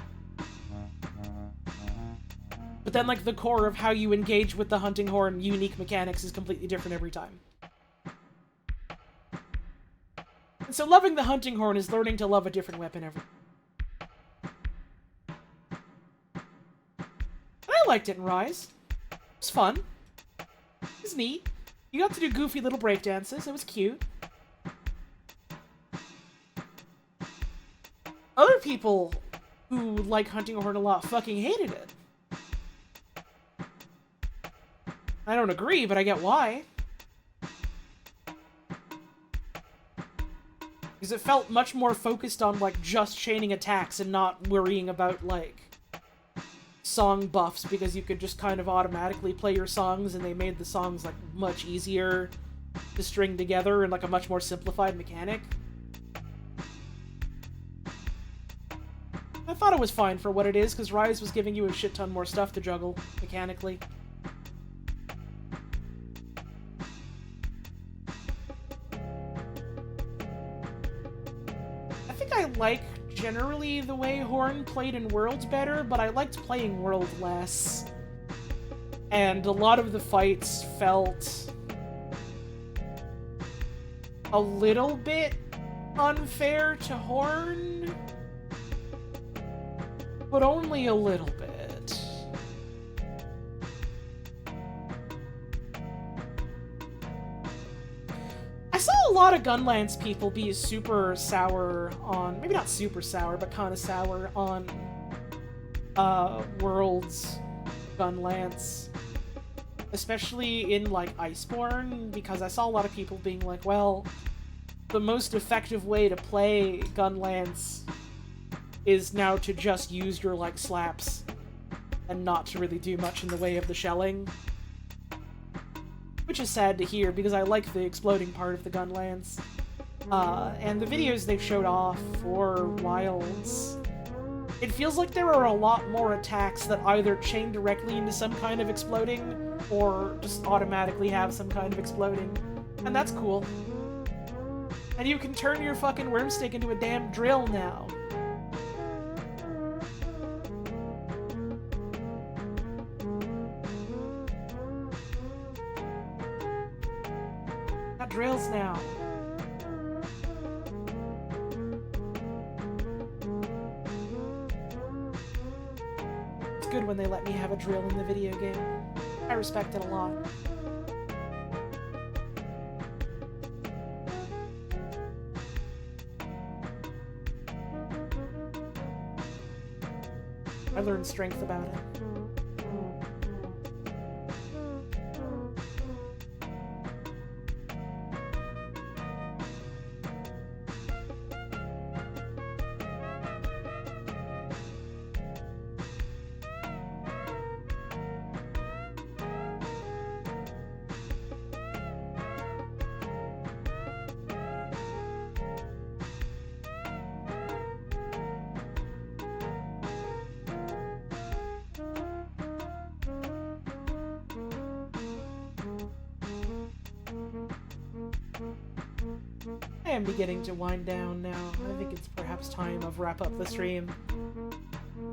But then, like, the core of how you engage with the Hunting Horn unique mechanics is completely different every time. And so loving the Hunting Horn is learning to love a different weapon every time. I liked it in Rise. It was fun. It was neat. You got to do goofy little breakdances. It was cute. Other people who like Hunting Horn a lot fucking hated it. I don't agree, but I get why. Because it felt much more focused on, like, just chaining attacks and not worrying about, like, song buffs, because you could just kind of automatically play your songs, and they made the songs, like, much easier to string together and, like, a much more simplified mechanic. I thought it was fine for what it is, because Rise was giving you a shit ton more stuff to juggle mechanically. I think I like generally the way Horn played in Worlds better, but I liked playing World less. And a lot of the fights felt a little bit unfair to Horn, but only a little bit. I saw a lot of Gunlance people be super sour on, maybe not super sour, but kind of sour on World's Gunlance. Especially in, like, Iceborne, because I saw a lot of people being like, well, the most effective way to play Gunlance is now to just use your, like, slaps and not to really do much in the way of the shelling. Which is sad to hear, because I like the exploding part of the Gunlance. And the videos they've showed off for Wilds, it feels like there are a lot more attacks that either chain directly into some kind of exploding, or just automatically have some kind of exploding. And that's cool. And you can turn your fucking wormstick into a damn drill now. Got drills now. It's good when they let me have a drill in the video game. I respect it a lot. I learned strength about it. I am beginning to wind down now. I think it's perhaps time of wrap up the stream.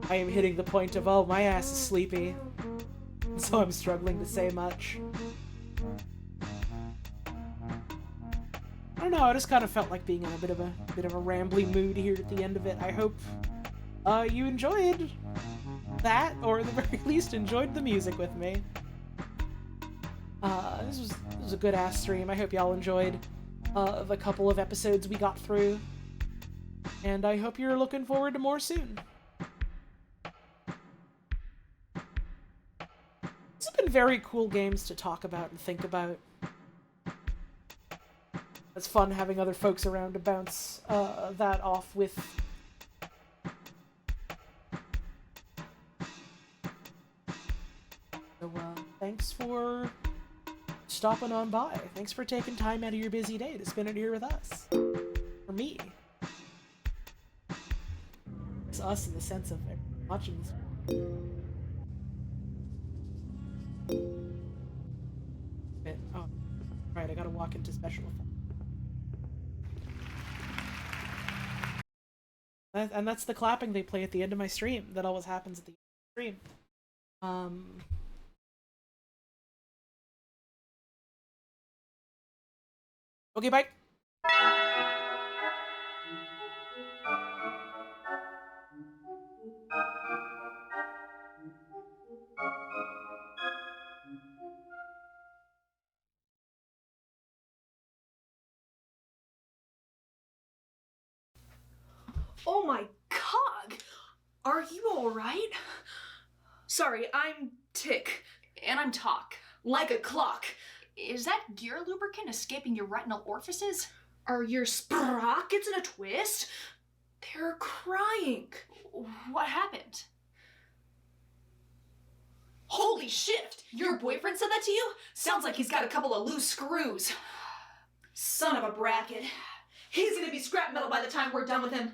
I am hitting the point of, oh, my ass is sleepy. So I'm struggling to say much. I don't know, I just kind of felt like being in a bit of a rambly mood here at the end of it. I hope you enjoyed that, or at the very least enjoyed the music with me. This was a good ass stream. I hope y'all enjoyed the couple of episodes we got through, and I hope you're looking forward to more soon. These have been very cool games to talk about and think about. It's fun having other folks around to bounce that off with. So, thanks for stopping on by. Thanks for taking time out of your busy day to spend it here with us. For me. It's us in the sense of watching this. Oh, right, I gotta walk into special effects. And that's the clapping they play at the end of my stream. That always happens at the end of the stream. Okay, bye. Oh my cog! Are you alright? Sorry, I'm Tick. And I'm Talk. Like a clock. Is that gear lubricant escaping your retinal orifices? Are your sprockets in a twist? They're crying. What happened? Holy shit! Your boyfriend said that to you? Sounds like he's got a couple of loose screws. Son of a bracket. He's gonna be scrap metal by the time we're done with him.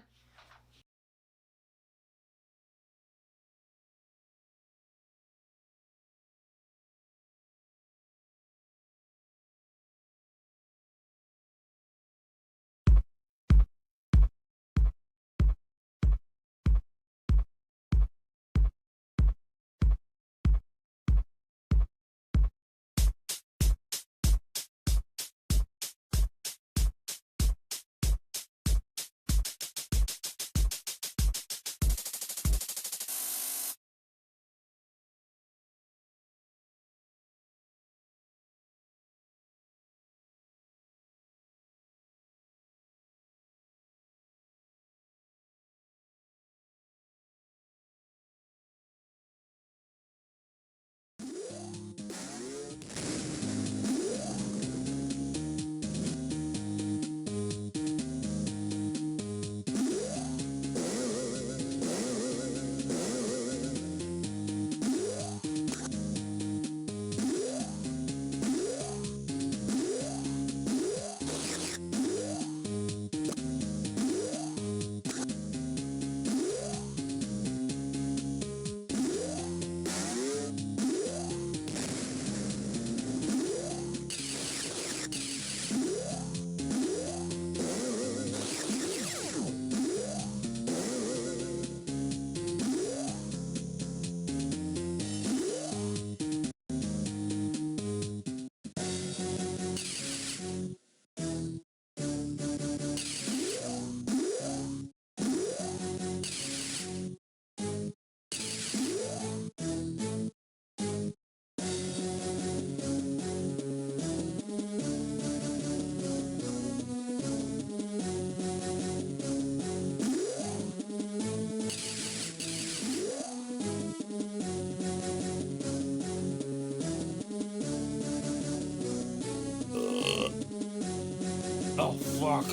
Oh, fuck.